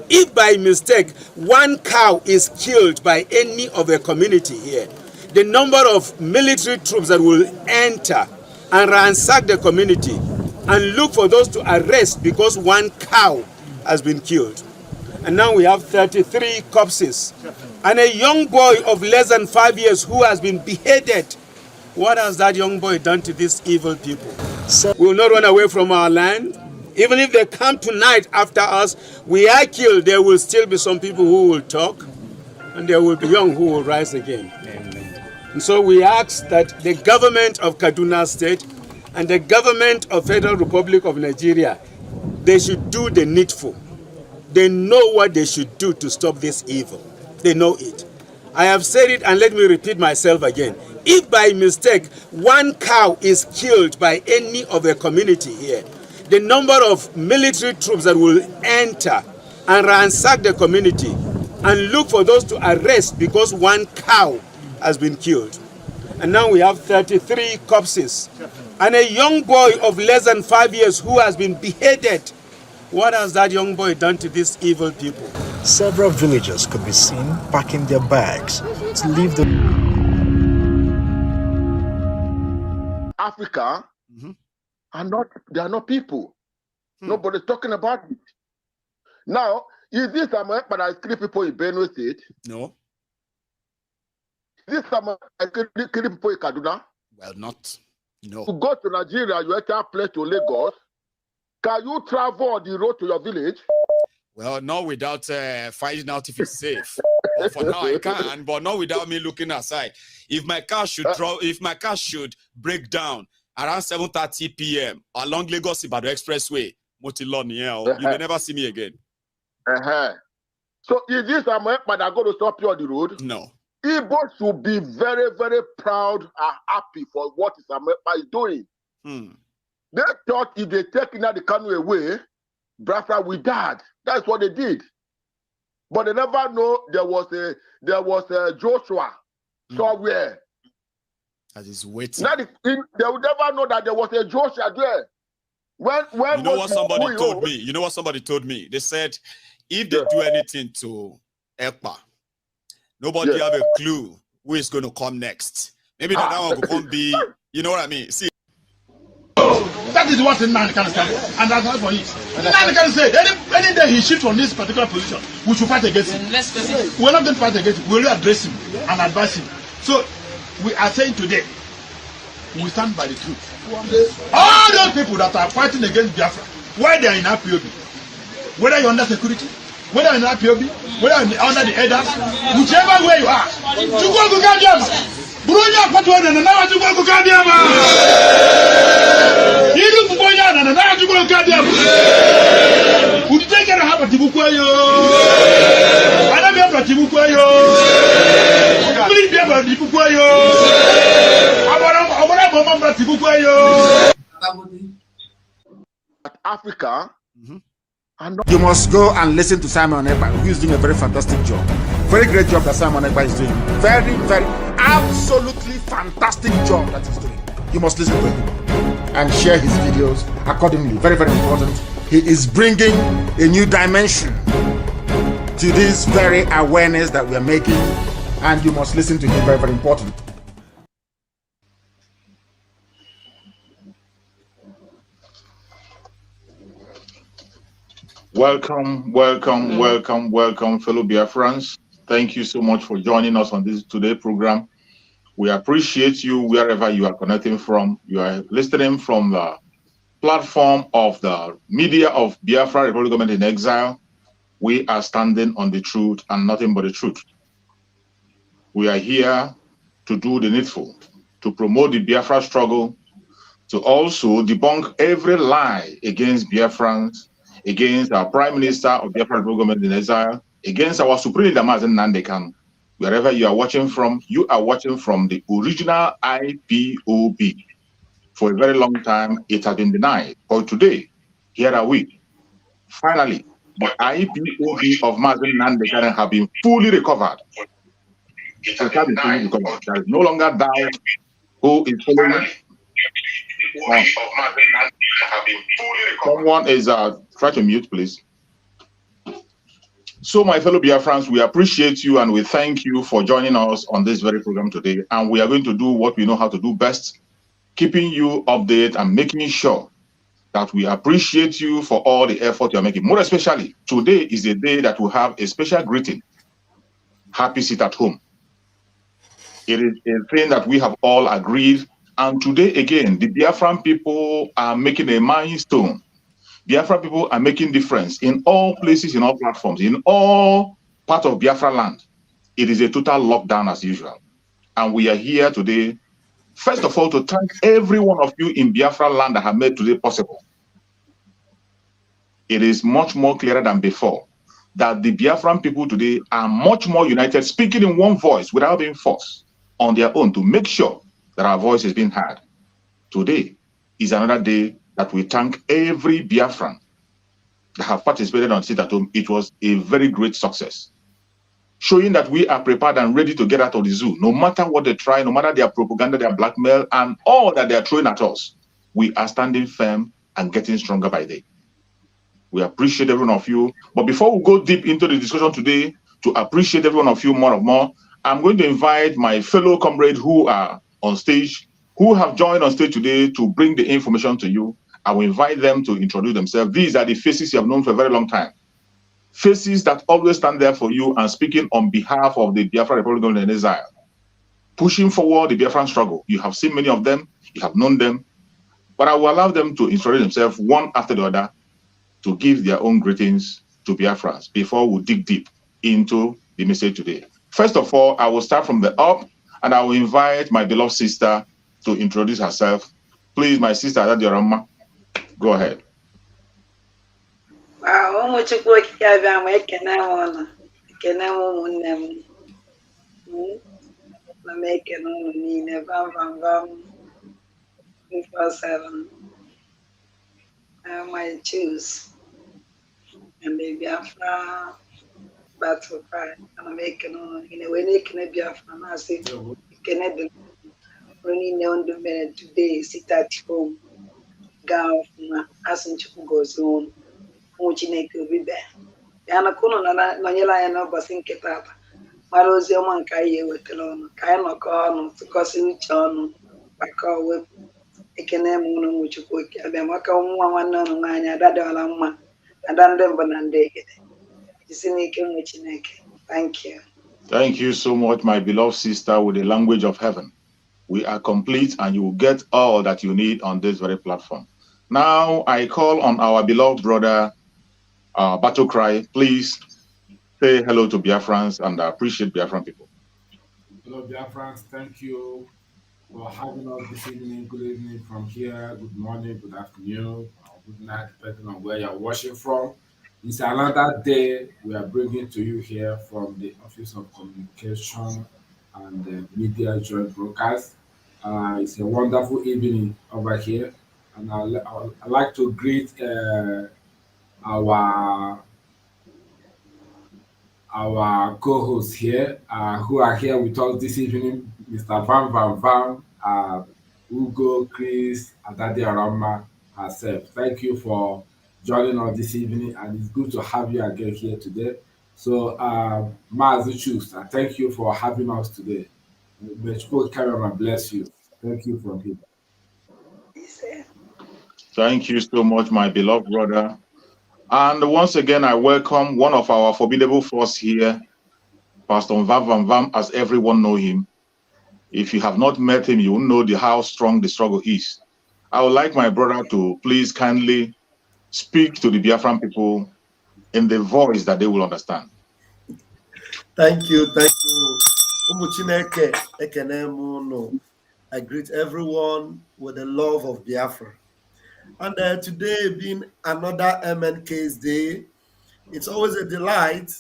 If by mistake one cow is killed by any of the community here, the number of military troops that will enter and ransack the community and look for those to arrest because one cow has been killed. And now we have 33 corpses and a young boy of less than 5 years who has been beheaded. What has that young boy done to these evil people? We will not run away from our land. Even if they come tonight after us, we are killed, there will still be some people who will talk, and there will be young who will rise again. Amen. And so we ask that the government of Kaduna State and the government of Federal Republic of Nigeria, they should do the needful. They know what they should do to stop this evil. They know it. I have said it, and let me repeat myself again. If by mistake one cow is killed by any of the community here, the number of military troops that will enter and ransack the community and look for those to arrest because one cow has been killed. And now we have 33 corpses and a young boy of less than 5 years who has been beheaded. What has that young boy done to these evil people? Several villagers could be seen packing their bags to leave the Africa. They are not people. Nobody's talking about it. Now, is this America that kill people in Benue State? No. Is this America that kill people in Kaduna? Well, not. No. To go to Nigeria, you enter a place to Lagos. Can you travel on the road to your village? Well, not without finding out if it's safe. Well, for now I can, but not without me looking aside. If my car should break down around 7:30 p.m. along Lagos Ibadan Expressway, you may never see me again. So is this America that going to stop you on the road? No. Igbo should be very, very proud and happy for what is America is doing. They thought if they take Nnamdi Kanu away, Biafra will die. That's what they did. But they never know there was a Joshua somewhere. That is waiting. They would never know that there was a Joshua there. When you know what somebody told me? You know what somebody told me? They said if they do anything to Ekpa, nobody have a clue who is going to come next. Maybe that one will come be, you know what I mean? See. That is what Nnamdi Kanu can say, and that's not for it. Nnamdi Kanu say any day he shifts from this particular position, we should fight against him. We're not going to fight against him. We'll address him and advise him. So we are saying today, we stand by the truth. All those people that are fighting against Biafra, why they are in IPOB, whether you're under security, whether you're in IPOB, whether you're under the elders, whichever way you are, to go to Gadiama. Brunya Patwana and now to go to Gadiama. You do Bugoya and now to go to Gadiama. Would you take care of Tibuquayo? I don't have a Tibuquayo. Please be about Tibuquayo. I want to Tibuquayo. Africa. You must go and listen to Simon Ekpa, who is doing a very fantastic job. Very great job that Simon Ekpa is doing. Very, very, absolutely fantastic job that he's doing. You must listen to him and share his videos accordingly. Very, very important. He is bringing a new dimension to this very awareness that we are making, and you must listen to him. Very, very important. Welcome, fellow BIAFRANS. Thank you so much for joining us on this today program. We appreciate you wherever you are connecting from. You are listening from the platform of the media of Biafra Republic Government in Exile. We are standing on the truth and nothing but the truth. We are here to do the needful, to promote the Biafra struggle, to also debunk every lie against Biafrans, against our Prime Minister of Biafra Republic Government in Exile, against our Supreme Leader Nnamdi Kanu. Wherever you are watching from the original IPOB. For a very long time, it has been denied. But today, here are we. Finally, the IPOB of Nnamdi Kanu have been fully recovered. It has been fully recovered. There is no longer doubt who is following. Someone is try to mute, please. So, my fellow Biafrans, we appreciate you and we thank you for joining us on this very program today. And we are going to do what we know how to do best, keeping you updated and making sure that we appreciate you for all the effort you're making. More especially, today is a day that we have a special greeting. Happy sit at home. It is a thing that we have all agreed. And today, again, the Biafran people are making a milestone. Biafra people are making difference in all places, in all platforms, in all parts of Biafra land. It is a total lockdown as usual. And we are here today, first of all, to thank every one of you in Biafra land that have made today possible. It is much more clearer than before that the Biafran people today are much more united, speaking in one voice without being forced on their own to make sure that our voice is being heard. Today is another day that we thank every Biafran that have participated on Sit at Home. It was a very great success, showing that we are prepared and ready to get out of the zoo. No matter what they try, no matter their propaganda, their blackmail, and all that they are throwing at us, we are standing firm and getting stronger by day. We appreciate every one of you. But before we go deep into the discussion today, to appreciate every one of you more and more, I'm going to invite my fellow comrades who are on stage, who have joined on stage today to bring the information to you. I will invite them to introduce themselves. These are the faces you have known for a very long time. Faces that always stand there for you and speaking on behalf of the Biafra Republic in exile, pushing forward the Biafran struggle. You have seen many of them, you have known them, but I will allow them to introduce themselves one after the other to give their own greetings to Biafrans before we dig deep into the message today. First of all, I will start from the up and I will invite my beloved sister to introduce herself. Please, my sister, Adadiorama, go ahead. Wow, I choose and the Biafra battle cry and I'm making on in a way they can Biafra and I say can running on the minute today sit at home go as in goes on Mochineke be there. Yana Kuno Nanyela and Basin Ketata. Marozio Mankaye with Telon, Kaino Corno, to Cosin Chon, Baka whip. Ekenemuno muchukweke abemaka umwana n'umwanya dadalama adandemba nandegede isinike muchineke. Thank you. Thank you so much, my beloved sister, with the language of heaven. We are complete and you will get all that you need on this very platform. Now I call on our beloved brother Battle Cry. Please say hello to Biafrans and appreciate Biafran people. Hello Biafrans, thank you for having us this evening. Good evening from here, good morning, good afternoon, or good night, depending on where you're watching from. It's another day we are bringing to you here from the Office of Communication and Media Joint Broadcast. It's a wonderful evening over here, and I'd like to greet our co-hosts here who are here with us this evening, Mr. Van, Ugo, Chris, Adadi Arama, herself. Thank you for joining us this evening, and it's good to have you again here today. So, Mazuchus, thank you for having us today. May God carry on and bless you. Thank you from here. Thank you so much, my beloved brother. And once again, I welcome one of our formidable force here, Pastor Vam, as everyone know him. If you have not met him, you will know how strong the struggle is. I would like my brother to please kindly speak to the Biafran people in the voice that they will understand. Thank you. I greet everyone with the love of Biafra. And today being another MNK's day, it's always a delight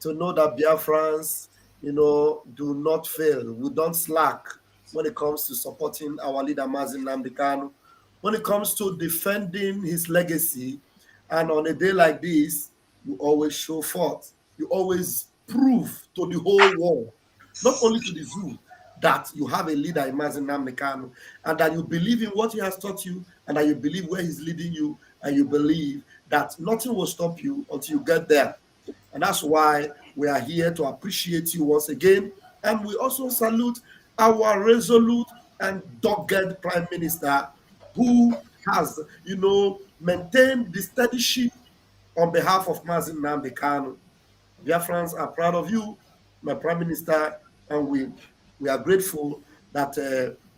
to know that Biafrans, do not fail. We don't slack when it comes to supporting our leader, Nnamdi Kanu, when it comes to defending his legacy. And on a day like this, you always show forth. You always prove to the whole world, not only to the zoo, that you have a leader in Nnamdi Kanu, and that you believe in what he has taught you, and that you believe where he's leading you, and you believe that nothing will stop you until you get there. And that's why we are here to appreciate you once again. And we also salute our resolute and dogged Prime Minister who has, maintained the steady ship on behalf of Mazi Nnamdi Kanu. Biafrans are proud of you, my Prime Minister, and we are grateful that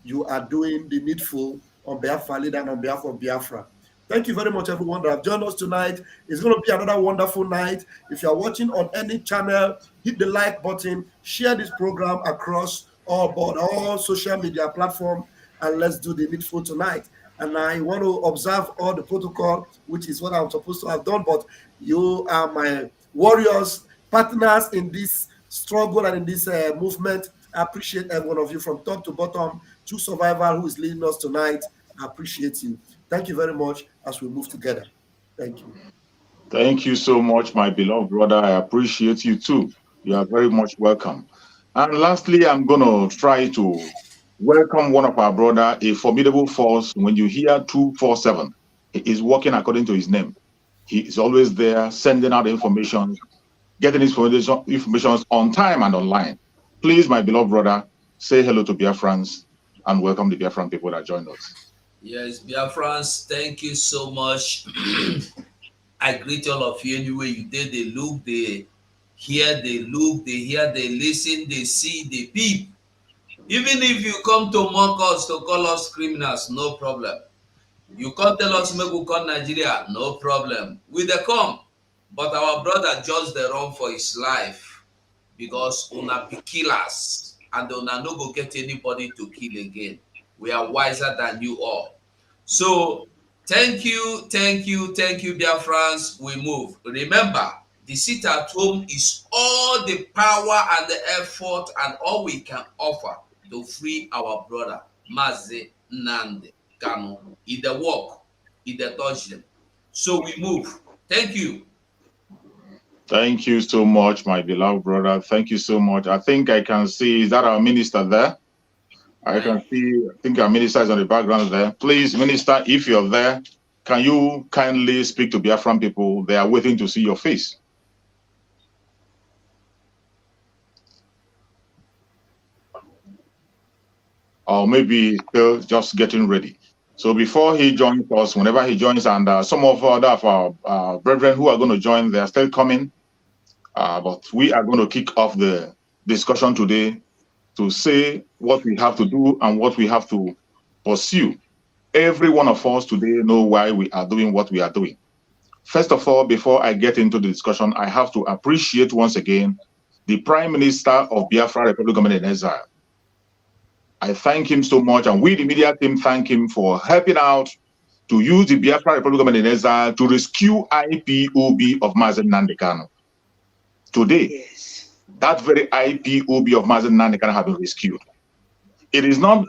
you are doing the needful on behalf of our leader and on behalf of Biafra. Thank you very much, everyone that have joined us tonight. It's going to be another wonderful night. If you are watching on any channel, hit the like button, share this program across all social media platforms, and let's do the needful tonight. And I want to observe all the protocol, which is what I'm supposed to have done, but you are my warriors, partners in this struggle and in this movement. I appreciate every one of you from top to bottom. True Survivor, who is leading us tonight, I appreciate you. Thank you very much as we move together. Thank you. Thank you so much, my beloved brother. I appreciate you too. You are very much welcome. And lastly, I'm going to try to welcome one of our brother, a formidable force. When you hear 247, he is working according to his name. He is always there, sending out information, getting his information on time and online. Please, my beloved brother, say hello to BIAFRANS and welcome the Biafran people that joined us. Yes, BIAFRANS, thank you so much. I greet all of you anyway. You did, they look, they hear, they look, they hear, they listen, they see, they peep. Even if you come to mock us, to call us criminals, no problem. You can't tell us make we come Nigeria, no problem. We dey come, but our brother just dey run for his life because una be killers and una no go get anybody to kill again. We are wiser than you all. So thank you, Biafrans. We move. Remember, the sit at home is all the power and the effort and all we can offer to free our brother Mazi Nnamdi Kanu. It the work, it the touch them. So we move. Thank you. Thank you so much, my beloved brother. Thank you so much. I think I can see, is that our minister there? I think our minister is on the background there. Please, minister, if you're there, can you kindly speak to Biafran people? They are waiting to see your face. Or maybe still just getting ready. So before he joins us, whenever he joins, and some of our brethren who are going to join, they are still coming. But we are going to kick off the discussion today to say what we have to do and what we have to pursue. Every one of us today know why we are doing what we are doing. First of all, before I get into the discussion, I have to appreciate once again the Prime Minister of Biafra Republic Government in Exile. I thank him so much, and we, the media team, thank him for helping out to use the Biafra Republic Government in Exile to rescue IPOB of Mazi Nnamdi Kanu. Today, that very IPOB of Mazi Nnamdi Kanu have been rescued. It is no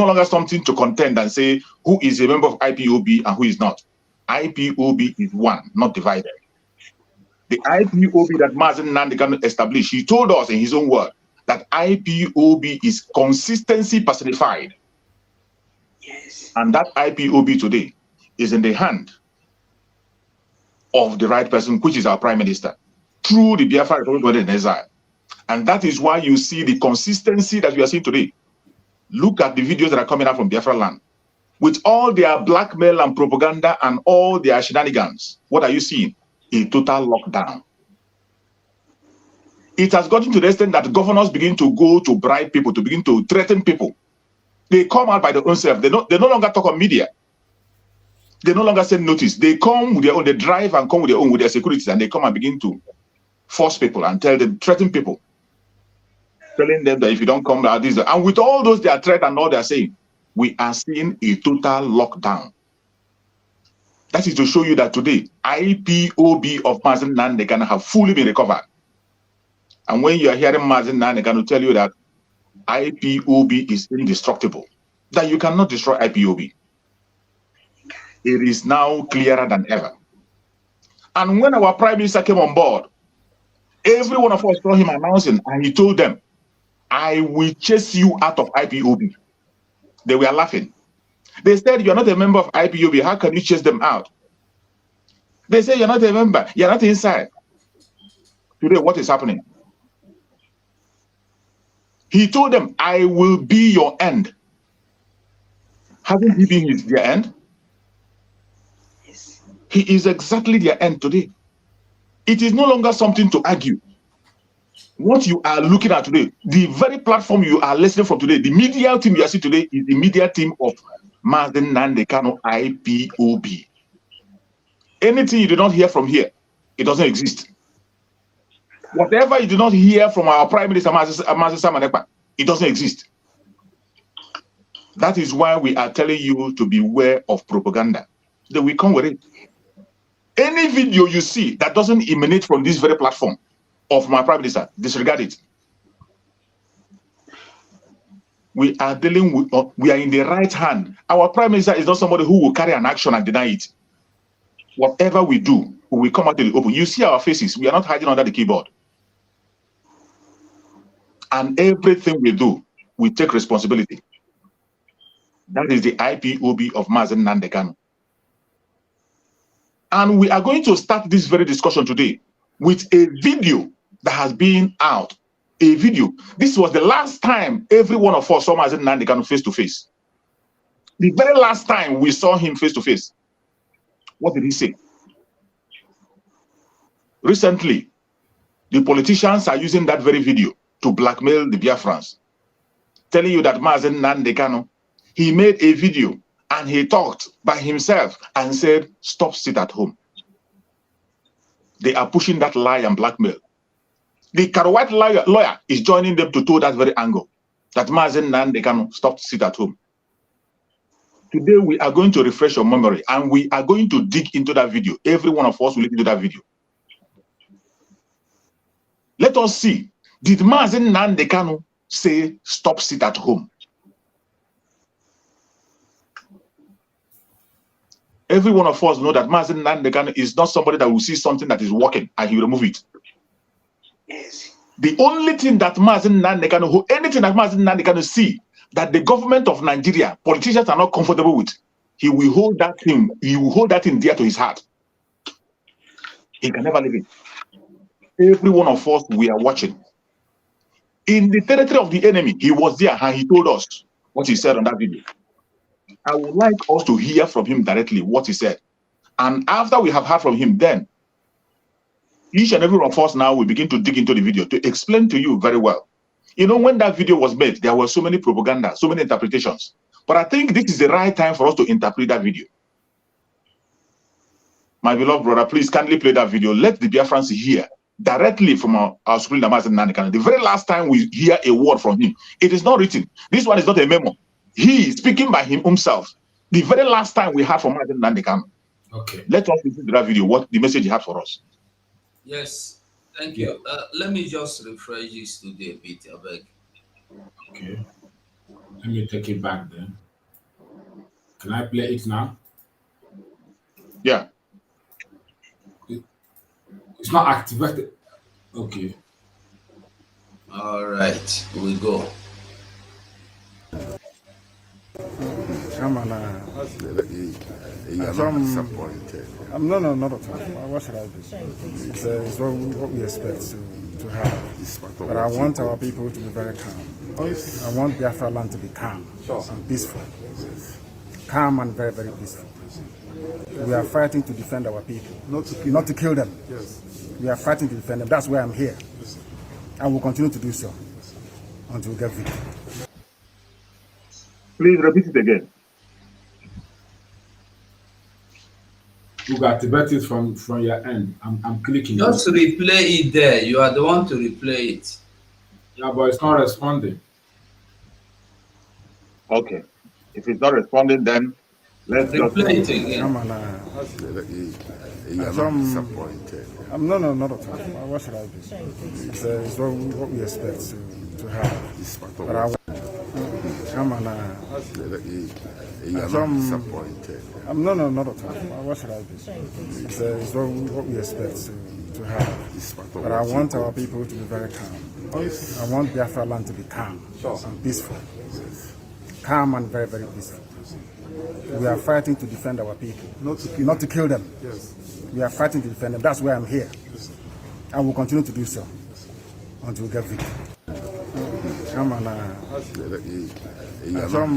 longer something to contend and say who is a member of IPOB and who is not. IPOB is one, not divided. The IPOB that Mazi Nnamdi Kanu established, he told us in his own word that IPOB is consistency personified. Yes. And that IPOB today is in the hand of the right person, which is our Prime Minister, through the Biafra Republic in Exile. And that is why you see the consistency that we are seeing today. Look at the videos that are coming out from Biafra land. With all their blackmail and propaganda and all their shenanigans, what are you seeing? A total lockdown. It has gotten to the extent that governors begin to go to bribe people, to begin to threaten people. They come out by their own self. They no longer talk on media. They no longer send notice. They come with their own, they drive and come with their own, with their securities, and they come and begin to force people and tell them, threaten people. Telling them that if you don't come like this, and with all those their threat and all they're saying, we are seeing a total lockdown. That is to show you that today, IPOB of Mazi Nnamdi Kanu have fully been recovered. And when you are hearing Mazi Nnamdi Kanu tell you that IPOB is indestructible, that you cannot destroy IPOB, it is now clearer than ever. And when our Prime Minister came on board, every one of us saw him announcing, and he told them, I will chase you out of IPOB. They were laughing. They said, you're not a member of IPOB. How can you chase them out? They say, you're not a member. You're not inside. Today, what is happening? He told them, I will be your end. Hasn't he been their end? Yes. He is exactly their end today. It is no longer something to argue. What you are looking at today, the very platform you are listening from today, the media team you are seeing today is the media team of Nnamdi Kanu IPOB. Anything you do not hear from here, it doesn't exist. Whatever you do not hear from our Prime Minister, it doesn't exist. That is why we are telling you to beware of propaganda. Then we come with it. Any video you see that doesn't emanate from this very platform of my Prime Minister, disregard it. We are dealing with, we are in the right hand. Our Prime Minister is not somebody who will carry an action and deny it. Whatever we do, we come out to the open. You see our faces. We are not hiding under the keyboard. And everything we do, we take responsibility. That is the IPOB of Nnamdi Kanu. And we are going to start this very discussion today with a video that has been out. A video. This was the last time every one of us saw Nnamdi Kanu face to face. The very last time we saw him face to face. What did he say? Recently, the politicians are using that very video to blackmail the Biafrans, telling you that Nnamdi Kanu, he made a video and he talked by himself and said, stop, sit at home. They are pushing that lie and blackmail. The Karawhite lawyer is joining them to tow that very angle, that Nnamdi Kanu stopped, sit at home. Today, we are going to refresh your memory and we are going to dig into that video. Every one of us will look into that video. Let us see, did Nnamdi Kanu say, stop, sit at home? Every one of us know that Nnamdi Kanu is not somebody that will see something that is working and he will remove it. Yes. The only thing that Nnamdi Kanu, anything that Nnamdi Kanu see that the government of Nigeria, politicians are not comfortable with, he will hold that thing, dear to his heart. He can never leave it. Every one of us, we are watching. In the territory of the enemy, he was there and he told us what he said on that video. I would like us to hear from him directly what he said. And after we have heard from him, then each and every one of us now will begin to dig into the video to explain to you very well. You know, when that video was made, there were so many propaganda, so many interpretations. But I think this is the right time for us to interpret that video. My beloved brother, please kindly play that video. Let the Biafrans hear directly from our screen, Nnamdi Kanu. The very last time we hear a word from him, it is not written. This one is not a memo. He is speaking by himself. The very last time we heard from Nnamdi Kanu. Okay. Let us listen to that video, what the message he had for us. Yes, thank you. Let me just refresh this today a bit, I beg. Okay. Let me take it back then. Can I play it now? Yeah. It's not activated. Okay. All right, we go. I'm disappointed. No, not at all. What should I do? It's what we expect to have. But I want our people to be very calm. I want Biafra land to be calm and peaceful. Calm and very, very peaceful. We are fighting to defend our people, not to kill them. We are fighting to defend them. That's why I'm here. I will continue to do so until we get victory. Please repeat it again. You got activated from your end. I'm clicking. Just replay it there. You are the one to replay it. Yeah, but it's not responding. Okay. If it's not responding, then let's replay it again. I'm disappointed. No, not at all. What should I do? It's what we expect to have. But I'm disappointed. No, not at all. What should I do? It's what we expect to have. But I want our people to be very calm. I want Biafra land to be calm and peaceful. Calm and very, very peaceful. We are fighting to defend our people, not to kill them. We are fighting to defend them. That's why I'm here. I will continue to do so until we get victory. I'm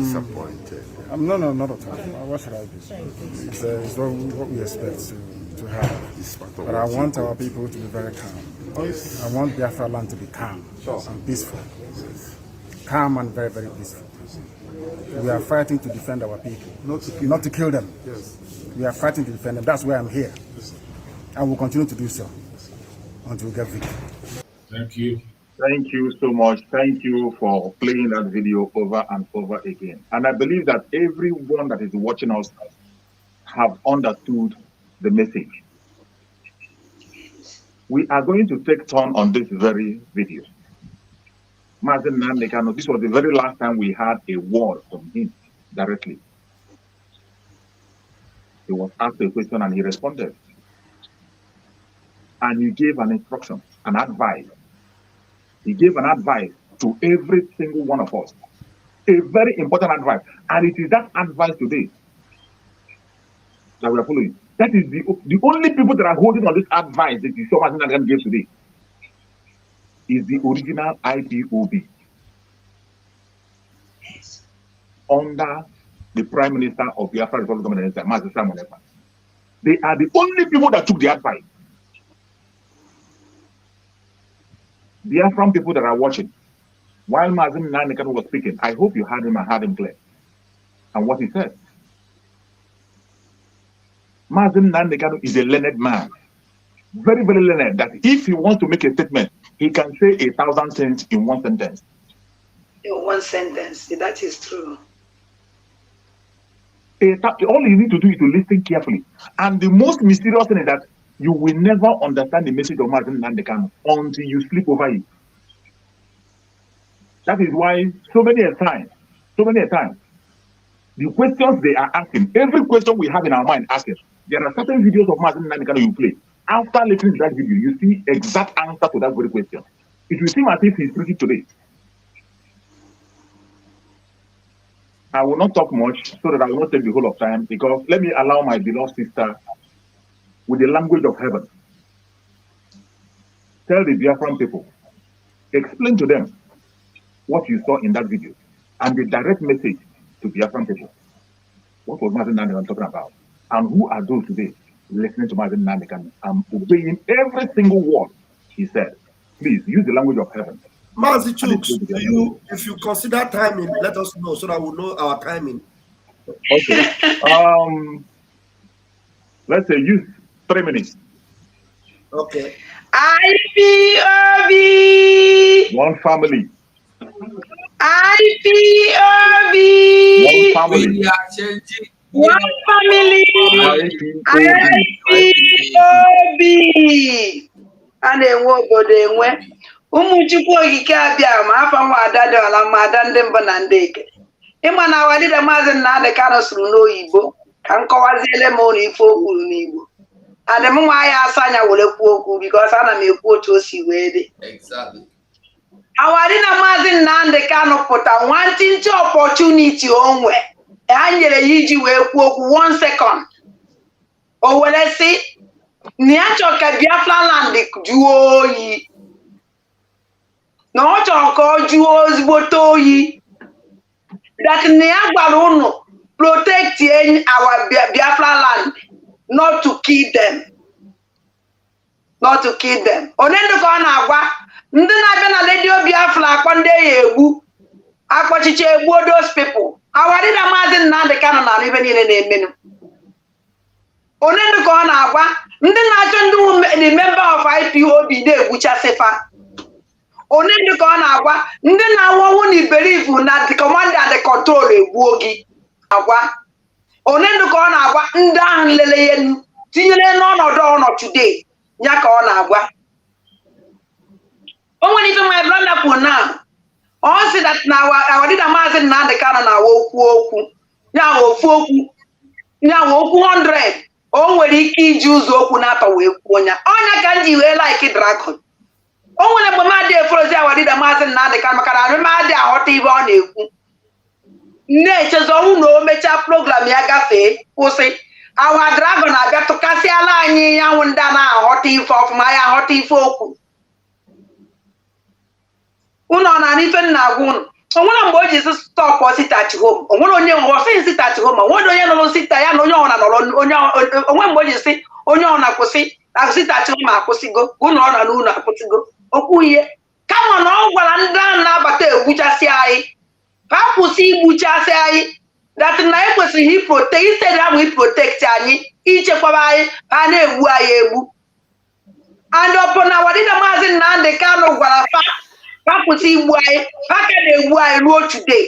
disappointed. No, not at all. What should I do? It's what we expect to have. But I want our people to be very calm. I want Biafra land to be calm and peaceful. Calm and very, very peaceful. We are fighting to defend our people, not to kill them. Yes. We are fighting to defend them. That's why I'm here. I will continue to do so until we get victory. Thank you. Thank you so much. Thank you for playing that video over and over again. And I believe that everyone that is watching us have understood the message. We are going to take turn on this very video. Nnamdi Kanu, this was the very last time we had a word from him directly. He was asked a question and he responded. And he gave an instruction, an advice. He gave an advice to every single one of us. A very important advice. And it is that advice today that we are following. That is the only people that are holding on this advice that so much Nnamdi gave today is the original IPOB under the Prime Minister of Biafra Republic Government, Mazi Simon Ekpa. They are the only people that took the advice. Biafran people that are watching, while Nnamdi Kanu was speaking, I hope you heard him and heard him clear. And what he said. Nnamdi Kanu is a learned man. Very, very learned, that if he wants to make a statement, he can say 1,000 things in one sentence. In one sentence, that is true. All you need to do is to listen carefully. And the most mysterious thing is that you will never understand the message of Nnamdi Kanu until you sleep over it. That is why so many a time, the questions they are asking, every question we have in our mind asking, there are certain videos of Nnamdi Kanu you play. After listening to that video, you see exact answer to that very question. It will seem as if he's preaching today. I will not talk much so that I will not take the whole of time, because let me allow my beloved sister with the language of heaven. Tell the Biafran people, explain to them what you saw in that video and the direct message to Biafran people. What was Nnamdi Kanu talking about? And who are those today listening to Nnamdi Kanu and obeying every single word he said? Please use the language of heaven. Mazi Chooks, if you consider timing, let us know so that we'll know our timing. Okay. Let's say use 3 minutes. Okay. IPOB. One family. IPOB. One family. One family. IPOB. And then what go they went? Umuchukwu okike abịa ma afa nwa ada dị ala ma ada ndị mbụ na ndị eke. Ịma na awadide Maazị Nnamdi Kanu sụrụ n'oyibo ka m kọwaziele m ụlọ ife o kwuru n'Igbo. Adị m nwa ya asa anya were kwuo okwu because ana m ekwu otu o si wee dị. Exactly. Awadide Maazị Nnamdi Kanu pụta nwantịntị opportunity o nwe. Ha nyere ya iji wee kwuo okwu 1 second. O were sị na ya chọrọ ka Biafra land jụọ oyi. No oyi that protect our Biafra land, not to kill them. Not to kill them. Onendo ko na agwa ndị na-abịa na radio Biafra akpọ ndị egbu akpọchiche egbu those people. Awari na Maazị Nnamdi Kanu na ibe niile na-emenu. Onendo ko na agwa ndị na-achọ ndị member of IPOB na-egbuchasịfa. Onye ka ọ na-agwa ndị na-anwụnwụ na iberivu na the command and the control egbuo gị agwa. Onye ka ọ na-agwa ndị ahụ lele ya tinyere n'ọnọdụ ọnọ today ya ka ọ na-agwa. O nwere ife my brother kwuru na ọ sị that na awadida Maazị Nnamdi Kanu na okwu ya ofu okwu ya okwu 100 o nwere ike iji ụzọ okwu na-atọ wee kwuo ya. Ọnya ka nji wee like dragon. O nwere mgbe mmadụ eforozi awadida Maazị Nnamdi Kanu maka na mmadụ aghọta ibe ọ na-ekwu. Na-echezo ọnwụ na o mechaa program ya gafee kwụsị Our dragon abịa tụkasịala anyị ya nwụ ndị a na-aghọta ife ọfụma ya aghọta ife okwu. Ụnọ na n'ife nna agwa ụnụ. Onwere mgbe o ji stọpụ sit-at home. Onwere onye nwụrụ sit-at home. Onwere onye nọ sita ya na onye ọna nọrọ onwe mgbe o ji si onye ọna kwụsị na sit-at home akwụsịgo ụnọ ọ nọ n'ụlọ akwụsịgo okwu ihe kama na ọ gwara ndị ahụ na-abata egbuchasị anyị ha kwụsị igbuchasị anyị that na ekwesịghị iprotect instead ahụ iprotect anyị ichekwaba anyị ha na-egbu anyị egbu and ọpụna wadida Maazị Nnamdi Kanu gwara ha kwụsị igbu anyị ha ka na-egbu anyị ruo today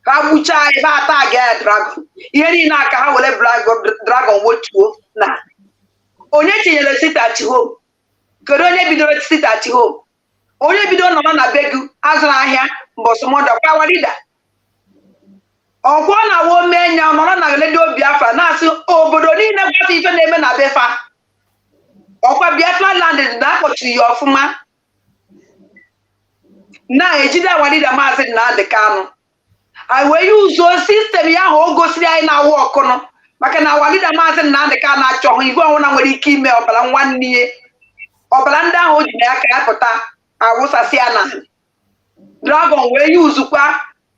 ha gbucha anyị ha ata aga dragon ihe niile aka ha were dragon wotuo na onye tinyere sit-at home kedu onye bidoro sit-at home onye bidoro nọ na be gị azụrụ ahịa mbọsụmọdụ kwa wadida ọkwọ na wo menya nọrọ na redio Biafra na-asị obodo niile gbasa ife na-eme na befa ọkwa Biafra land na-akpọchiri ya ọfụma na-ejide wadida Maazị Nnamdi Kanu anyị wee yuzuo sistem ya ahụ o gosiri anyị na-awụ ọkụnụ maka na wadida Maazị Nnamdi Kanu achọghị ife ọnwụna nwere ike ime ọbara nwanne ya ọbara ndị ahụ o ji na ya ka ya pụta awụsasị ya na dragon wee yuzukwa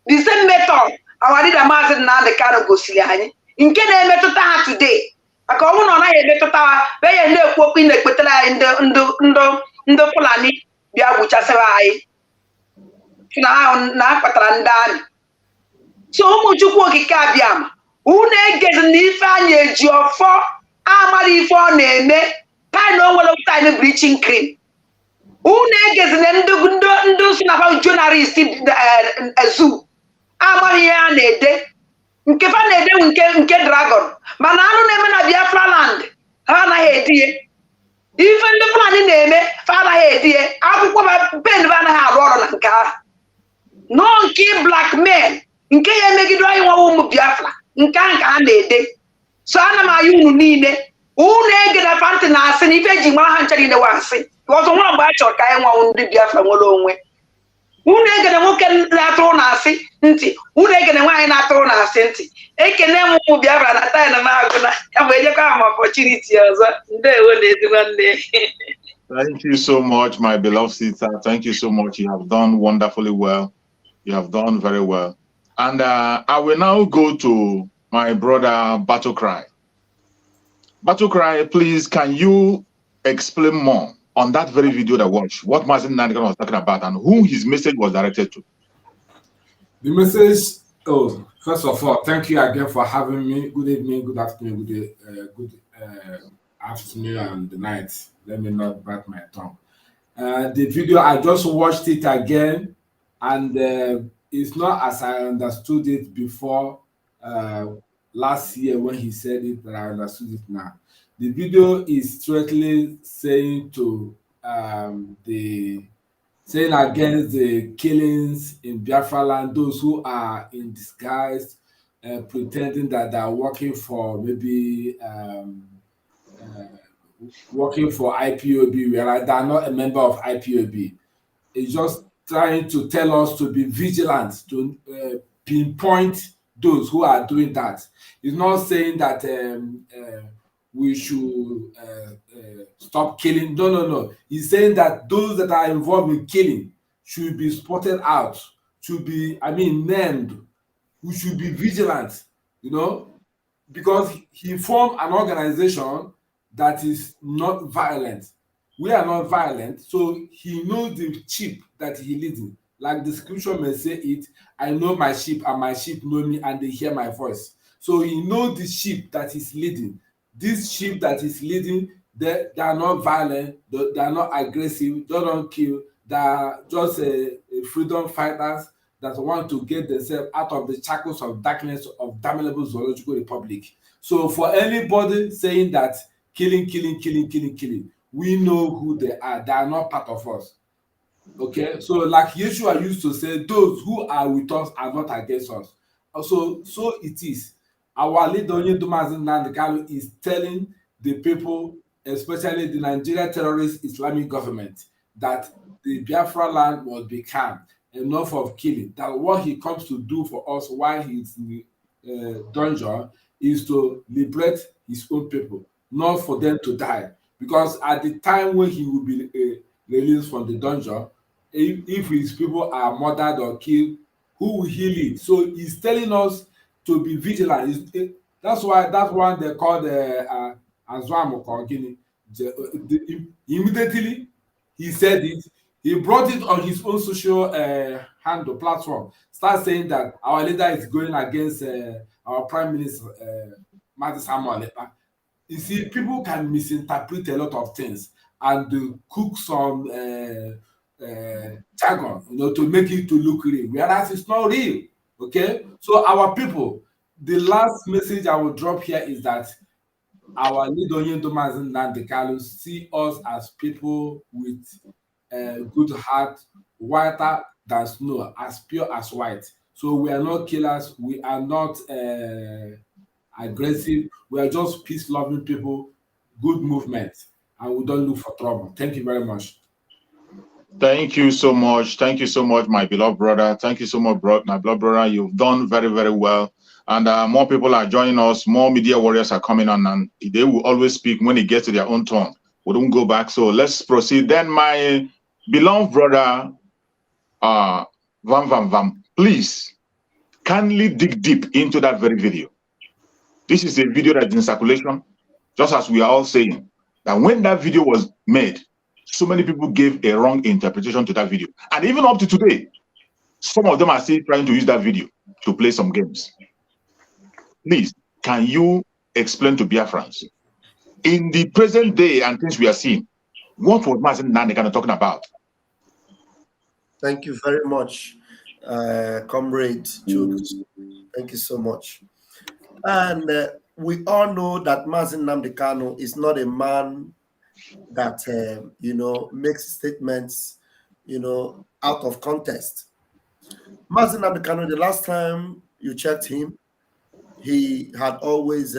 the same method wadida Maazị Nnamdi Kanu gosiri anyị nke na-emetụta ha today maka ọnwụ na ọ naghị emetụta ha wee ya na-ekwu okwu na-ekpetara anyị ndị Fulani bịa gbuchasịra anyị na akpatara ndị anyị so ụmụ Chukwu okike abịama unu egezi na ife anyị eji ọfọ amara ife ọ na-eme taa na o nwere time bleaching cream unu egezi na ndị si na journalist ezu amaghị ihe a na-ede nke fa na-ede nke dragon mana anụ na-eme na Biafra land ha anaghị edie ife ndị Fulani na-eme fa anaghị edie akwụkwọ pen ba anaghị arụ ọrụ na nke ahụ nọ nke blackmail nke ya emegide anyị nwa ụmụ Biafra nke ahụ ka ha na-ede so ana m ayị unu niile unu egede fantị na asị na ife ji nwa ha ncha niile wa asị ọzọ nwa mgbe a chọrọ ka anyị nwanwụ ndị Biafra nwere onwe unu egede nwoke na-atụrụ na asị ntị unu egede nwaanyị na-atụrụ na asị ntị ekene m ụmụ Biafra na taa na na-agụ na ya bụ ejekwa m opportunity ọzọ ndewo na-edi nwanne. Thank you so much, my beloved sister. Thank you so much. You have done wonderfully well. You have done very well. And I will now go to my brother Battle Cry. Battle Cry, please, can you explain more on that very video that I watched, what Maazị Nnamdi Kanu was talking about and who his message was directed to? The message, first of all, thank you again for having me. Good evening, good afternoon, good afternoon and the night. Let me not bite my tongue. The video, I just watched it again, and it's not as I understood it before last year when he said it, but I understood it now. The video is straightly saying to saying against the killings in Biafra land, those who are in disguise, pretending that they are working for maybe working for IPOB, whereas they are not a member of IPOB. It's just trying to tell us to be vigilant, to pinpoint those who are doing that. It's not saying that we should stop killing. No. He's saying that those that are involved in killing should be spotted out, should be, named. We should be vigilant, because he formed an organization that is not violent. We are not violent, so he knows the sheep that he leads in. Like the scripture may say it, I know my sheep and my sheep know me and they hear my voice. So he knows the sheep that he's leading. These sheep that he's leading, they are not violent, they are not aggressive, they don't kill, they are just freedom fighters that want to get themselves out of the shackles of darkness of damnable zoological republic. So for anybody saying that killing, we know who they are not part of us. Okay, so like Yeshua used to say, those who are with us are not against us. Also, so it is. Our leader, Maazị Nnamdi Kanu, is telling the people, especially the Nigerian terrorist Islamic government, that the Biafra land must be calm, enough of killing. That what he comes to do for us while he's in the dungeon is to liberate his own people, not for them to die. Because at the time when he will be released from the dungeon, if his people are murdered or killed, who will heal it? So he's telling us to be vigilant. That's why that one they call the Azwam Kongini. Immediately he said it. He brought it on his own social handle platform. Start saying that our leader is going against our prime minister, Martin Samuel Lepa. You see, people can misinterpret a lot of things and cook some jargon, to make it to look real, whereas it's not real. Okay, so our people, the last message I will drop here is that our leader Nnamdi Kanu see us as people with good heart, whiter than snow, as pure as white. So we are not killers, we are not aggressive, we are just peace-loving people, good movement, and we don't look for trouble. Thank you very much. Thank you so much. Thank you so much, my beloved brother. Thank you so much, my beloved brother. You've done very, very well. And more people are joining us. More media warriors are coming on, and they will always speak when it gets to their own turn. We don't go back. So let's proceed. Then my beloved brother, Vam, please kindly dig deep into that very video. This is a video that's in circulation, just as we are all saying that when that video was made, so many people gave a wrong interpretation to that video. And even up to today, some of them are still trying to use that video to play some games. Please, can you explain to Biafrans, in the present day and things we are seeing, what was Nnamdi Kanu talking about? Thank you very much, Comrade Chooks. Thank you so much. And we all know that Nnamdi Kanu is not a man that makes statements out of context. Nnamdi Kanu, the last time you checked him, he had always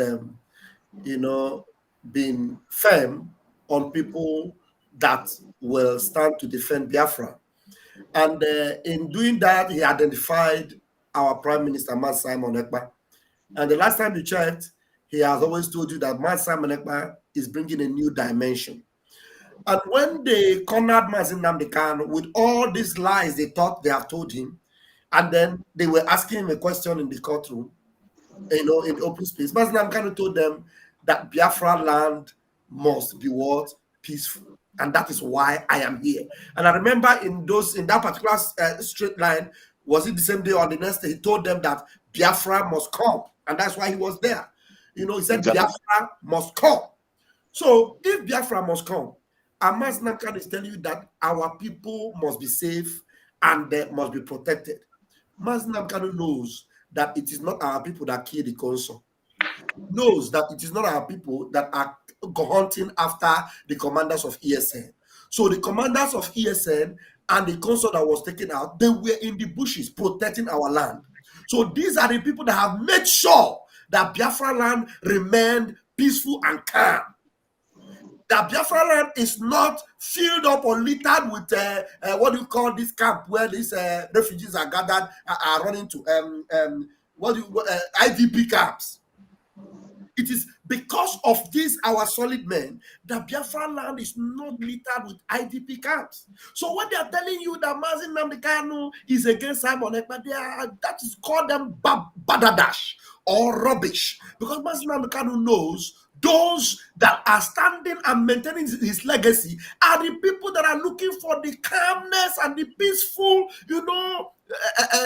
been firm on people that will stand to defend Biafra. And in doing that, he identified our Prime Minister, Simon Ekpa. And the last time you checked, he has always told you that Simon Ekpa is bringing a new dimension. And when they cornered Nnamdi Kanu with all these lies they thought they have told him, and then they were asking him a question in the courtroom, in the open space, Nnamdi Kanu told them that Biafra land must be what? Peaceful. And that is why I am here. And I remember in that particular straight line, was it the same day or the next day, he told them that Biafra must come. And that's why he was there. He said Biafra must come. So if Biafra must come, Nnamdi Kanu is telling you that our people must be safe and they must be protected. Nnamdi Kanu knows that it is not our people that kill the council. Knows that it is not our people that are hunting after the commanders of ESN. So the commanders of ESN and the council that was taken out, they were in the bushes protecting our land. So these are the people that have made sure that Biafra land remained peaceful and calm. That Biafra land is not filled up or littered with what do you call this camp where these refugees are gathered, are running to IDP camps. It is because of these our solid men that Biafra land is not littered with IDP camps. So when they are telling you that Nnamdi Kanu is against Simon Ekpa, that is called them badadash or rubbish. Because Nnamdi Kanu knows those that are standing and maintaining his legacy are the people that are looking for the calmness and the peaceful,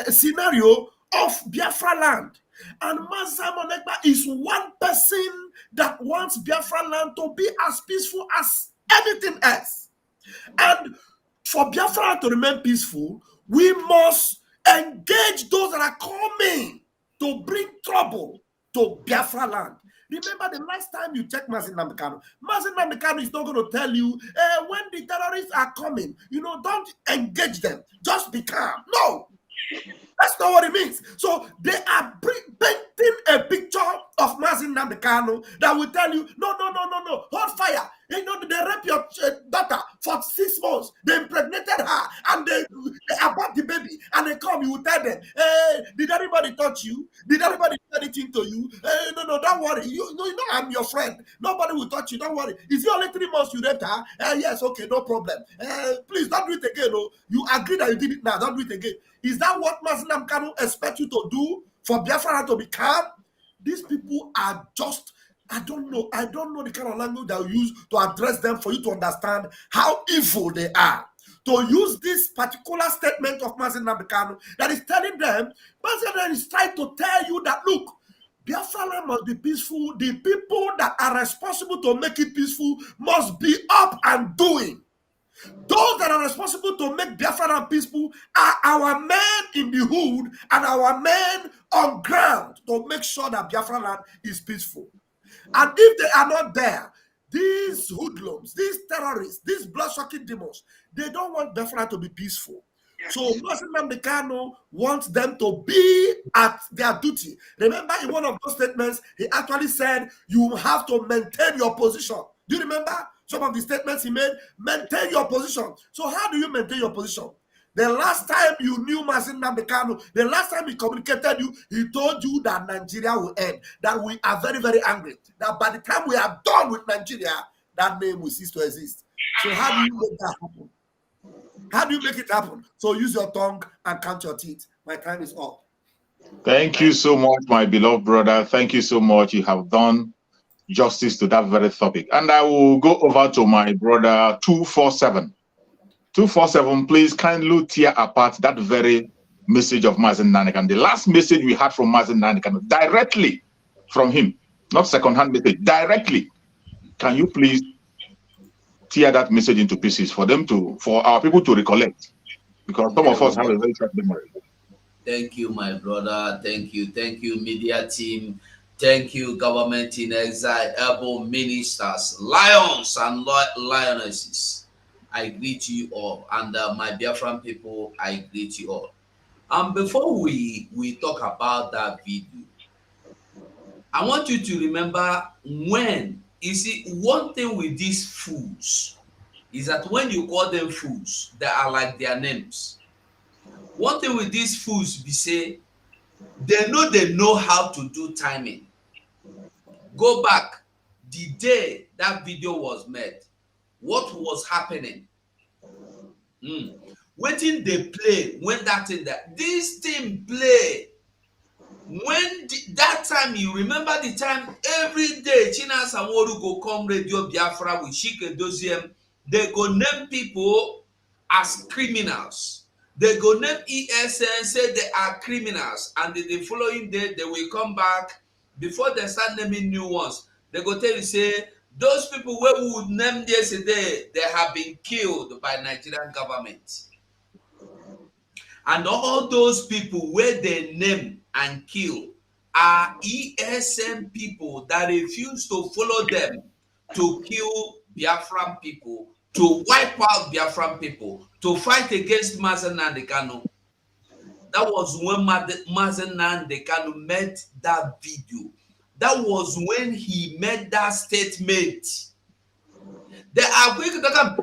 scenario of Biafra land. And Simon Ekpa is one person that wants Biafra land to be as peaceful as anything else. And for Biafra to remain peaceful, we must engage those that are coming to bring trouble to Biafra land. Remember the last time you checked Nnamdi Kanu is not going to tell you when the terrorists are coming, don't engage them. Just be calm. No. That's not what it means. So they are painting a picture of Nnamdi Kanu that will tell you, no, hold fire. They raped your daughter for 6 months. They impregnated her and they abort the baby and they come, you will tell them, hey, did anybody touch you? Did anybody do anything to you? Hey, no, don't worry. You know, I'm your friend. Nobody will touch you. Don't worry. Is it only 3 months you raped her? Yes, okay, no problem. Please don't do it again. Oh. You agree that you did it now. Don't do it again. Is that what Nnamdi Kanu expect you to do for Biafra to be calm? These people are just, I don't know the kind of language that you use to address them for you to understand how evil they are. To use this particular statement of Nnamdi Kanu that is telling them, President is trying to tell you that, look, Biafra must be peaceful. The people that are responsible to make it peaceful must be up and doing. Those that are responsible to make Biafra peaceful are our men in the hood and our men on ground to make sure that Biafra land is peaceful. And if they are not there, these hoodlums, these terrorists, these blood-sucking demons, they don't want Biafra to be peaceful. So Nnamdi Kanu wants them to be at their duty. Remember, in one of those statements, he actually said, you have to maintain your position. Do you remember some of the statements he made? Maintain your position. So how do you maintain your position? The last time you knew Nnamdi Kanu, the last time he communicated you, he told you that Nigeria will end, that we are very, very angry, that by the time we are done with Nigeria, that name will cease to exist. So how do you make that happen? How do you make it happen? So use your tongue and count your teeth. My time is up. Thank you so much, my beloved brother. Thank you so much. You have done justice to that very topic. And I will go over to my brother 247. 247, please kindly tear apart that very message of Nnamdi Kanu. The last message we had from Nnamdi Kanu, directly from him, not second-hand message, directly. Can you please tear that message into pieces for our people to recollect? Because some of us have a very short memory. Thank you, my brother. Thank you, media team. Thank you, government in exile, able ministers, lions and lionesses. I greet you all, and my Biafran people, I greet you all. And before we talk about that video, I want you to remember when, you see, one thing with these fools is that when you call them fools, they are like their names. One thing with these fools be say, they know how to do timing. Go back, the day that video was made, what was happening? Waiting they play when that thing that this thing play when that time, you remember the time every day China Sanworu go come Radio Biafra with Chike Doziem, they go name people as criminals. They go name ESN, say they are criminals, and the following day they will come back before they start naming new ones. They go tell you, say, those people where we would name yesterday, they have been killed by Nigerian government. And all those people where they name and kill are ESN people that refuse to follow them to kill Biafran people, to wipe out Biafran people, to fight against Nnamdi Kanu. That was when Nnamdi Kanu made that video. That was when he made that statement. They are quick to come.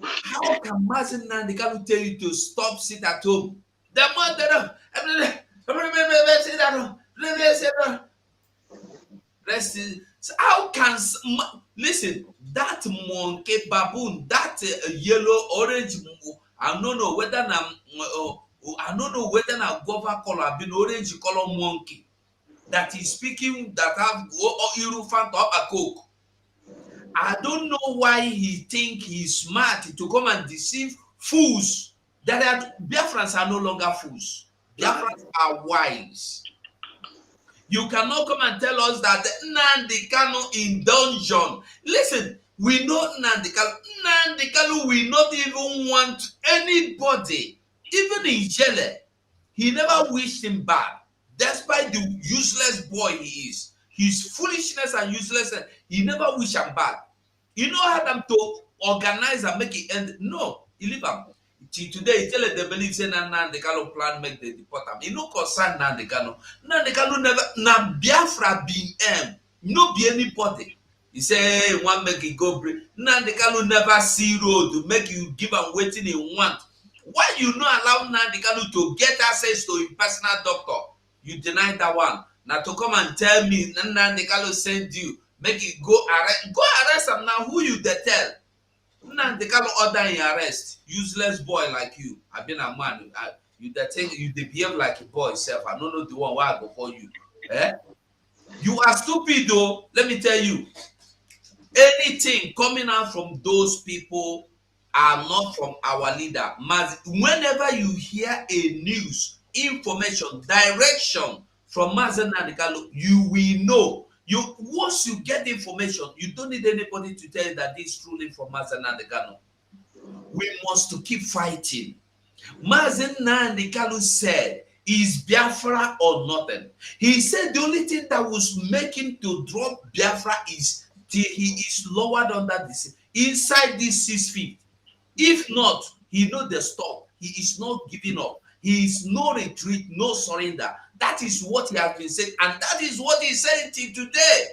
How can Nnamdi Kanu tell you to stop, sit at home? The mother, how can, listen, that monkey baboon, that yellow, orange, I don't know whether na guava color, been orange color monkey that is speaking, that have Eurofant or a coke. I don't know why he think he's smart to come and deceive fools. Biafrans are no longer fools. Biafrans are wise. You cannot come and tell us that Nnamdi Kanu in dungeon. Listen, we know Nnamdi Kanu. Nnamdi Kanu will not even want anybody, even in jail. He never wished him bad, despite the useless boy he is. His foolishness and uselessness, he never wish him bad. You know how them to organize and make it end? No, he leave him. Today, he tell them they believe say Nnamdi Kanu plan make the deport him. He no concern Nnamdi Kanu. Nnamdi Kanu never, na Biafra be no be anybody. He say one make it go break. Nnamdi Kanu never see road to make you give am wetin he want. Why you no allow Nnamdi Kanu to get access to him personal doctor? You deny that one. Now to come and tell me Nnamdi Kanu send you, make you go arrest him now. Who you dey tell? Nnamdi Kanu order in arrest. Useless boy like you. I been a man. You dey think you dey behave like a boy self. I don't know the one why I go for you. Eh? You are stupid though. Let me tell you. Anything coming out from those people are not from our leader. Whenever you hear a news, information, direction from Mazen Nnamdi Kanu, you will know. Once you get information, you don't need anybody to tell you that this is truly from Mazen Nnamdi Kanu. We must to keep fighting. Mazen Nnamdi Kanu said, is Biafra or nothing? He said the only thing that was making to drop Biafra is till he is lowered under this inside this 6 feet. If not, he know the stop. He is not giving up. He is no retreat, no surrender. That is what he has been saying, and that is what he is saying till today.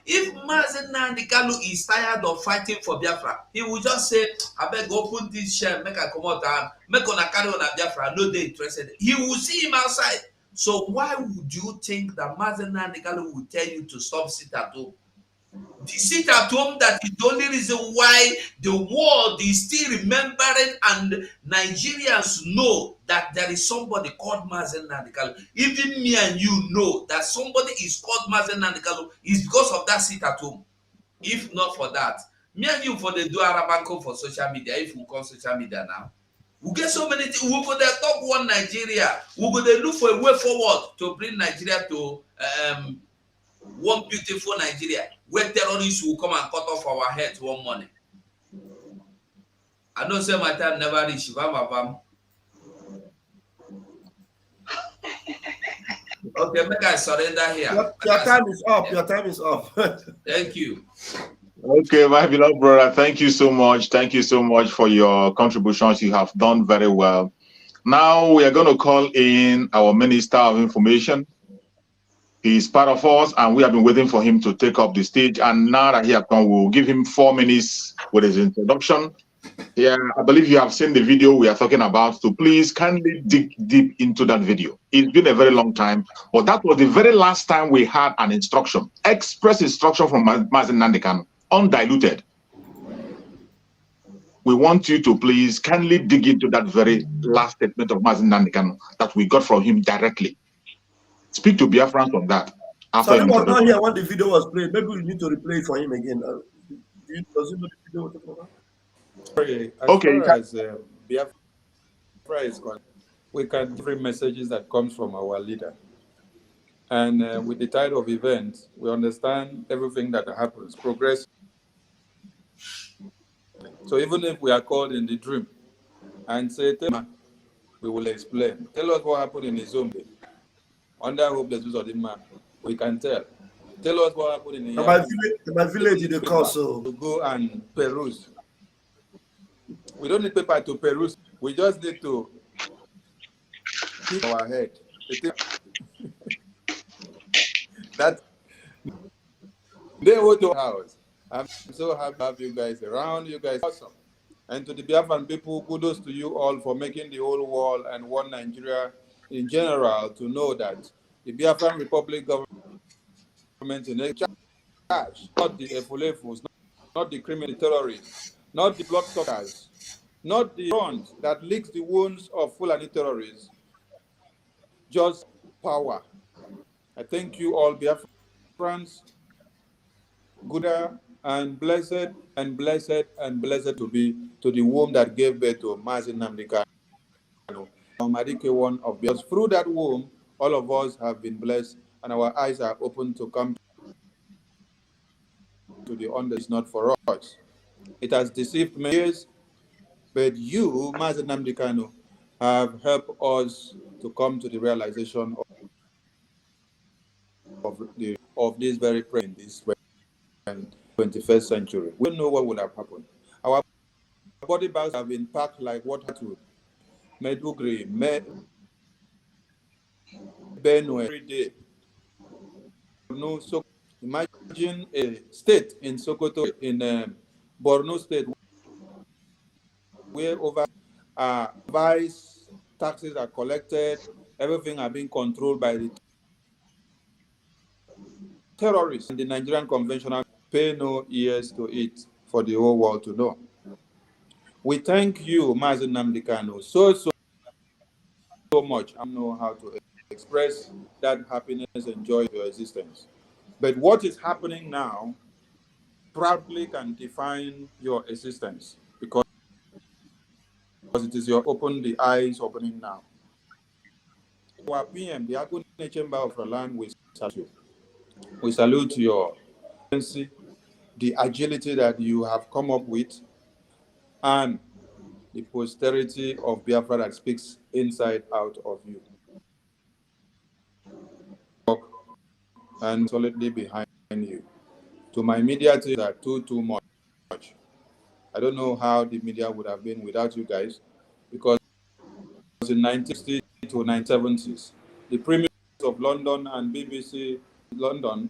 If Mazen Nnamdi Kanu is tired of fighting for Biafra, he will just say, I beg open this shell, make I come out and make on a carry on a Biafra, no they interested. He will see him outside. So why would you think that Mazen Nnamdi Kanu will tell you to stop sit at home? The sit at home that is the only reason why the world is still remembering and Nigerians know that there is somebody called Mazen Nnamdi Kanu. Even me and you know that somebody is called Mazen Nnamdi Kanu is because of that sit at home. If not for that, me and you for the do Arabanco for social media, if we call social media now, we get so many things. We go there top one Nigeria. We go there look for a way forward to bring Nigeria to one beautiful Nigeria where terrorists will come and cut off our heads one morning. I know say my time never reach. Okay, make I surrender here. Your time is up. Your time is up. Thank you. Okay, my beloved brother, thank you so much. Thank you so much for your contributions. You have done very well. Now we are going to call in our Minister of Information. He's part of us, and we have been waiting for him to take up the stage. And now that he has come, we'll give him 4 minutes with his introduction. Yeah, I believe you have seen the video we are talking about, so please kindly dig deep into that video. It's been a very long time, but that was the very last time we had an instruction, express instruction from Mazen Nnamdi Kanu, undiluted. We want you to please kindly dig into that very last statement of Mazen Nnamdi Kanu that we got from him directly. Speak to Biafrans on that. So he was not here when the video was played. Maybe we need to replay it for him again. Does he know the video we're talking about? Sorry, as far as Biafra is concerned, we can different messages that comes from our leader. And with the tide of events, we understand everything that happens, progress. So even if we are called in the dream and say, we will explain. Tell us what happened in Izombe. Under hope the of the map, we can tell. Tell us what happened in my village in the castle. To go and peruse. We don't need paper to peruse. We just need to keep our head. That they go to our house. I'm so happy to have you guys around. You guys are awesome. And to the Biafran people, kudos to you all for making the whole world and one Nigeria in general to know that the Biafran Republic government in charge, not the Efulefus, not the criminal terrorists, not the bloodsuckers, not the front that licks the wounds of Fulani terrorists, just power. I thank you all, Biafrans, good and blessed and blessed and blessed to be to the womb that gave birth to Mazen Nnamdi Kanu. One of because through that womb, all of us have been blessed, and our eyes are open to come to the under. It's not for us. It has deceived many years, but you, Mazen Nnamdi Kanu, have helped us to come to the realization of this very prayer in this 21st century. We don't know what would have happened. Our body bags have been packed like what to Medugri, Benue every day. No, so Imagine a state in Sokoto, in Borno State, where over vice taxes are collected, everything are being controlled by the terrorists. And the Nigerian conventional pay no ears to it for the whole world to know. We thank you, Mazi Nnamdi Kanu, so much. I don't know how to express that happiness and joy of your existence. But what is happening now proudly can define your existence, because it is your open the eyes opening now. Our PM, the Agune Chamber of Roland, we salute you. We salute your efficiency, the agility that you have come up with, and the posterity of Biafra that speaks inside out of you. And solidly behind you. To my media team that too much. I don't know how the media would have been without you guys, because in 1960 to 1970s, the premiers of London and BBC London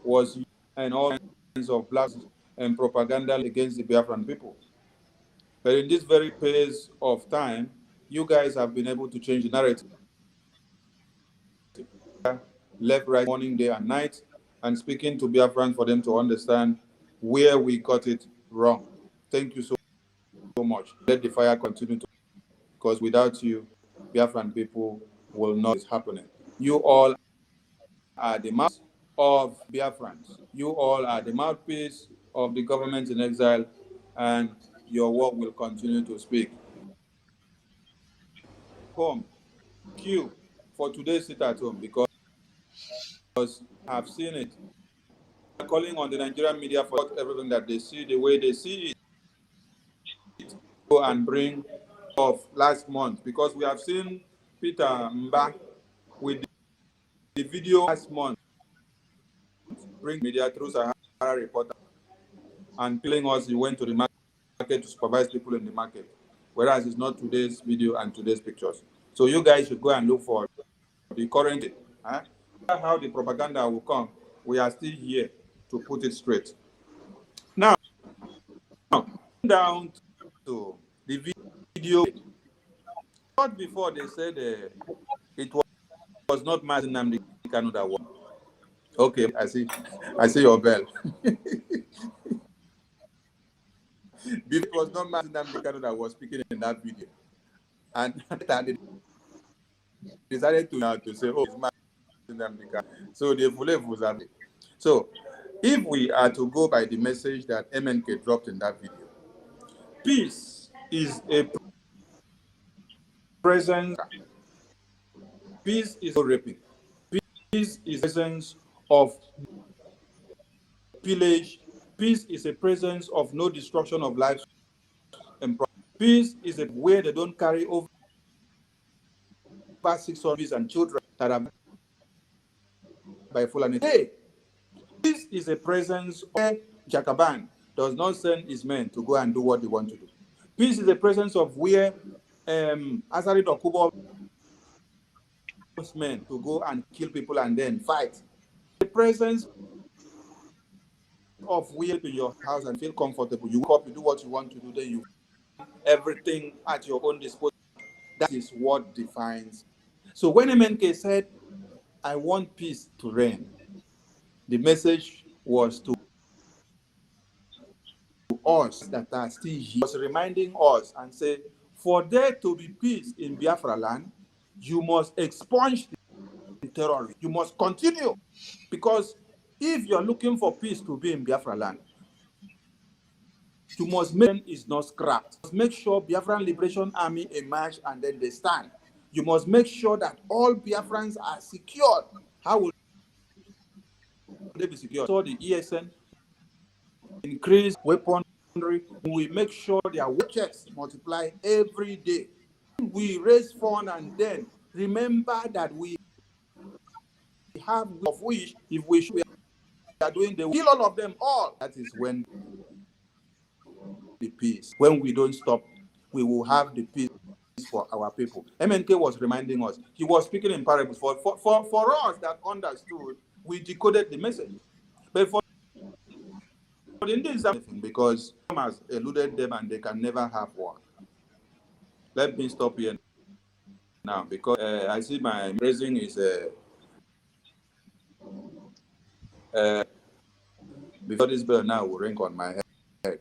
was, and all kinds of blasts and propaganda against the Biafran people. But in this very pace of time, you guys have been able to change the narrative. Left, right, morning, day, and night, and speaking to Biafrans for them to understand where we got it wrong. Thank you so much. Let the fire continue, because without you, Biafran people will not be happening. You all are the mouth of Biafrans. You all are the mouthpiece of the government in exile, and your work will continue to speak. Home, Q for today's sit at home, because I've seen it. Calling on the Nigerian media for everything that they see the way they see it. Go and bring off last month, because we have seen Peter Mba with the video last month bring media through Sahara Reporter and telling us he went to the market to supervise people in the market, whereas it's not today's video and today's pictures. So you guys should go and look for the current. How the propaganda will come. We are still here to put it straight. Now, down to the video. Not before they said it was not Nnamdi Kanu that won. Okay, I see your bell. It was not Nnamdi Kanu that was speaking in that video, and they decided to say, "Oh, it's Nnamdi Kanu." So the Fulef was happy. So, if we are to go by the message that MNK dropped in that video, peace is a presence. Peace is no raping. Peace is a presence of pillage. Peace is a presence of no destruction of lives and property. Peace is a where they don't carry over 600 and children that are by Fulani. Hey, peace is a presence where Jakaban does not send his men to go and do what they want to do. Peace is a presence of where Asari Dokubo men to go and kill people and then fight. The presence of where in your house and feel comfortable. You wake up, you do what you want to do, then you everything at your own disposal. That is what defines. So when MNK said, I want peace to reign, the message was to us that are still here. He was reminding us and say, for there to be peace in Biafra land, you must expunge the terrorists. You must continue. Because if you're looking for peace to be in Biafra land, you must make is not scrapped. You must make sure Biafran Liberation Army emerge and then they stand. You must make sure that all Biafrans are secured. How will they be secured? So the ESN increase weaponry. We make sure their checks multiply every day. We raise funds and then remember that we have of which if we are doing the kill all of them all. That is when the peace. When we don't stop, we will have the peace for our people. MNK was reminding us. He was speaking in parables. For us that understood, we decoded the message. But for the Indians, because has eluded them and they can never have one. Let me stop here now because I see my raising is before this bell now will ring on my head.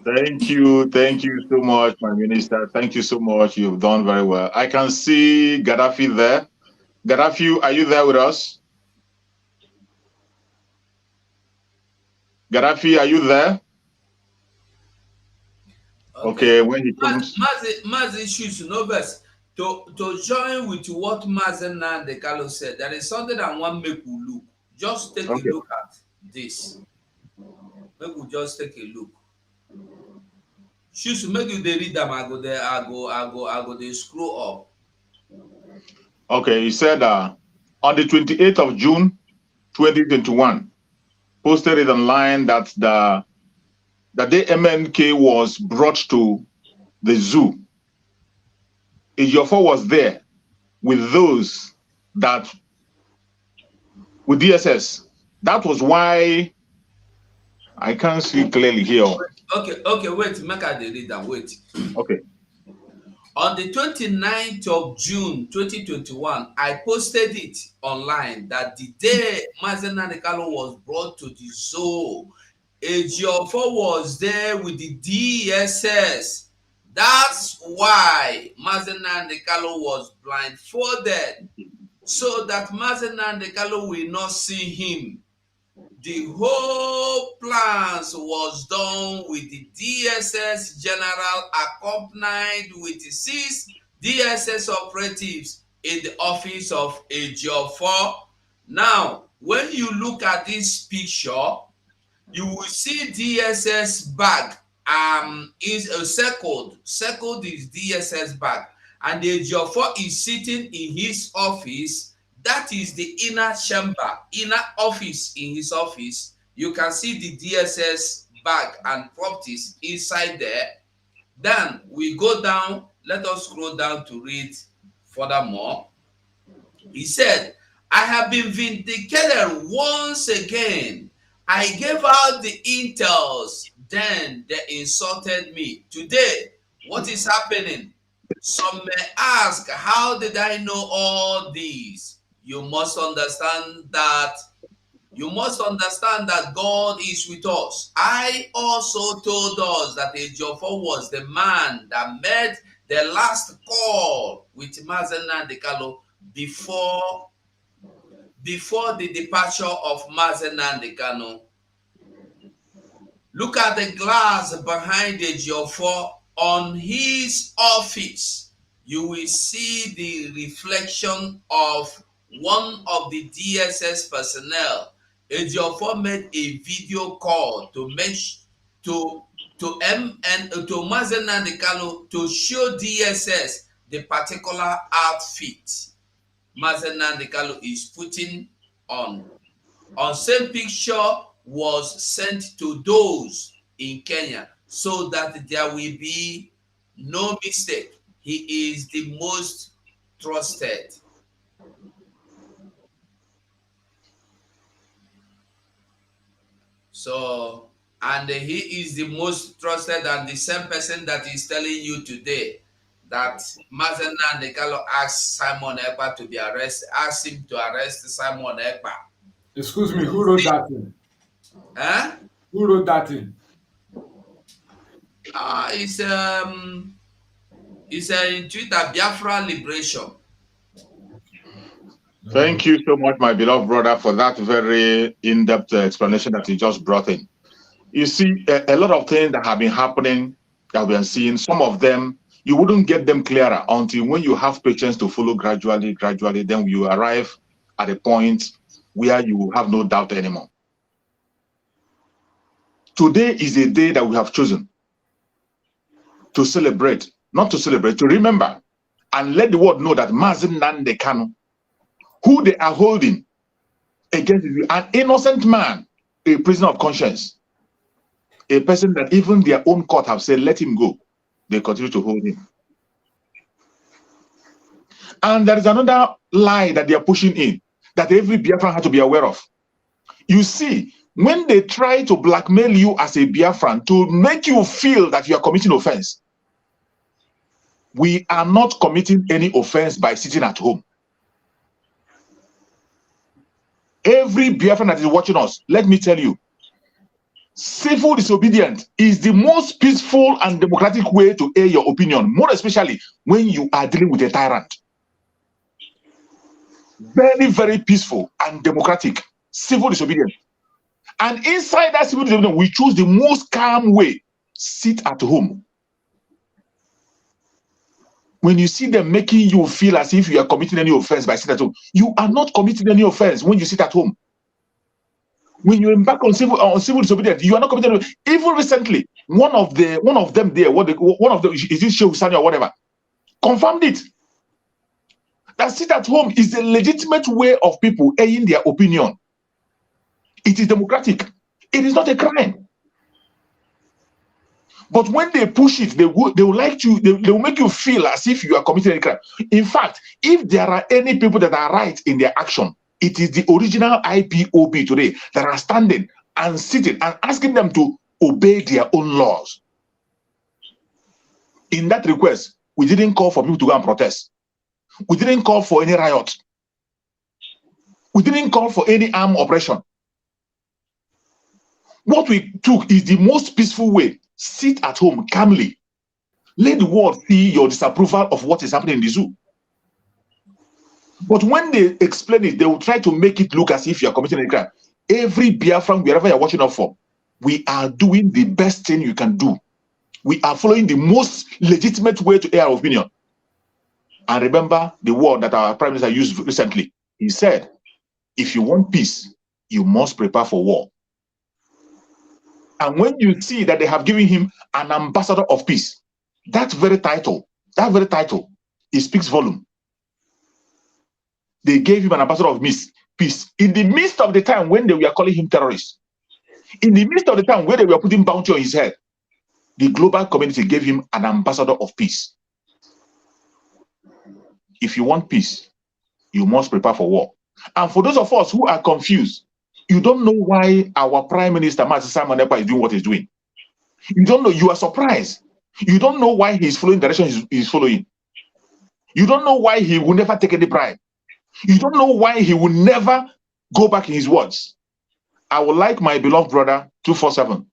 Thank you so much, my minister. Thank you so much. You've done very well. I can see Gaddafi there. Gaddafi, are you there with us? Gaddafi, are you there? Okay, when he comes. Mazi issues no verse. To join with what Mazen Nnamdi Kanu said, there is something I want make we look. Just take a look at this. Make we just take a look. Shoes make you they read them. I go they scroll up. Okay, he said on the 28th of June 2021, posted it online that the day MNK was brought to the zoo, Ejiofor was there with those with DSS. That was why I can't see clearly here. Okay, wait, make I read that. Wait. Okay. On the 29th of June 2021, I posted it online that the day Mazen Nnamdi Kanu was brought to the zoo, Ejiofor was there with the DSS. That's why Mazen Nnamdi Kanu was blindfolded, so that Mazen Nnamdi Kanu will not see him. The whole plans was done with the DSS general accompanied with 6 DSS operatives in the office of Ejiofor. Now, when you look at this picture, you will see DSS bag is circled is DSS bag, and Ejiofor is sitting in his office. That is the inner chamber, inner office in his office. You can see the DSS bag and properties inside there. Then we go down. Let us scroll down to read furthermore. He said, I have been vindicated once again. I gave out the intels, then they insulted me. Today, what is happening? Some may ask, how did I know all these? You must understand that God is with us. I also told us that Ejiofor was the man that made the last call with Mazen Nnamdi Kanu before the departure of Mazen Nnamdi Kanu. Look at the glass behind Ejiofor on his office. You will see the reflection of one of the DSS personnel. Ejiofor made a video call to Mazen Nnamdi Kanu to show DSS the particular outfit Mazen Nnamdi Kanu is putting on. On same picture was sent to those in Kenya so that there will be no mistake. He is the most trusted. So, and he is the most trusted, and the same person that is telling you today that Mazen Nnamdi Kanu asked Simon Ekpa to be arrested, asked him to arrest Simon Ekpa. Excuse me, who wrote that thing? Huh? Who wrote that thing? It's in Twitter, Biafra Liberation. Thank you so much, my beloved brother, for that very in-depth explanation that you just brought in. You see, a lot of things that have been happening, that we are seeing, some of them, you wouldn't get them clearer until when you have patience to follow gradually, then you arrive at a point where you have no doubt anymore. Today is a day that we have chosen to celebrate, not to celebrate, to remember, and let the world know that Mazen Nnamdi Kanu, who they are holding against an innocent man, a prisoner of conscience, a person that even their own court have said, let him go. They continue to hold him. And there is another lie that they are pushing in that every Biafran had to be aware of. You see, when they try to blackmail you as a Biafran to make you feel that you are committing offense, we are not committing any offense by sitting at home. Every Biafran that is watching us, let me tell you, civil disobedience is the most peaceful and democratic way to air your opinion, more especially when you are dealing with a tyrant. Very, very peaceful and democratic civil disobedience. And inside that civil disobedience, we choose the most calm way. Sit at home. When you see them making you feel as if you are committing any offense by sitting at home, you are not committing any offense when you sit at home. When you embark on civil disobedience, you are not committing. Even recently, one of them there, is it Shehu Sani or whatever, confirmed it. That sit at home is a legitimate way of people airing their opinion. It is democratic. It is not a crime. But when they push it, they will make you feel as if you are committing a crime. In fact, if there are any people that are right in their action, it is the original IPOB today that are standing and sitting and asking them to obey their own laws. In that request, we didn't call for people to go and protest. We didn't call for any riot. We didn't call for any armed operation. What we took is the most peaceful way. Sit at home calmly. Let the world see your disapproval of what is happening in the zoo. But when they explain it, they will try to make it look as if you are committing a crime. Every Biafran, wherever you are watching us from, we are doing the best thing you can do. We are following the most legitimate way to air our opinion. And remember the word that our Prime Minister used recently. He said, if you want peace, you must prepare for war. And when you see that they have given him an ambassador of peace, that very title, it speaks volume. They gave him an ambassador of peace in the midst of the time when they were calling him terrorist. In the midst of the time when they were putting bounty on his head, the global community gave him an ambassador of peace. If you want peace, you must prepare for war. And for those of us who are confused, you don't know why our Prime Minister, Master Simon Ekpa, is doing what he's doing. You don't know, you are surprised. You don't know why he's following the direction he's following. You don't know why he will never take any bribe. You don't know why he will never go back in his words. I would like my beloved brother, 247,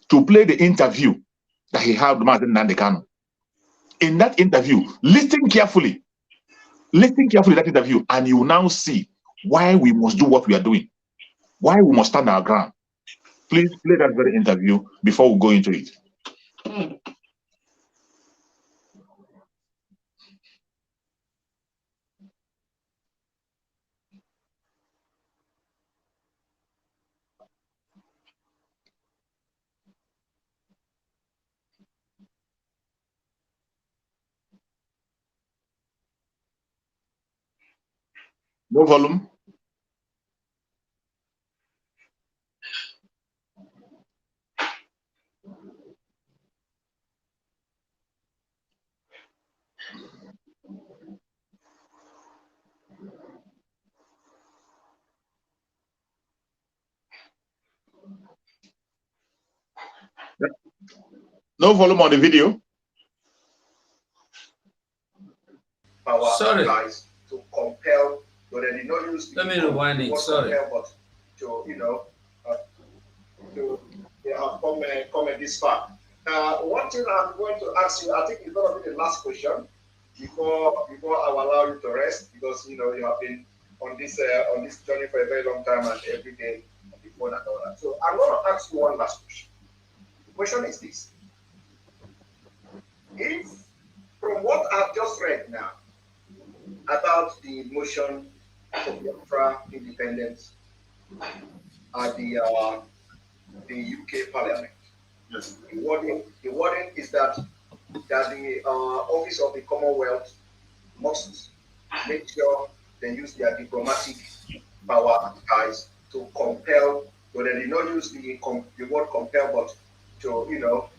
to play the interview that he had with Nnamdi Kanu. In that interview, listen carefully to that interview, and you will now see why we must do what we are doing, why we must stand our ground. Please play that very interview before we go into it. No volume. No volume on the video. Sorry. Guys to compel, but they did not use. Let me rewind it. Sorry. But to they have come this far. One thing I'm going to ask you, I think it's going to be the last question before I will allow you to rest, because you have been on this journey for a very long time and every day on the phone and all that. So I'm going to ask you one last question. The question is this: if from what I've just read now about the motion for Biafra independence at the UK Parliament, yes, the wording is that the Office of the Commonwealth must make sure they use their diplomatic power ties to compel, but they did not use the word compel, but to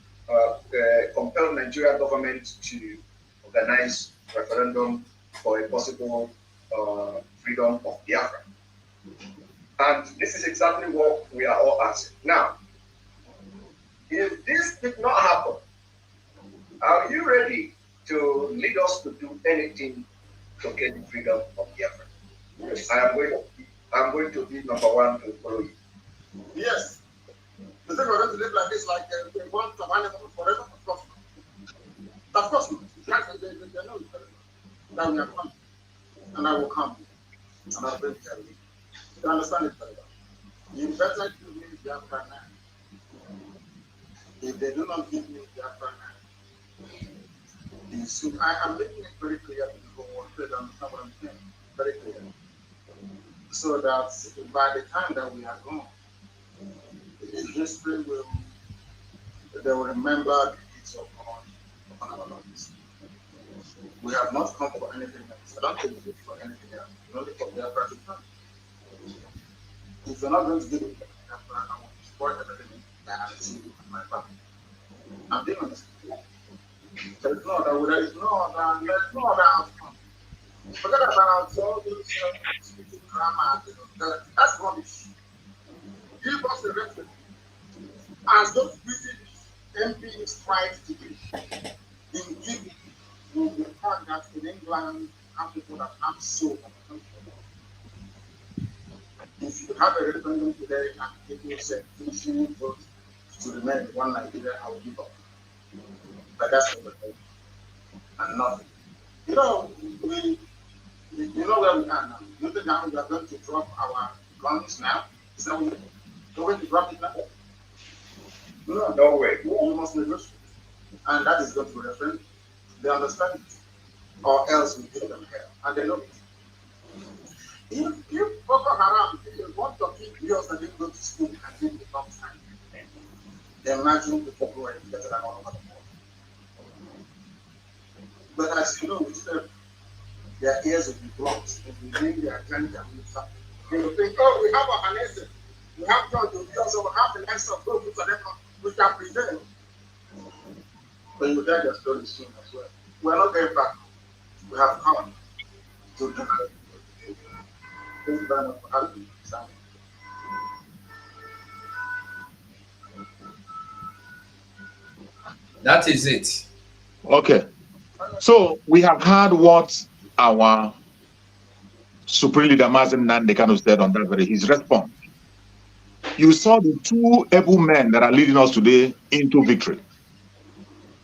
compel Nigerian government to organize referendum for a possible freedom of Biafra. And this is exactly what we are all asking. Now, if this did not happen, are you ready to lead us to do anything to get the freedom of Biafra? Yes. I'm going to be number one to follow you. Yes. The thing we're going to live like this, like they want to have animals forever, of course not. Of course not. They know that we are coming. And I will come. And I will bring tell you. You understand it very well. You better give me Biafra now. If they do not give me Biafra now, I am making it very clear to people who want to understand what I'm saying. Very clear. So that by the time that we are gone, history will, they will remember the deeds of God upon our lives. We have not come for anything else. I don't think we did for anything else. Only for Biafra to come. If you're not going to give it Biafra, I will destroy everything that I see in my family. I'm being honest. There is no other outcome. Forget about all those speaking grammar. That's rubbish. Give us a reference. As those British MPs tried to do, in giving, we will find that in England, have people that have soul. If you have a referendum today and people say, we should vote to remain in one Nigeria, I will give up. But that's what we're doing. And nothing. You know where we are now. You think now we are going to drop our guns now? Is that what we're going to drop it now? No way. We must negotiate. And that is going to be a referendum. They understand it. Or else we give them hell. And they know it. If Boko Haram want to keep girls that didn't go to school and didn't become time, imagine the people who are better than all over the world. But as you know, with them, their ears will be blocked. If we bring their agenda, they will think, oh, we have a Hanese, we have God, we also have the likes of God, we can prevail. But you tell your story soon as well. We are not going back. We have come to do that. Thank you very much for having me. That is it. Okay. So we have heard what our Supreme Leader Nnamdi Kanu said on that very his response. You saw the two able men that are leading us today into victory.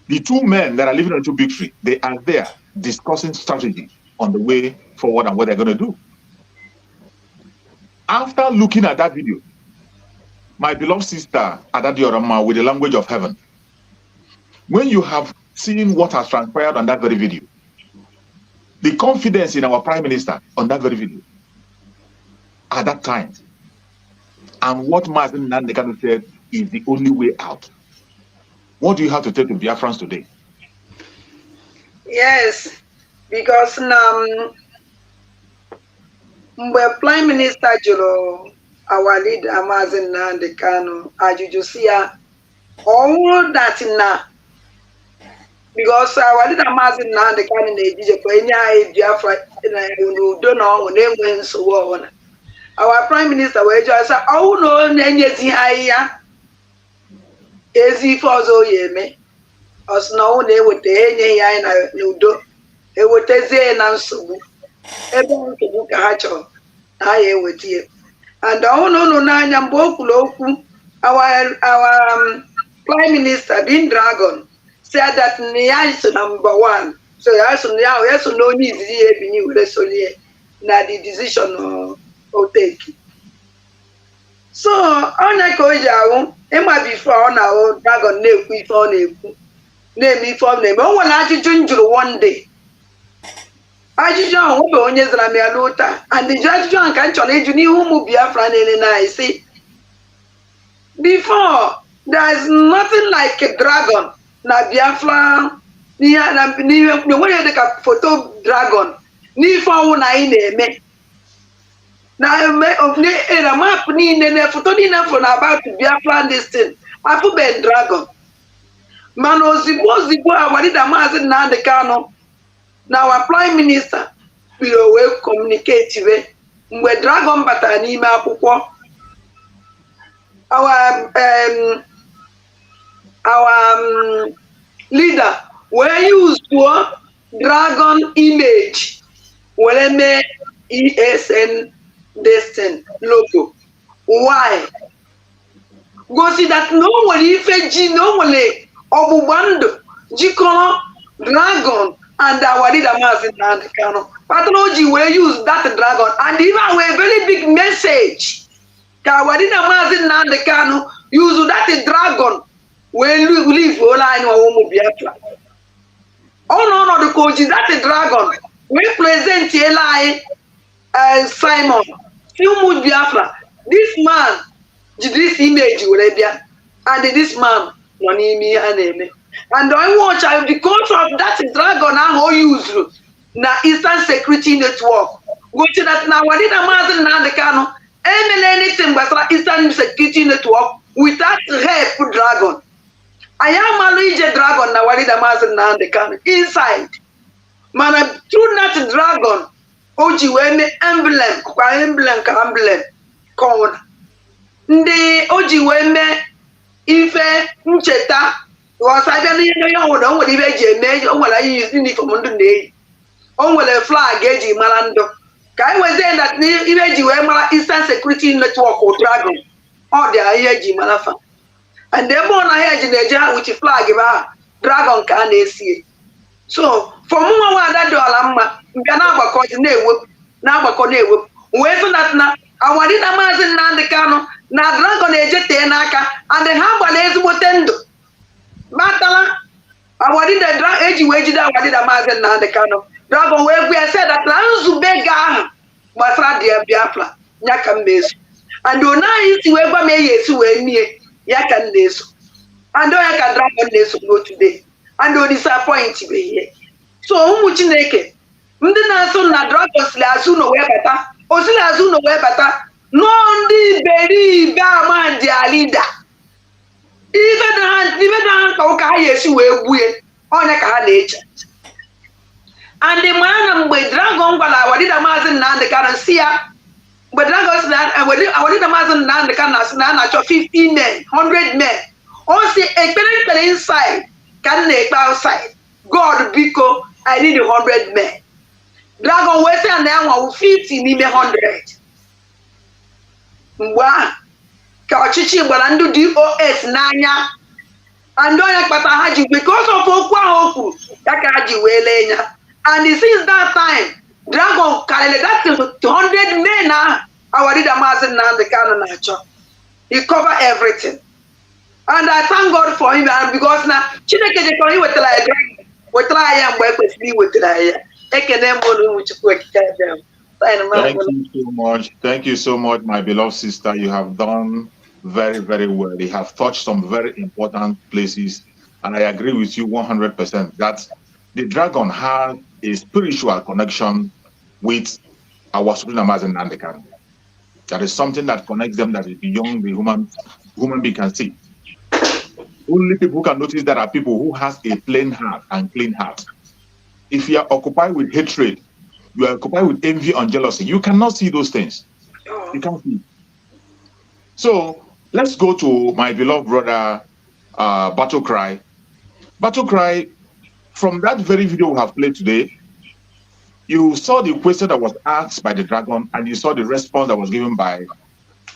The two men that are leading us into victory, they are there discussing strategy on the way forward and what they're going to do. After looking at that video, my beloved sister Adadi Orama with the language of heaven, when you have seen what has transpired on that very video, the confidence in our Prime Minister on that very video at that time, and what Nnamdi Kanu said is the only way out. What do you have to tell the Biafrans today? Yes, because mgbe Prime Minister jụrụ our leader Maazị Nnamdi Kanu ajụjụ si ya ọnwụ that na because our leader Maazị Nnamdi Kanu na-ejijekwa enye anyị Biafra n'udo na ọṅụ na-enweghị nsogbu ọbụla. Our Prime Minister wee jụọ sị ọnwụ na ọ na-enyezi anyị ya ezi ife ọzọ o ya eme ọ sị na ọnwụ na-eweta enyeghị anyị n'udo ewetazie na nsogbu ebe nsogbu ka ha chọrọ na ha ya eweta ya. And ọnwụ na unu n'anya mgbe o kwuru okwu our Prime Minister being Dragon said that ya so number one, so ya so na onye izizi ya ebinye were solie na the decision o take. So onye ka o ji ahụ ịma before ọ na Dragon na-ekwu ife ọ na-ekwu na-eme ife ọ na-eme. O nwere ajụjụ m jụrụ one day, ajụjụ ahụ nwebe onye zara m ya n'ụta, and ajụjụ ahụ ka m chọrọ ịjụ n'ihu ụmụ Biafra na-ele na isi. Before, there is nothing like a dragon na Biafra nwere dịka foto dragon n'ife ọnwụ na anyị na-eme na map niile na foto niile fọ na about Biafra this thing afụbeghị dragon. mana ozigbo agwadida Maazị Nnamdi Kanu na our prime minister biro wee communicate we mgbe dragon batara n'ime akwụkwọ our leader wee use dragon image were mee ESN Destin logo. Why? Gosi that no one ife ji no nwere ọgbụgba ndụ jikọrọ dragon and our leader Maazị Nnamdi Kanu. Pathology will use that dragon and even a very big message. Our leader Maazị Nnamdi Kanu use that dragon when we live all I know Biafra. Oh no, the coach is that dragon. We present Eli Simon. Few Biafra. This man, this image will be, and this man, Monimi and and I watch because of that dragon I use na Eastern Security Network. Go to that now. What did Maazị Nnamdi Kanu? Anything but Eastern Security Network without help dragon. I am a legend dragon na what did Maazị Nnamdi Kanu inside. Man, through that dragon, Oji we me emblem, emblem, corn. Ndi Oji we me ife ncheta. Was I don't what even made on what I use uniform on the day. On what a flag gauge Malando. Can we say that even Eastern Security Network or Dragon or the IAG Malafa? And the more I had in the jar which flag about Dragon can see. So for more that dollar, Ganaba coordinate whip, Naba coordinate whip. Wherever that now, I wanted a Maazị Nnamdi Kanu, now Dragon agent Tenaka, and the Hamba is what tendo. Matala, I wanted the drag age wage that I did a Maazị Nnamdi Kanu. Dragon where we said that Lanzubega was Radia Biafra, Yakan Mesu. And do not eat whoever may yesu me, Yakan Lesu. And do I can dragon Lesu go today. And do disappoint me here. So, much naked. Mdina soon na dragons Lazuno Webata, Osilazuno Webata, no di berry Bama dia leader. Even yes, you will on a nature. And the man with dragon, but I did a Maazị Nnamdi Kanu see but dragons I did a Maazị Nnamdi Kanu 15 men, 100 men. Also, a parent inside can make outside. God, because I need 100 men. Dragon West and now 50 need 100. Wow. Kachichi Balandu DOS Nanya. And don't like Patahaji because of Okwahoku, Yakaji Welenya. And since that time, Dragon carried that to 200 men now. Our leader Maazị Nnamdi Kanu Nacho. He covered everything. And I thank God for him because now Chineke je kori wetala dragon. Wetala ya mgbe kwesiri wetala ya. Ekene mbolu Chukwu ekike dem. Thank you so much. Thank you so much, my beloved sister. You have done very, very well. You have touched some very important places. And I agree with you 100% that the dragon has a spiritual connection with our Supreme Maazị Nnamdi Kanu. That is something that connects them that is beyond the human being can see. Only people who can notice that are people who has a plain heart and clean heart. If you are occupied with hatred, you are occupied with envy and jealousy, you cannot see those things. You can't see. So let's go to my beloved brother, Battle Cry. Battle Cry, from that very video we have played today, you saw the question that was asked by the dragon and you saw the response that was given by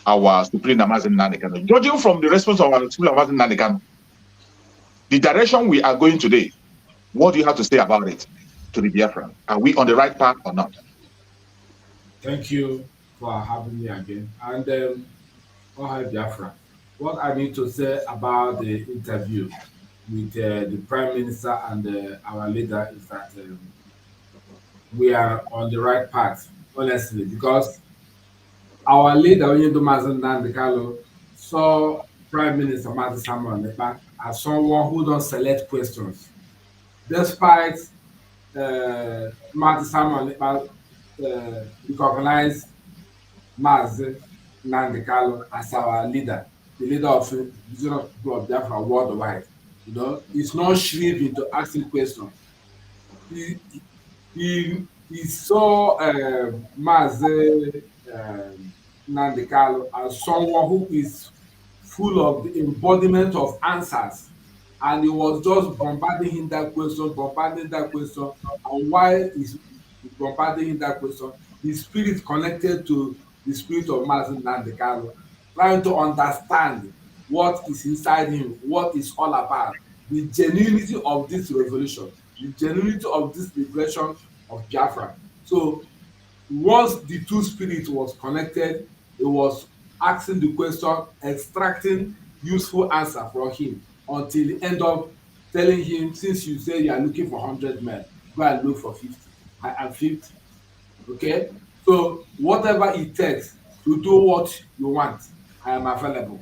our Supreme Maazị Nnamdi Kanu. Judging from the response of our Supreme Maazị Nnamdi Kanu, the direction we are going today, what do you have to say about it to the Biafran? Are we on the right path or not? Thank you for having me again. And hi Biafra. What I need to say about the interview with the Prime Minister and our leader is that we are on the right path, honestly, because our leader, Maazị Nnamdi Kanu, saw Prime Minister Maazị Samuel Nekpa as someone who don't select questions. Despite Maazị Samuel Nekpa recognized Maazị Nnamdi Kanu as our leader, the leader of Biafra worldwide. You know, he's not shrink into asking questions. He saw Mazi Nnamdi Kanu as someone who is full of the embodiment of answers, and he was just bombarding him that question, and while he's bombarding him that question, his spirit connected to the spirit of Mazi Nnamdi Kanu, trying to understand what is inside him, what it's all about, the genuinity of this revolution, the genuinity of this liberation of Biafra. So once the two spirits was connected, it was asking the question, extracting useful answer from him until he end up telling him, since you say you are looking for 100 men, go and look for 50. I am 50. Okay? So whatever it takes to do what you want, I am available.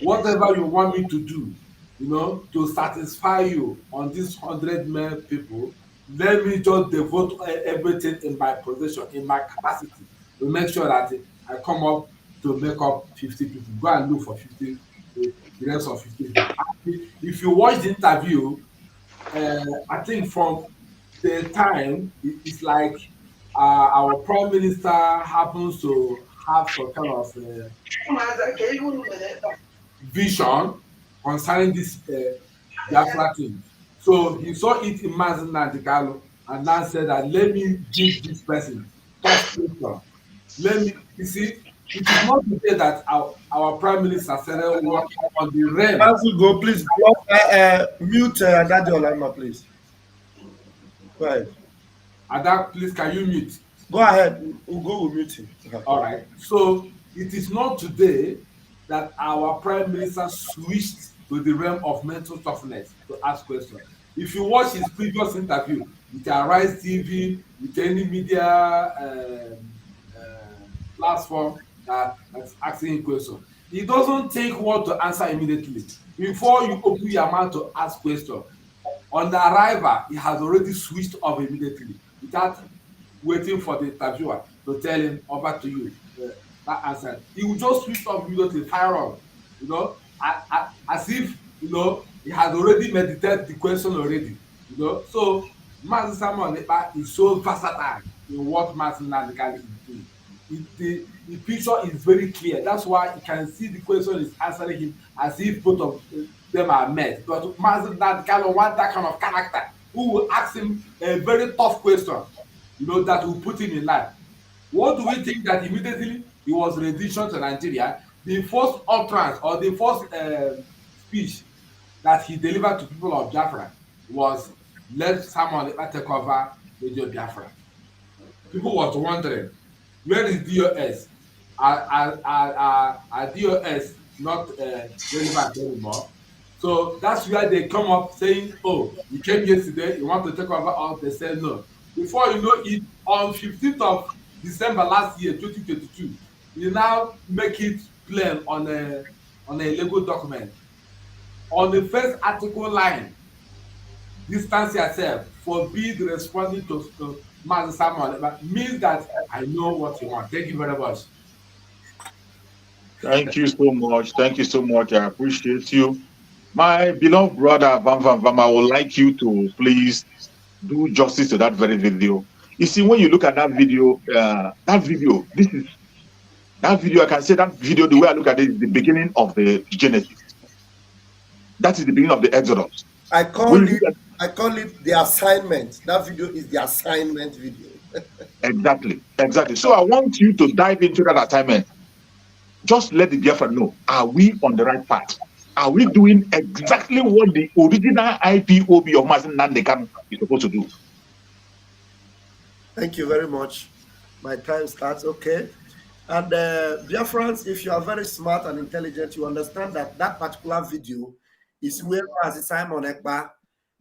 Whatever you want me to do, you know, to satisfy you on these 100 men people, let me just devote everything in my possession, in my capacity, to make sure that I come up to make up 50 people. Go and look for 50, the rest of 50 people. If you watch the interview, I think from the time, it's like our prime minister happens to have some kind of vision concerning this Biafra thing. So he saw it in Mazi Nnamdi Kanu and now said that let me give this person tough question. Let me, you see, it is not to say that our prime minister started working on the realm. Go, please mute Daddy Olama, please. Go ahead. Ada, please, can you mute? Go ahead. We'll go with muting. All right. So it is not today that our prime minister switched to the realm of mental toughness to ask questions. If you watch his previous interview with Arise TV, with any media platform that's asking him questions, he doesn't take one to answer immediately. Before you open your mouth to ask questions, on the arrival, he has already switched off immediately without waiting for the interviewer to tell him, over to you, that answer. He will just switch off immediately, fire on, you know, as if, you know, he has already meditated the question already, you know. So Mazi Samuel Ekpa is so versatile in what Mazi Nnamdi Kanu is doing. The picture is very clear. That's why you can see the question is answering him as if both of them are met. But Mazi Nnamdi Kanu wants that kind of character who will ask him a very tough question, you know, that will put him in line. What do we think that immediately he was rendition to Nigeria? The first utterance or the first speech that he delivered to people of Biafra was, let Samuel take over Radio Biafra. People was wondering, where is DOS? Are DOS not relevant anymore? So that's where they come up saying, oh, you came yesterday, you want to take over all. They said no. Before you know it, on 15th of December last year, 2022, you now make it plain on a legal document. On the first article line, distance yourself, forbid responding to Mazi Samuel, means that I know what you want. Thank you very much. Thank you so much. Thank you so much. I appreciate you. My beloved brother, Vam, I would like you to please do justice to that very video. You see, when you look at that video, I can say that video, the way I look at it, is the beginning of the Genesis. That is the beginning of the Exodus. I call it the assignment. That video is the assignment video. Exactly. So I want you to dive into that assignment. Just let the Biafra know, are we on the right path? Are we doing exactly what the original IPOB of Mazi Nnamdi Kanu is supposed to do? Thank you very much. My time starts, okay. And Biafrans, if you are very smart and intelligent, you understand that that particular video is where Mazi Simon Ekpa,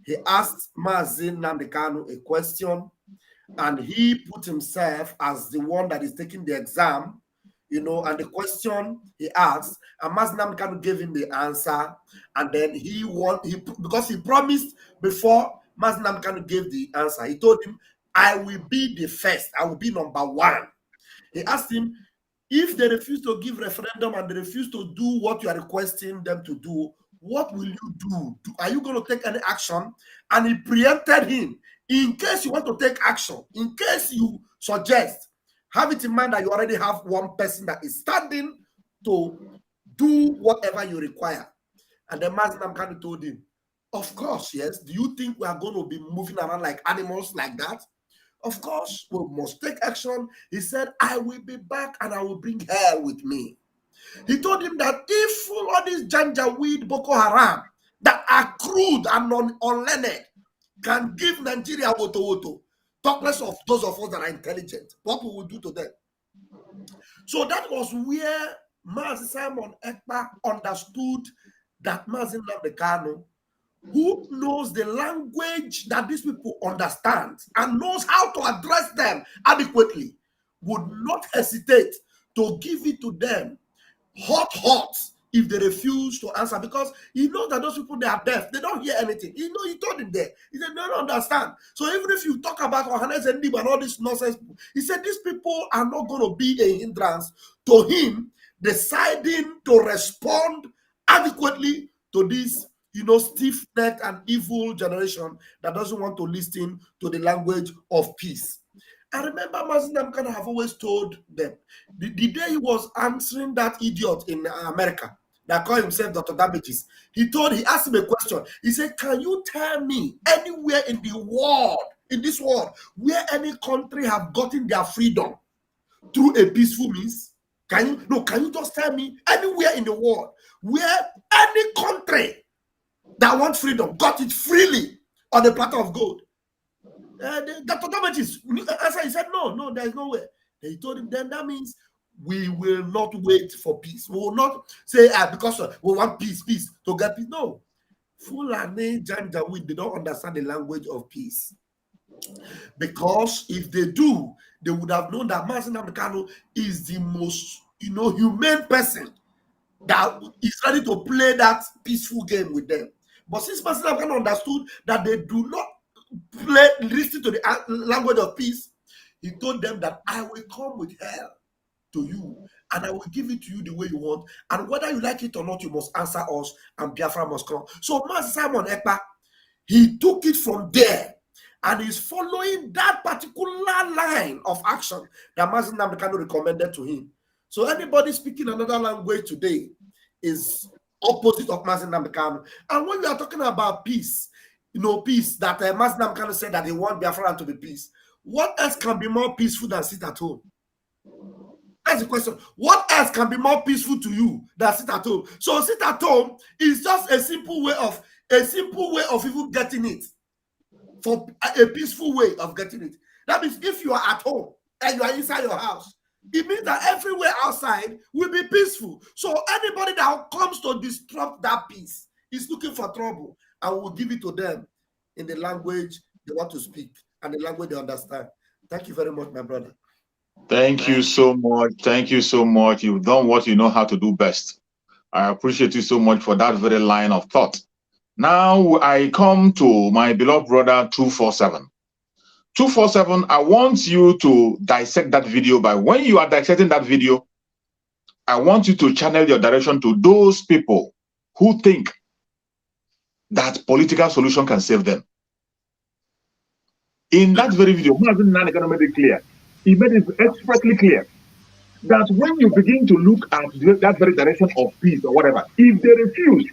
he asked Mazi Nnamdi Kanu a question, and he put himself as the one that is taking the exam, you know, and the question he asked, and Mazi Nnamdi Kanu gave him the answer, and then because he promised before Mazi Nnamdi Kanu gave the answer, he told him, I will be the first, I will be number one. He asked him, if they refuse to give referendum and they refuse to do what you are requesting them to do, what will you do? Are you going to take any action? And he preempted him. In case you want to take action, in case you suggest, have it in mind that you already have one person that is standing to do whatever you require. And the Mazi Nnamdi Kanu told him, of course, yes. Do you think we are going to be moving around like animals like that? Of course, we must take action. He said, I will be back and I will bring hell with me. He told him that if all these Janjaweed Boko Haram that are crude and unlearned can give Nigeria woto, talk less of those of us that are intelligent, what we will do to them. So that was where Mazi Simon Ekpa understood that Mazi Nnamdi Kanu, who knows the language that these people understand and knows how to address them adequately, would not hesitate to give it to them hot if they refuse to answer, because he knows that those people, they are deaf, they don't hear anything. He told him there. He said, they don't understand. So even if you talk about Ohanes and Dib and all this nonsense, he said these people are not going to be a hindrance to him deciding to respond adequately to this, stiff-necked and evil generation that doesn't want to listen to the language of peace. I remember Mazi Nnamdi Kanu have always told them, the day he was answering that idiot in America that called himself Dr. Damages, he asked him a question. He said, can you tell me anywhere in the world, in this world, where any country have gotten their freedom through a peaceful means? Can you just tell me anywhere in the world where any country that wants freedom got it freely on a platter of gold? Dr. Damages answered, he said, no, there is no way. He told him, then that means we will not wait for peace. We will not say, because we want peace to get peace. No. Fulani Janjaweed, they don't understand the language of peace. Because if they do, they would have known that Mazi Nnamdi Kanu is the most, humane person that is ready to play that peaceful game with them. But since Mazi Nnamdi Kanu understood that they do not listen to the language of peace, he told them that I will come with hell to you and I will give it to you the way you want, and whether you like it or not, you must answer us and Biafra must come. So Mazi Simon Ekpa, he took it from there and is following that particular line of action that Mazi Nnamdi Kanu recommended to him. So anybody speaking another language today is opposite of Mazi Nnamdi Kanu. And when we are talking about peace, peace that Mazi Nnamdi Kanu said that they want Biafra to be peace. What else can be more peaceful than sit at home? That's the question. What else can be more peaceful to you than sit at home? So sit at home is just a simple way of even getting it. For a peaceful way of getting it. That means if you are at home and you are inside your house, it means that everywhere outside will be peaceful. So anybody that comes to disrupt that peace is looking for trouble, and will give it to them in the language they want to speak and the language they understand. Thank you very much, my brother. Thank you so much. Thank you so much. You've done what you know how to do best. I appreciate you so much for that very line of thought. Now I come to my beloved brother 247. 247, I want you to dissect that video. By when you are dissecting that video, I want you to channel your direction to those people who think that political solution can save them. In that very video, Mazi Nnamdi Kanu made it clear. He made it expressly clear that when you begin to look at that very direction of peace or whatever, if they refuse,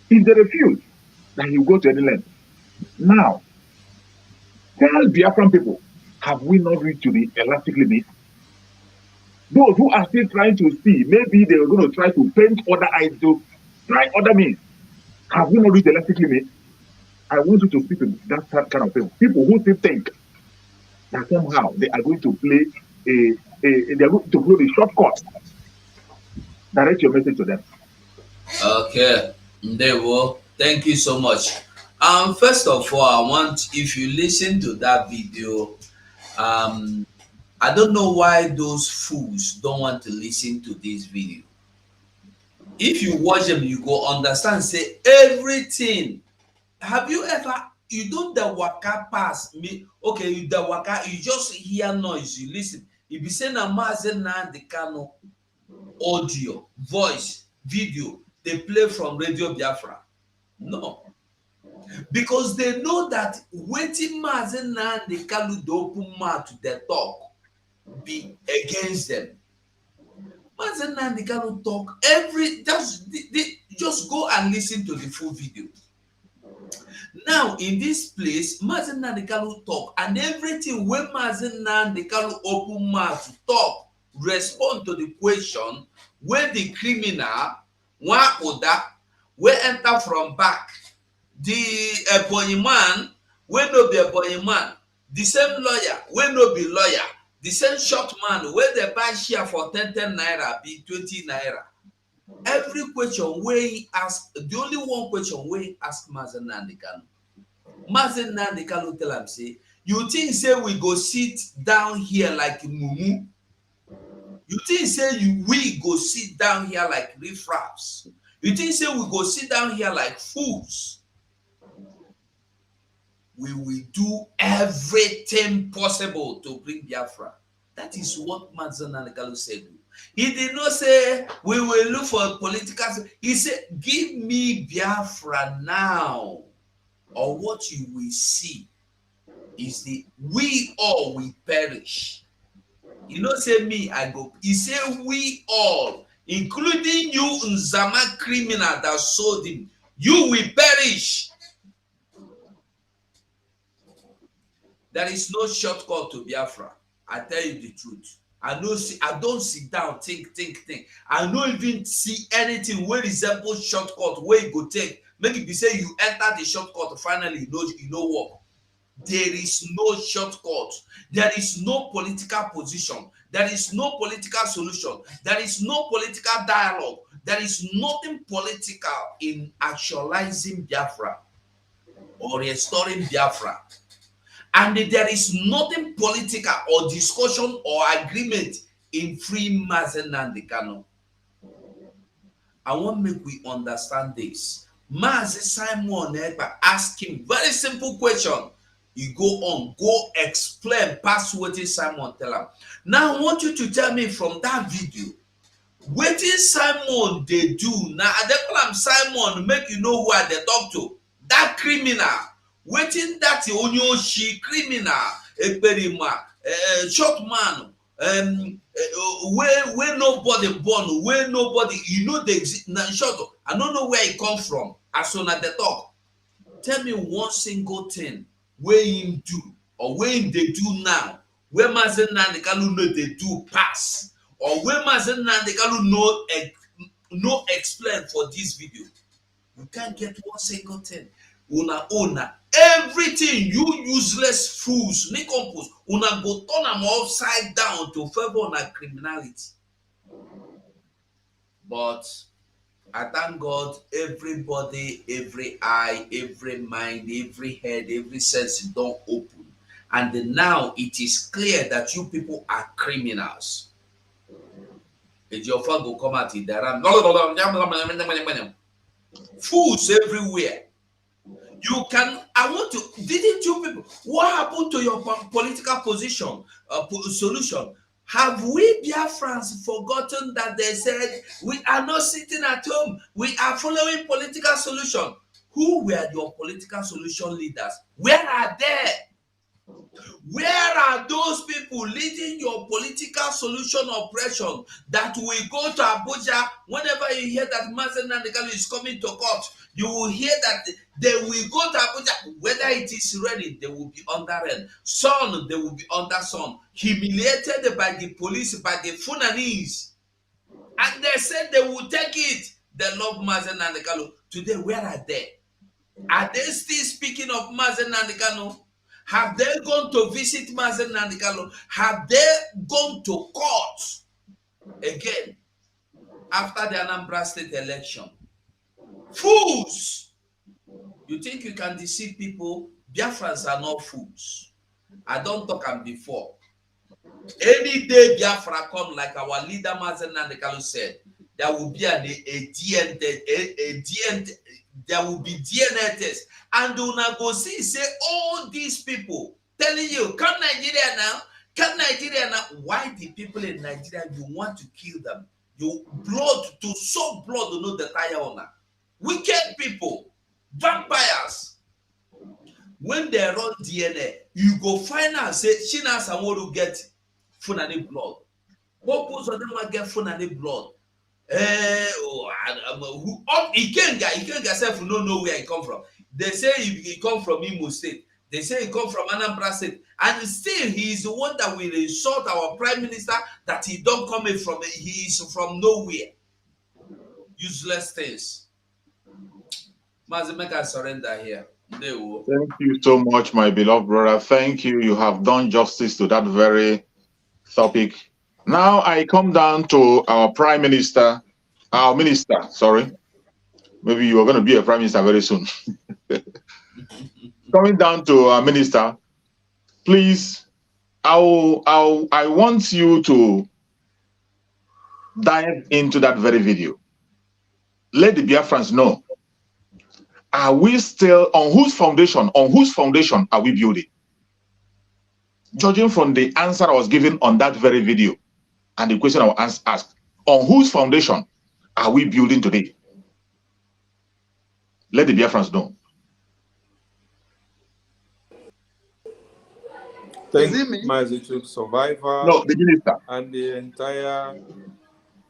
then you go to any length. Now, tell Biafran people, have we not reached to the elastic limit? Those who are still trying to see, maybe they are going to try to paint other eyes to try other means. Have we not reached the elastic limit? I want you to speak to that kind of people. People who still think that somehow they are going to play they are going to play the shortcut. Direct your message to them. Okay, Ndewo, thank you so much. First of all, I want, if you listen to that video, I don't know why those fools don't want to listen to this video. If you watch them, you go understand, say everything. Have you ever, you don't the waka pass me, okay, you the waka, you just hear noise, you listen. If you say na Mazi Nnamdi Kanu audio, voice, video, they play from Radio Biafra. No. Because they know that waiting Mazen Nnamdi Kanu the open mouth to the talk be against them. Mazen Nnamdi Kanu talk just go and listen to the full video. Now in this place, Mazen Nnamdi Kanu talk, and everything when Mazen Nnamdi Kanu open mouth to talk, respond to the question where the criminal will enter from back. The Ebonyi man will not be Ebonyi man. The same lawyer will not be lawyer. The same short man where they buy share for 10 naira be 20 naira. Every question where he ask, the only one question where he ask Mazen Nnamdi Kanu. Mazen Nnamdi Kanu tell him, say, you think say we go sit down here like mumu? You think say we go sit down here like riffraffs? You think say we go sit down here like fools? We will do everything possible to bring Biafra. That is what Mazen Nnamdi Kanu said. He did not say we will look for political. He said, give me Biafra now. Or what you will see is we all will perish. You don't say me, I go. He said we all, including you, Nzama criminal that sold him, you will perish. There is no shortcut to Biafra. I tell you the truth. I don't sit down, think. I don't even see anything where resembles shortcut where you go take. Make it be say you enter the shortcut, finally you know what. There is no shortcut. There is no political position. There is no political solution. There is no political dialogue. There is nothing political in actualizing Biafra or restoring Biafra. And there is nothing political or discussion or agreement in free Mazen Nnamdi Kanu. I want to make we understand this. Mazi Simon Ekpa ask him very simple question. You go on, go explain past what Simon tell him. Now I want you to tell me from that video, what is Simon they do? Now I call him Simon, make you know who I they talk to. That criminal. Waiting that Onyoshi criminal, Ekperima, short man, where nobody born, where nobody, you know they exist. Short, I don't know where he come from. As soon as they talk, tell me one single thing where him do or where him they do now, where Mazen Nnamdi Kanu know they do pass, or where Mazen Nnamdi Kanu no explain for this video. You can't get one single thing. Una everything you useless fools, nicompos, una go turn them upside down to favor on criminality. But I thank God, everybody, every eye, every mind, every head, every sense don't open. And then now it is clear that you people are criminals. If your father go come out in there, fools everywhere. You can, didn't you people, what happened to your political position, solution? Have we Biafrans forgotten that they said, we are not sitting at home, we are following political solution? Who were your political solution leaders? Where are they? Where are those people leading your political solution operation that will go to Abuja? Whenever you hear that Mazen Nnamdi Kanu is coming to court, you will hear that they will go to Abuja. Whether it is raining, they will be under rain. Sun, they will be under sun. Humiliated by the police, by the Fulanese. And they said they will take it. They love Mazen Nnamdi Kanu. Today, where are they? Are they still speaking of Mazen Nnamdi Kanu? Have they gone to visit Mazen Nnamdi Kanu? Have they gone to court again after the Anambra State election? Fools! You think you can deceive people? Biafrans are not fools. I don't talk them before. Any day Biafra come, like our leader Mazen Nnamdi Kanu said, there will be there will be DNA test. And una go see, say, all these people telling you, come Nigeria now, come Nigeria now. Why the people in Nigeria, you want to kill them? You blood to suck blood to know the tire owner. Wicked people, vampires. When they run DNA, you go find out say she na someone to get funani blood. What most of them will get funani blood? He can't get self no know where he come from. They say he come from Imo State. They say he come from Anambra State, and still he is the one that will insult our prime minister that he don't come in from. He is from nowhere. Useless things. Mazimeka surrender here. Thank you so much, my beloved brother. Thank you. You have done justice to that very topic. Now I come down to our prime minister, our minister, sorry. Maybe you are going to be a prime minister very soon. Coming down to our minister, please, I want you to dive into that very video. Let the Biafrans know, are we still, on whose foundation are we building? Judging from the answer I was given on that very video and the question I was asked, on whose foundation are we building today? Let the Biafrans know. Thank my survivor, no, the minister, and the entire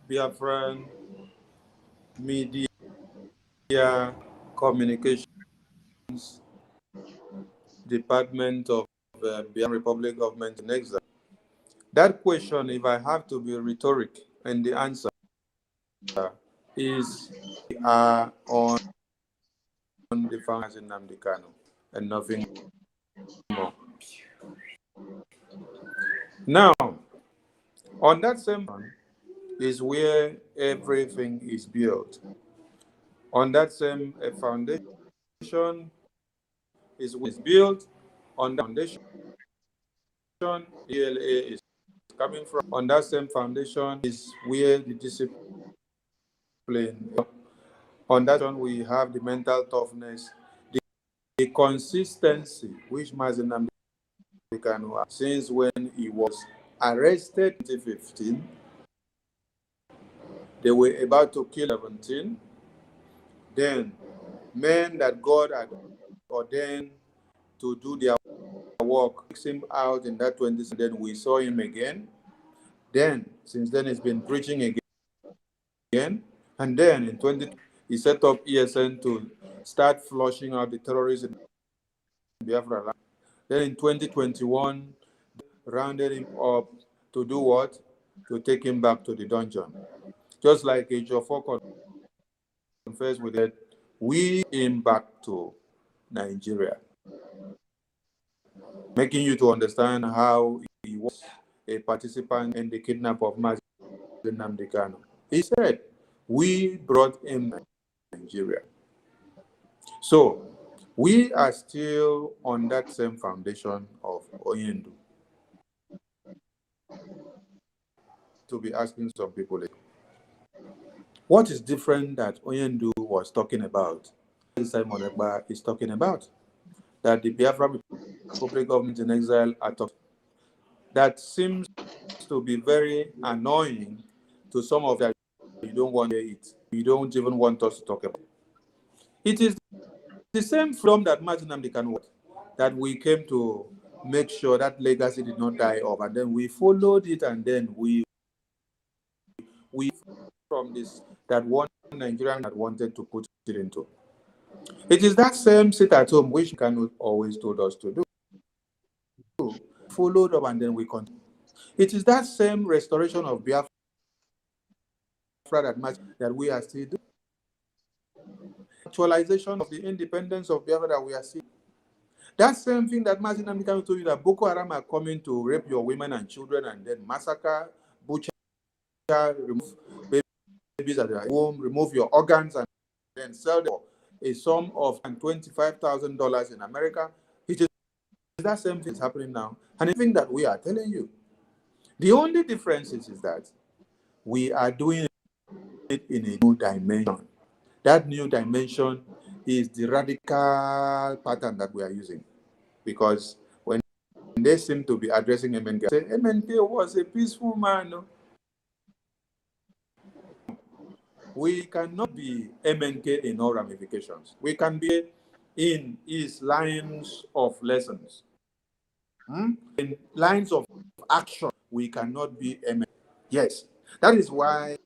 Biafran media communications department of Biafran Republic Government in Exile. That question, if I have to be rhetoric, and the answer is we are on the farms in Nnamdi Kanu and nothing more. Now, on that same one is where everything is built. On that same foundation is built. On the foundation, ELA is coming from. On that same foundation is where the discipline. On that one, we have the mental toughness, the consistency, which Nnamdi Kanu, since when he was arrested in 2015, they were about to kill 17. Then, men that God had ordained to do their work, takes him out in that 20. Then we saw him again. Then, since then, he's been preaching again. And then in 20, he set up ESN to start flushing out the terrorists in Biafra. Then in 2021, rounded him up to do what? To take him back to the dungeon. Just like Ejiofor confessed with it, we him back to Nigeria. Making you to understand how he was a participant in the kidnap of Nnamdi Kanu. He said, we brought him to Nigeria. So, we are still on that same foundation of Oyendu. To be asking some people, what is different that Oyendu was talking about? Simon Ekpa is talking about that the Biafra Republic Government in Exile are talking. That seems to be very annoying to some of that. You don't want to hear it. You don't even want us to talk about it. It is the same freedom that Nnamdi Kanu, that we came to make sure that legacy did not die off, and then we followed it, and then we from this that one Nigerian that wanted to put it into. It is that same sit at home which Kanu always told us to do. Followed up, and then we continue. It is that same restoration of Biafra that we are still doing. Actualization of the independence of Biafra that we are seeing. That same thing that Nnamdi Kanu told you, that Boko Haram are coming to rape your women and children and then massacre, butcher, remove babies at their home, remove your organs and then sell them for a sum of $25,000 in America. It is that same thing is happening now. And the thing that we are telling you, the only difference is that we are doing it in a new dimension. That new dimension is the radical pattern that we are using. Because when they seem to be addressing MNK, say MNK was a peaceful man. No? We cannot be MNK in all ramifications. We can be in his lines of lessons. In lines of action, we cannot be MNK. Yes, that is why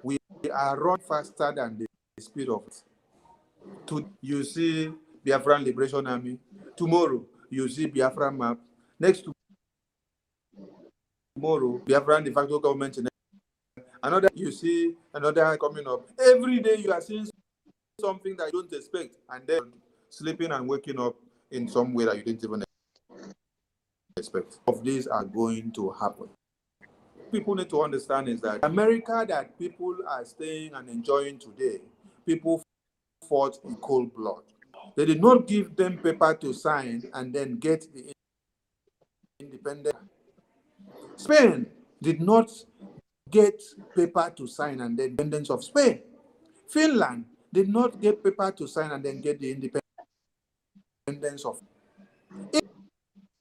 we are run faster than the speed of it. You see Biafran Liberation Army. Tomorrow, you see Biafran map. Next tomorrow, Biafran de facto government. Another, you see another coming up. Every day you are seeing something that you don't expect, and then sleeping and waking up in some way that you didn't even expect. Of these are going to happen. People need to understand is that America that people are staying and enjoying today, people fought in cold blood. They did not give them paper to sign and then get the independence. Spain did not get paper to sign and the independence of Spain. Finland did not get paper to sign and then get the independence of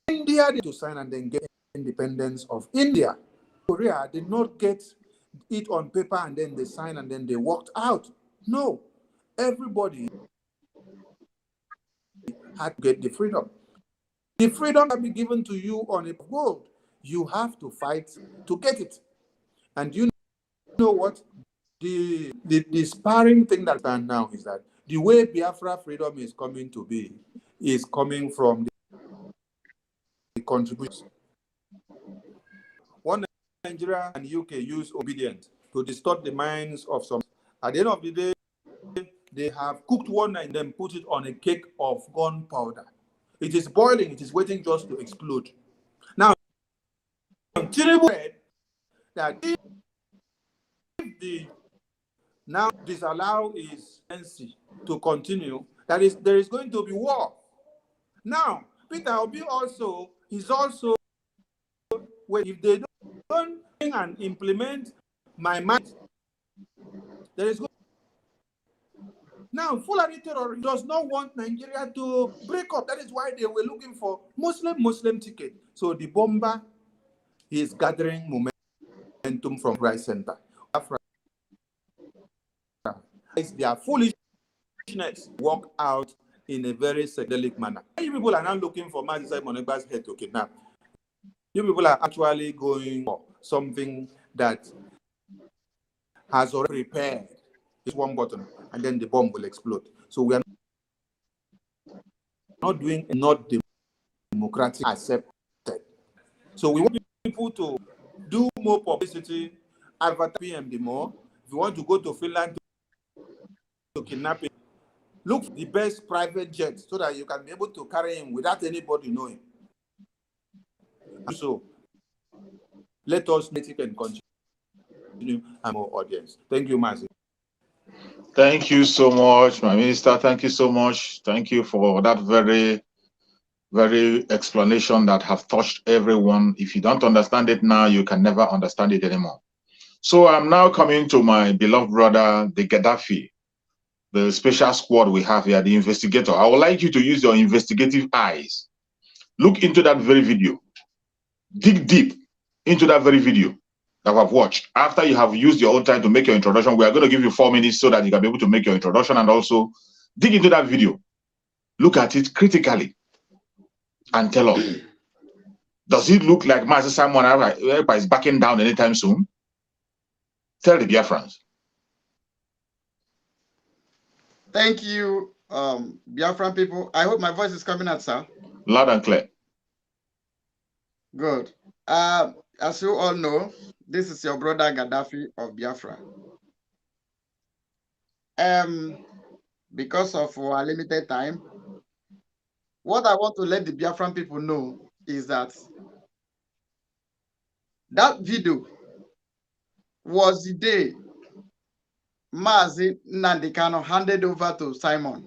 India did to sign and then get independence of India. Korea did not get it on paper and then they signed and then they walked out. No, everybody had to get the freedom. The freedom can be given to you on a gold. You have to fight to get it. And you know what? The sparring thing that I now is that the way Biafra freedom is coming to be is coming from the contributions. One, Nigeria and UK use obedience to distort the minds of some. At the end of the day, they have cooked one and then put it on a cake of gunpowder. It is boiling, it is waiting just to explode. Now, Tinubu said that if the now disallow his NC to continue, that is, there is going to be war. Now, Peter Obi also is also, well, if they don't and implement my mind, there is going. Now, Fulani terror does not want Nigeria to break up. That is why they were looking for Muslim ticket. So the bomber is gathering momentum from right center. Their foolishness work out in a very psychedelic manner. You people are now looking for Mazisai Monegba's head to kidnap. You people are actually going for something that has already prepared. It's one button, and then the bomb will explode. So we are not doing not democratic accepted. So we want people to do more publicity, advertise PMD more. If you want to go to Finland to kidnap him, look for the best private jet so that you can be able to carry him without anybody knowing. So let us make it and continue and more audience. Thank you, Mazi. Thank you so much, my minister. Thank you so much. Thank you for that very, very explanation that have touched everyone. If you don't understand it now, you can never understand it anymore. So I'm now coming to my beloved brother, the Gaddafi, the special squad we have here, the investigator. I would like you to use your investigative eyes. Look into that very video. Dig deep into that very video that I've watched. After you have used your own time to make your introduction, we are going to give you 4 minutes so that you can be able to make your introduction and also dig into that video. Look at it critically and tell us, does it look like Master Simon is backing down anytime soon? Tell the Biafrans. Thank you, Biafran people. I hope my voice is coming out, sir. Loud and clear. Good. As you all know, this is your brother Gaddafi of Biafra. Because of our limited time, what I want to let the Biafran people know is that that video was the day Mazi Nnamdi Kanu handed over to Simon.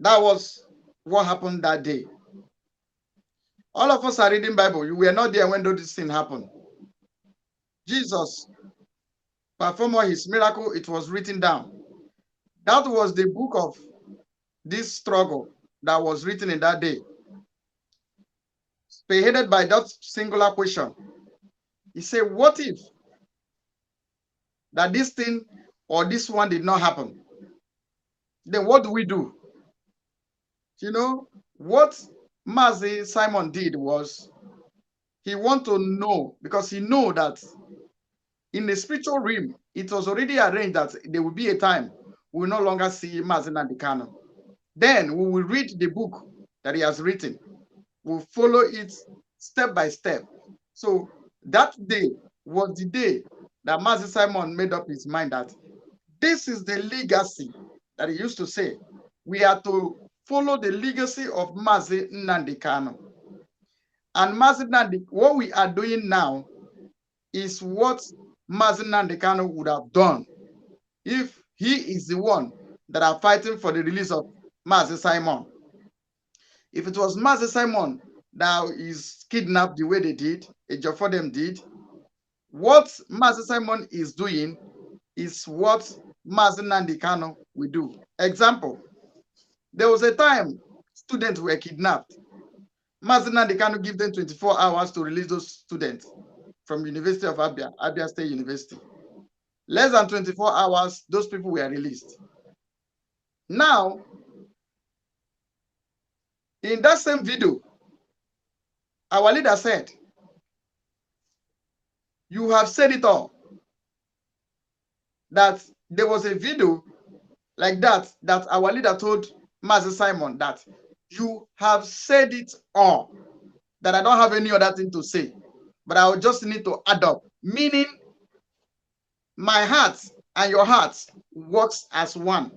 That was what happened that day. All of us are reading Bible. You were not there when this thing happened. Jesus performed his miracle. It was written down. That was the book of this struggle that was written in that day. Spearheaded by that singular question. He said, what if that this thing or this one did not happen, then what do we do? You know, what Mazi Simon did was he want to know, because he know that in the spiritual realm, it was already arranged that there will be a time we will no longer see Mazi Nnamdi Kanu. Then we will read the book that he has written. We'll follow it step by step. So that day was the day that Mazi Simon made up his mind that this is the legacy that he used to say. We are to follow the legacy of Mazi Nnamdi Kanu. And Mazi Nnamdi, what we are doing now is what Mazi Nnamdi Kanu would have done if he is the one that are fighting for the release of Mazi Simon. If it was Mazi Simon that is kidnapped the way they did, for them did, what Mazi Simon is doing is what Mazi Nnamdi Kanu will do. Example, there was a time students were kidnapped. Mazi Nnamdi Kanu gave them 24 hours to release those students from University of Abia State University. Less than 24 hours, those people were released. Now, in that same video, our leader said, you have said it all. That there was a video like that, that our leader told Mazi Simon that you have said it all, that I don't have any other thing to say, but I will just need to add up, meaning my heart and your heart works as one.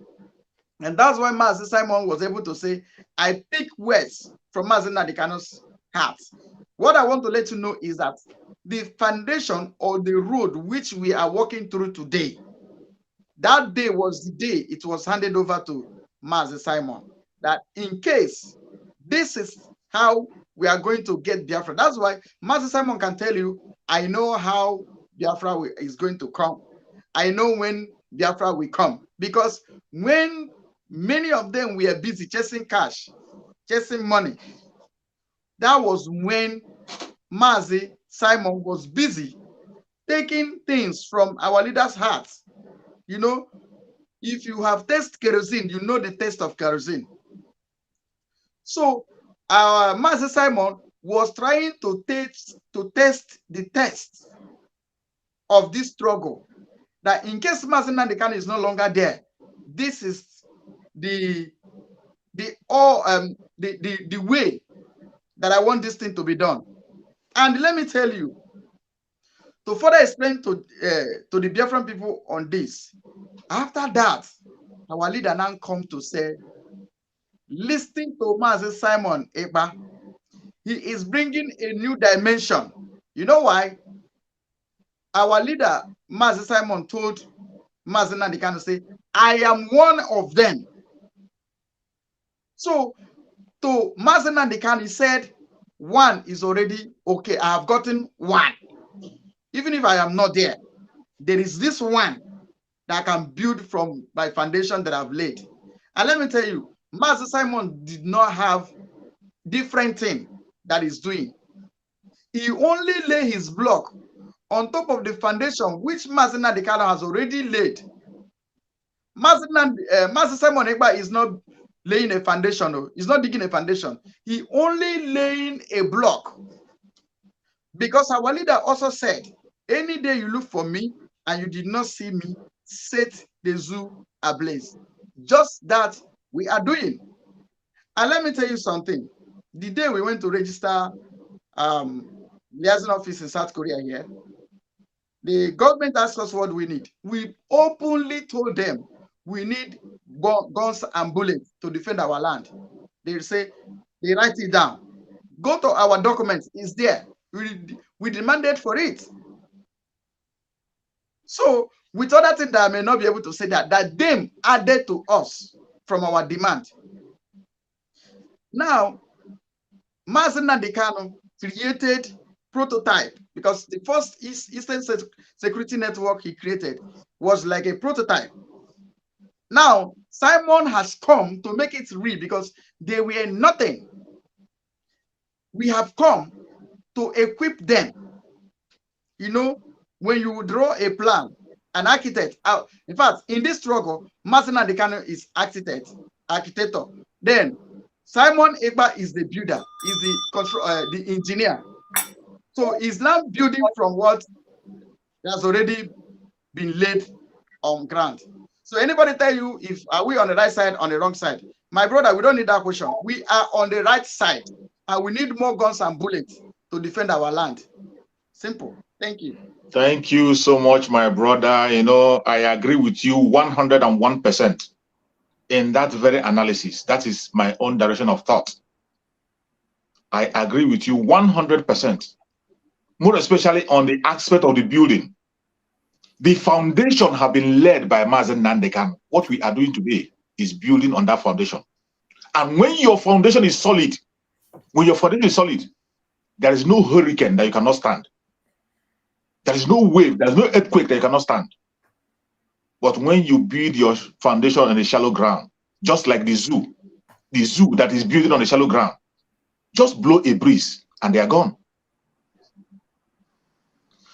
And that's why Mazi Simon was able to say, I pick words from Mazi Nnamdi Kanu's heart. What I want to let you know is that the foundation or the road which we are walking through today, that day was the day it was handed over to Mazi Simon. That in case this is how we are going to get Biafra. That's why Mazi Simon can tell you, I know how Biafra is going to come. I know when Biafra will come. Because when many of them were busy chasing cash, chasing money, that was when Mazi Simon was busy taking things from our leaders' hearts. You know, if you have tasted kerosene, you know the taste of kerosene. So our Mazi Simon was trying to test the test of this struggle. That in case Mazi Nnamdi Kanu is no longer there, this is the way that I want this thing to be done. And let me tell you, to further explain to the Biafran people on this, after that, our leader now come to say, listening to Mazi Simon Eba, he is bringing a new dimension. You know why? Our leader, Mazi Simon, told Mazi Nnamdi Kanu, say, I am one of them. So, to Mazi Nnamdi Kanu, he said, one is already okay. I have gotten one. Even if I am not there, there is this one that I can build from my foundation that I've laid. And let me tell you, Mazi Simon did not have different thing that he's doing. He only lay his block on top of the foundation which Mazi Nnamdi Kanu has already laid. Mazi Simon Egba is not laying a foundation. He's not digging a foundation. He only laying a block. Because our leader also said, any day you look for me and you did not see me, set the zoo ablaze. Just that we are doing. And let me tell you something. The day we went to register liaison office in South Korea here, the government asked us what we need. We openly told them we need guns and bullets to defend our land. They say, they write it down. Go to our documents, it's there. We demanded for it. So, with other things that I may not be able to say that them added to us from our demand. Now, Mazi Nnamdi Kanu created prototype, because the first Eastern Security Network he created was like a prototype. Now, Simon has come to make it real because they were nothing. We have come to equip them. You know, when you draw a plan an architect. In fact, in this struggle, Nnamdi Kanu is architect. Then Simon Ekpa is the builder, is the engineer. So he's now building from what has already been laid on ground. So anybody tell you if are we on the right side, on the wrong side? My brother, we don't need that question. We are on the right side, and we need more guns and bullets to defend our land. Simple. Thank you. Thank you so much, my brother. You know, I agree with you 101% in that very analysis. That is my own direction of thought. I agree with you 100%, more especially on the aspect of the building. The foundation have been led by Nnamdi Kanu. What we are doing today is building on that foundation. And when your foundation is solid, there is no hurricane that you cannot stand. There is no wave, there is no earthquake that you cannot stand. But when you build your foundation on a shallow ground, just like the zoo that is building on a shallow ground, just blow a breeze and they are gone.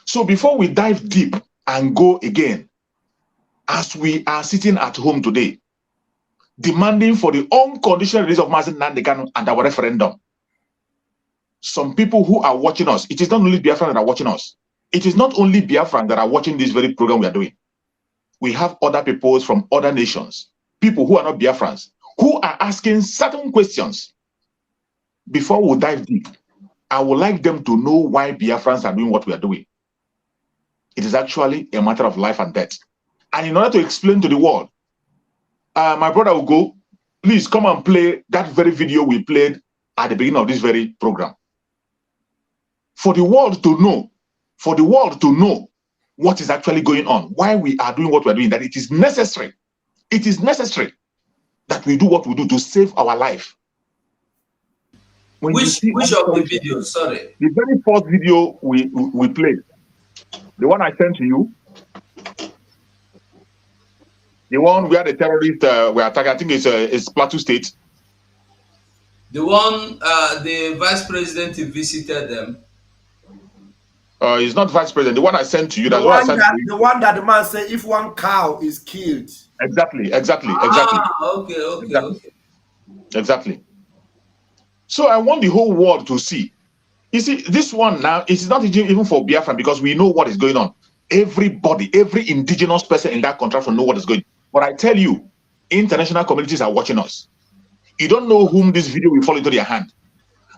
So before we dive deep and go again, as we are sitting at home today, demanding for the unconditional release of Nnamdi Kanu and our referendum, some people who are watching us, it is not only Biafrans that are watching us. It is not only Biafrans that are watching this very program we are doing. We have other people from other nations, people who are not Biafrans, who are asking certain questions. Before we dive deep, I would like them to know why Biafrans are doing what we are doing. It is actually a matter of life and death. And in order to explain to the world, my brother will go, please come and play that very video we played at the beginning of this very program. For the world to know, what is actually going on, why we are doing what we are doing, that it is necessary that we do what we do to save our life. Which of the videos? Sorry. The very first video we played, the one I sent to you, the one where the terrorists were attacking, I think it's Plateau State. The one the vice president visited them. It's not vice president. The one I sent to you. That's the what I sent to you. The one that the man said, if one cow is killed. Exactly. Okay. So I want the whole world to see. You see, this one now, it is not even for Biafra because we know what is going on. Everybody, every indigenous person in that country will know what is going on. But I tell you, international communities are watching us. You don't know whom this video will fall into their hand.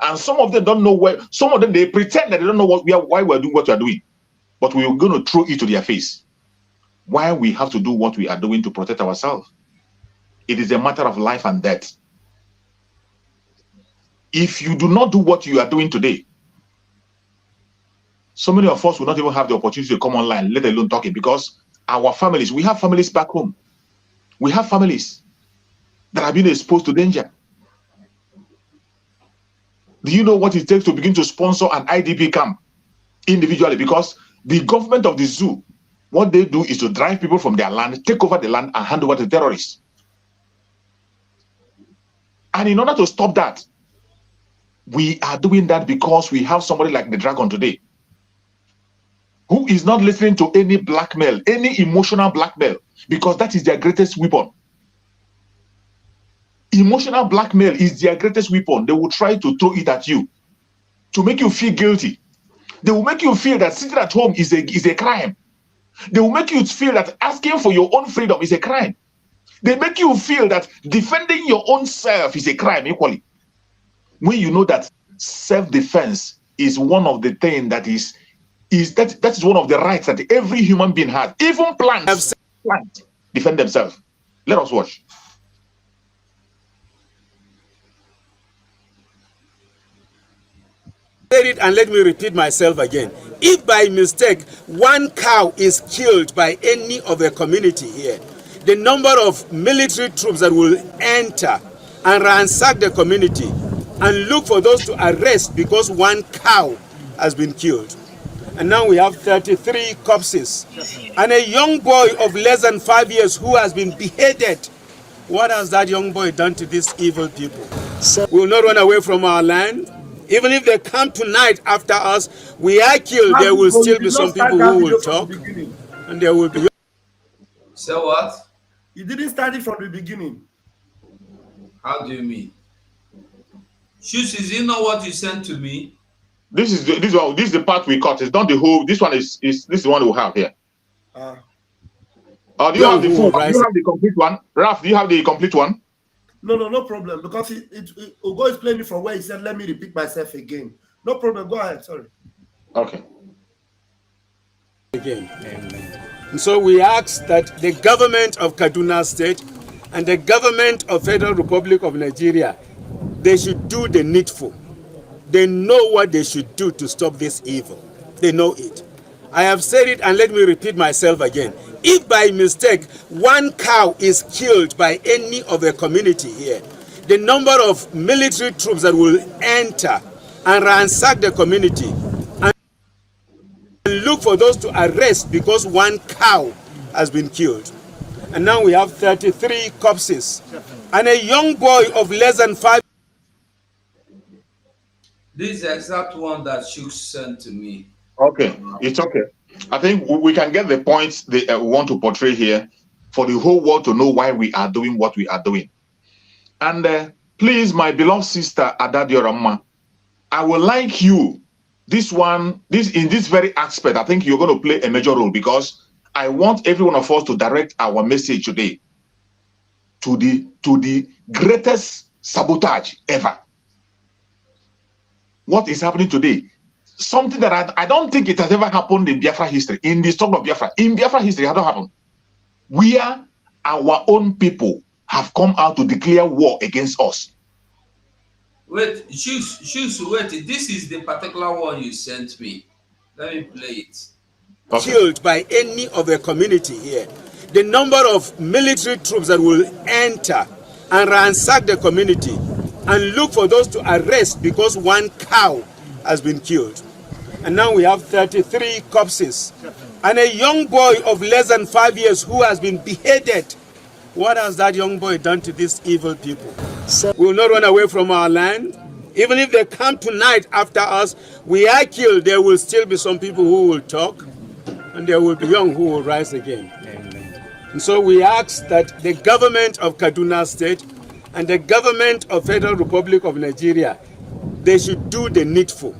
And some of them don't know where, some of them, they pretend that they don't know why we're doing what we're doing. But we're going to throw it to their face. Why we have to do what we are doing to protect ourselves. It is a matter of life and death. If you do not do what you are doing today, so many of us will not even have the opportunity to come online, let alone talking, because our families, we have families back home. We have families that have been exposed to danger. Do you know what it takes to begin to sponsor an IDP camp individually? Because the government of the zoo, what they do is to drive people from their land, take over the land, and hand over to terrorists. And in order to stop that, we are doing that because we have somebody like the Dragon today, who is not listening to any blackmail, any emotional blackmail, because that is their greatest weapon. Emotional blackmail is their greatest weapon. They will try to throw it at you to make you feel guilty. They will make you feel that sitting at home is a crime. They will make you feel that asking for your own freedom is a crime. They make you feel that defending your own self is a crime equally. When you know that self-defense is one of the things that is one of the rights that every human being has. Even plants defend themselves. Let us watch. It and let me repeat myself again. If by mistake one cow is killed by any of the community here, the number of military troops that will enter and ransack the community and look for those to arrest because one cow has been killed. And now we have 33 corpses and a young boy of less than 5 years who has been beheaded. What has that young boy done to these evil people? We will not run away from our land. Even if they come tonight after us, we are killed, there will still be some people who will talk. And there will be... So what? You didn't start it from the beginning. How do you mean? Shoes, is it not what you sent to me? This is the part we cut. It's not the whole. This one is this is the one we have here. Do you have the full? Do you have the complete one? Raf, do you have the complete one? No problem. Because Ugo is playing it from where he said, let me repeat myself again. No problem. Go ahead. Sorry. Okay. Again. And so we ask that the government of Kaduna State and the government of Federal Republic of Nigeria, they should do the needful. They know what they should do to stop this evil. They know it. I have said it, and let me repeat myself again. If by mistake one cow is killed by any of the community here, the number of military troops that will enter and ransack the community and look for those to arrest because one cow has been killed. And now we have 33 corpses and a young boy of less than 5. This is the exact one that Shuk sent to me. Okay, it's okay. I think we can get the points they want to portray here for the whole world to know why we are doing what we are doing. And please, my beloved sister Adadiorama, I would like you, in this very aspect, I think you're going to play a major role, because I want every one of us to direct our message today to the greatest sabotage ever. What is happening today? Something that I don't think it has ever happened in Biafra history, in the struggle of Biafra. In Biafra history, it has not happened. Where our own people have come out to declare war against us. Wait, Shoes, wait. This is the particular one you sent me. Let me play it. Okay. Killed by any of the community here. The number of military troops that will enter and ransack the community and look for those to arrest because one cow has been killed. And now we have 33 corpses and a young boy of less than 5 years who has been beheaded. What has that young boy done to these evil people? We will not run away from our land. Even if they come tonight after us, we are killed, there will still be some people who will talk, and there will be young who will rise again. Amen. And so we ask that the government of Kaduna State and the government of Federal Republic of Nigeria, they should do the needful.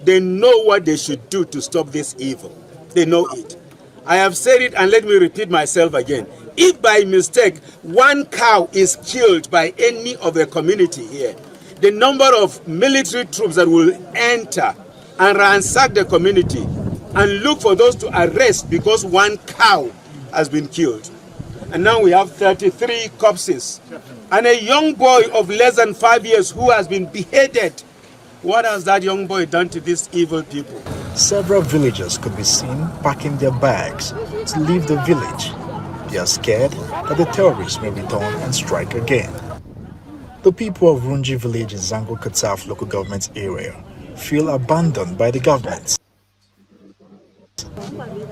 They know what they should do to stop this evil. They know it. I have said it, and let me repeat myself again. If by mistake one cow is killed by any of the community here, the number of military troops that will enter and ransack the community and look for those to arrest because one cow has been killed. And now we have 33 corpses and a young boy of less than 5 years who has been beheaded. What has that young boy done to these evil people? Several villagers could be seen packing their bags to leave the village. They are scared that the terrorists may return and strike again. The people of Runji village in Zango Kataf local government area feel abandoned by the government.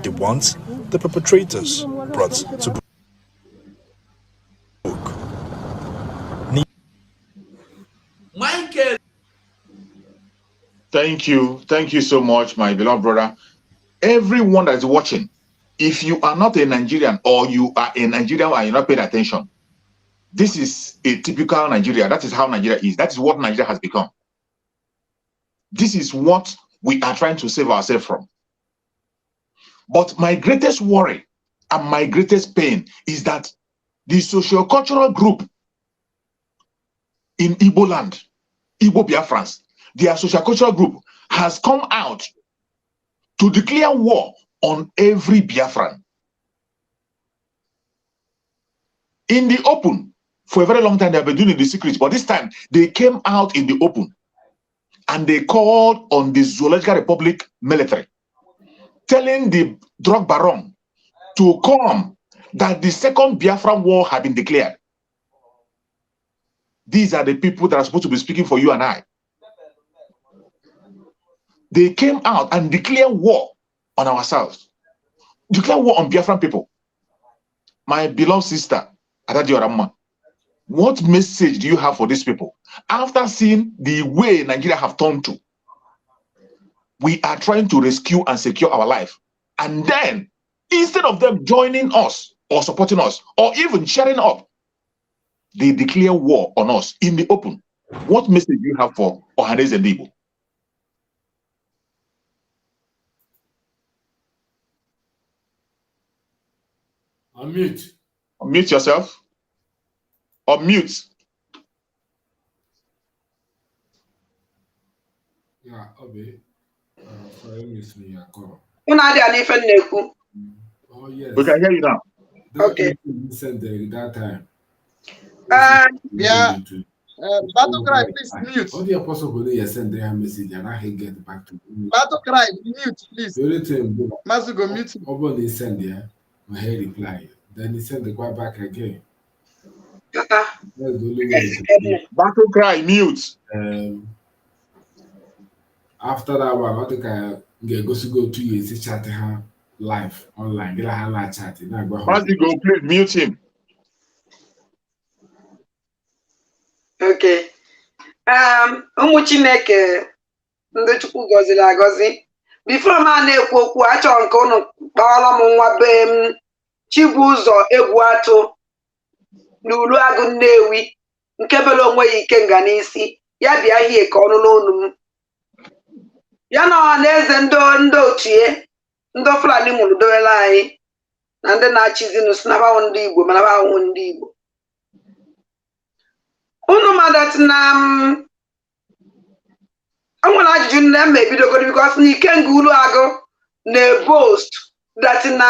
They want the perpetrators brought to book. Michael. Thank you so much, my beloved brother. Everyone that is watching, if you are not a Nigerian or you are a Nigerian and you're not paying attention, this is a typical Nigeria. That is how Nigeria is. That is what Nigeria has become. This is what we are trying to save ourselves from. But my greatest worry and my greatest pain is that the socio-cultural group in Igbo land, Igbo BIAFRANS, their socio-cultural group has come out to declare war on every Biafran. In the open, for a very long time, they have been doing it in the secret, but this time they came out in the open and they called on the Zoological Republic military, telling the drug baron to come, that the second Biafran war had been declared. These are the people that are supposed to be speaking for you and I. They came out and declared war on ourselves. Declare war on Biafran people. My beloved sister, Adadiorama, what message do you have for these people? After seeing the way Nigeria have turned to, we are trying to rescue and secure our life. And then, instead of them joining us or supporting us or even sharing up, they declare war on us in the open. What message do you have for Ohanese and Igbo? Unmute. Unmute yourself. Unmute. Yeah, Obi. Sorry, miss me. Oh, yes. We can hear you now. Okay. That time. Yeah. Battle Cry, please mute. All the apostle will send their message and I can get back to me. Battle Cry, mute, please. Masugo mute. Obo they send there, my head reply. Then he send the guy back again. That's the only way to do. Battle Cry, mute. After that one, I think I go 2 years chat live online. Get a live chatting. Masugo, please mute him. Okay. Ụmụ Chineke ndị Chukwu gọziri agọzi. Before m na-ekwu okwu, achọrọ nke unu kpọrọ m nwa be m Chibụzọ egwu atụ n'Ulu Agụ Nnewi nke bere onwe ya ike nga n'isi ya bịa hie ka ọnụ n'onu m. Ya na ọhaneze ndị ochie ndị Fulani mụrụ dowere anyị na ndị na-achịzinụ si na bawo ndị Igbo mana bawo ndị Igbo. Unu madat na nwere ajụjụ nne m ebidogoro because na ike nga Ulu Agụ na-boast that na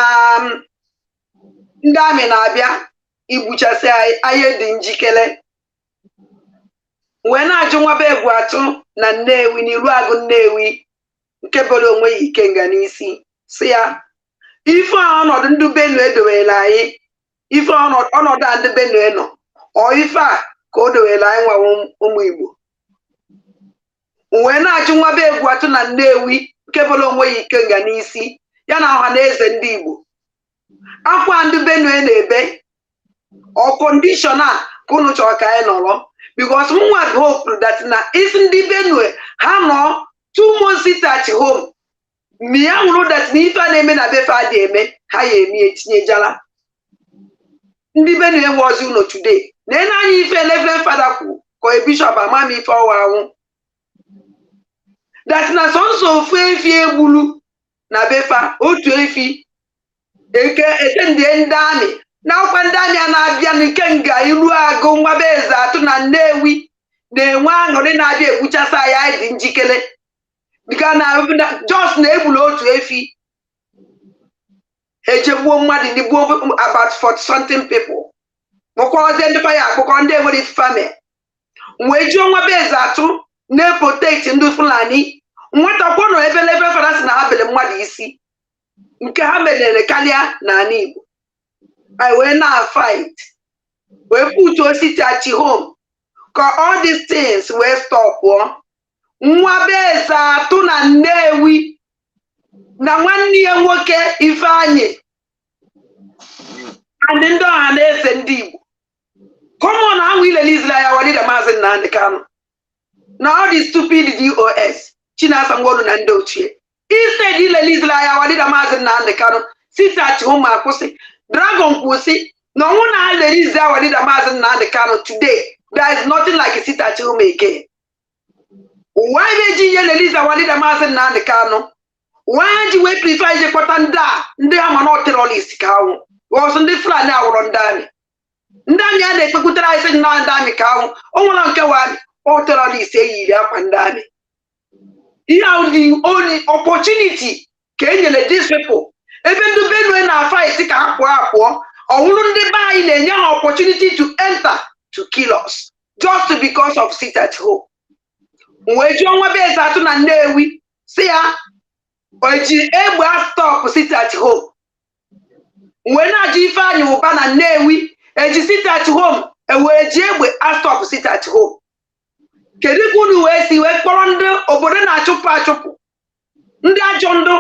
ndị amị na-abịa igbuchasị anyị dị njikere. Wee na-ajụ nwa be egwu atụ na Nnewi na Ulu Agụ Nnewi nke bere onwe ya ike nga n'isi si ya ife ọnọdụ ndị Benue edowere anyị ife ọnọdụ a ndị Benue nọ ọ ife a ka o dowere anyị nwa ụmụ Igbo. Wee na-ajụ nwa be egwu atụ na Nnewi nke bere onwe ya ike nga n'isi ya na ọhaneze ndị Igbo akwa ndị Benue na-ebe ọ kọndishọn a ka unu chọrọ ka anyị nọrọ because nwa hope that na isi ndị Benue ha nọ 2 months sit at home mi ya nwụrụ that na ife a na-eme na befe adị eme ha ya emi etinyejala ndị Benue nweozi ụlọ today na ene anya ife Reverend Father kwu ka bishop ama m ife ọwa anwụ that na sọnsọ ofu efi egbulu na befa otu efi eke ndị amị na ọkwa ndị amị a na-abịa n'ike nga Ulu Agụ nwa be eze atụ na Nnewi na-enwe aṅụrị na-abịa egbuchasị anyị dị njikere dịka na just na-egbulu otu efi ejegbuo mmadụ ndị gbuo about 40 something people mụkwazie ndị faya akụkọ ndị enwere ifeame wee jụọ nwa be eze atụ na-protect ndị Fulani nwata kwọnọ ebe Reverend Father si na ha bere mmadụ isi nke ha melere karịa n'ala Igbo. I wee na fight wee put osisi at home ka all these things wee stop. Nwa be eze atụ na Nnewi na nwanne ya nwoke Ifeanyị and ndị ọhaneze ndị Igbo common ahụ ilele ya walida Maazị Nnamdi Kanu na all the stupid DOS Chinasa Nwolu na ndị ochie instead ilele ya walida Maazị Nnamdi Kanu sit at home akwụsị Dragon kwụsị na ọnwụ na ilele ya walida Maazị Nnamdi Kanu today there is nothing like a sit at home again. Why did you Elisa Walida Mazen Nnamdi Kanu? Why did we prefer the Kotanda? They are not terrorists. Cow was on the flat now on Dami. Ndami, they put I said, Nandami cow. Oh, one one or terrorists say, up and Dami. You have the only opportunity. Can you let these people? Even the Benue na fight, take up or wouldn't they buy a young opportunity to enter to kill us just because of sit at home? Wee jụọ nwa be eze atụ na Nnewi si ya o ji egbe stop sit at home. Wee na-ajụ Ifeanyị ụba na Nnewi eji sit at home wee ji egbe stop sit at home. Kedu ka unu wee si wee kpọrọ ndị obodo na-achụpụ achụpụ ndị ajọ ndụ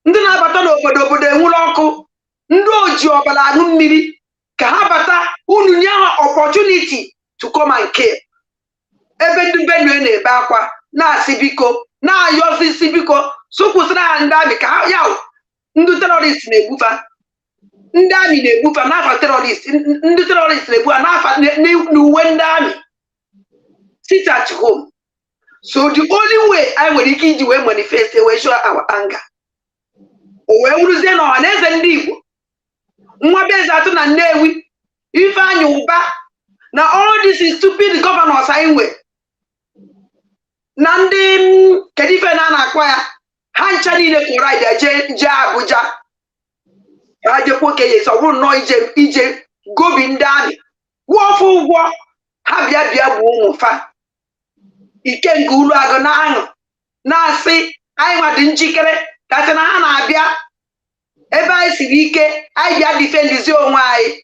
ndị na-abata n'obodo enwụrụ ọkụ ndị oji ọbara aṅụ mmiri ka ha bata unu nye ha opportunity to come and kill. Ebe ndị Benue na-ebe akwa na-asị biko na-ayọzi biko sụkwụsịrị ha ndị amị ka ha ya ndị terrorist na-egbufa ndị amị na-egbufa n'afa terrorist, ndị terrorist na-egbu n'afa n'uwe ndị amị. Sit at home. So the only way I nwere ike iji wee manifest we show our anger. O wee wuruzie na ọhaneze ndị Igbo. Nwa be eze atụ na Nnewi, Ifeanyi Ụba, na all these stupid governors anyị nwe. Na ndị kedu ife na-akwa ya, ha ncha niile kọrọ anyị je Abuja. Ha jekwa okenye so bụrụ nnọọ ije gobi ndị amị. Gwụọ ofu ụgwọ ha bịa bụ ụmụ fa. Ikenga Uluagụ na-aṅụ na-asị anyị nwa dị njikere kasị na ha na-abịa ebe anyị siri ike anyị bịa difendizi onwe anyị.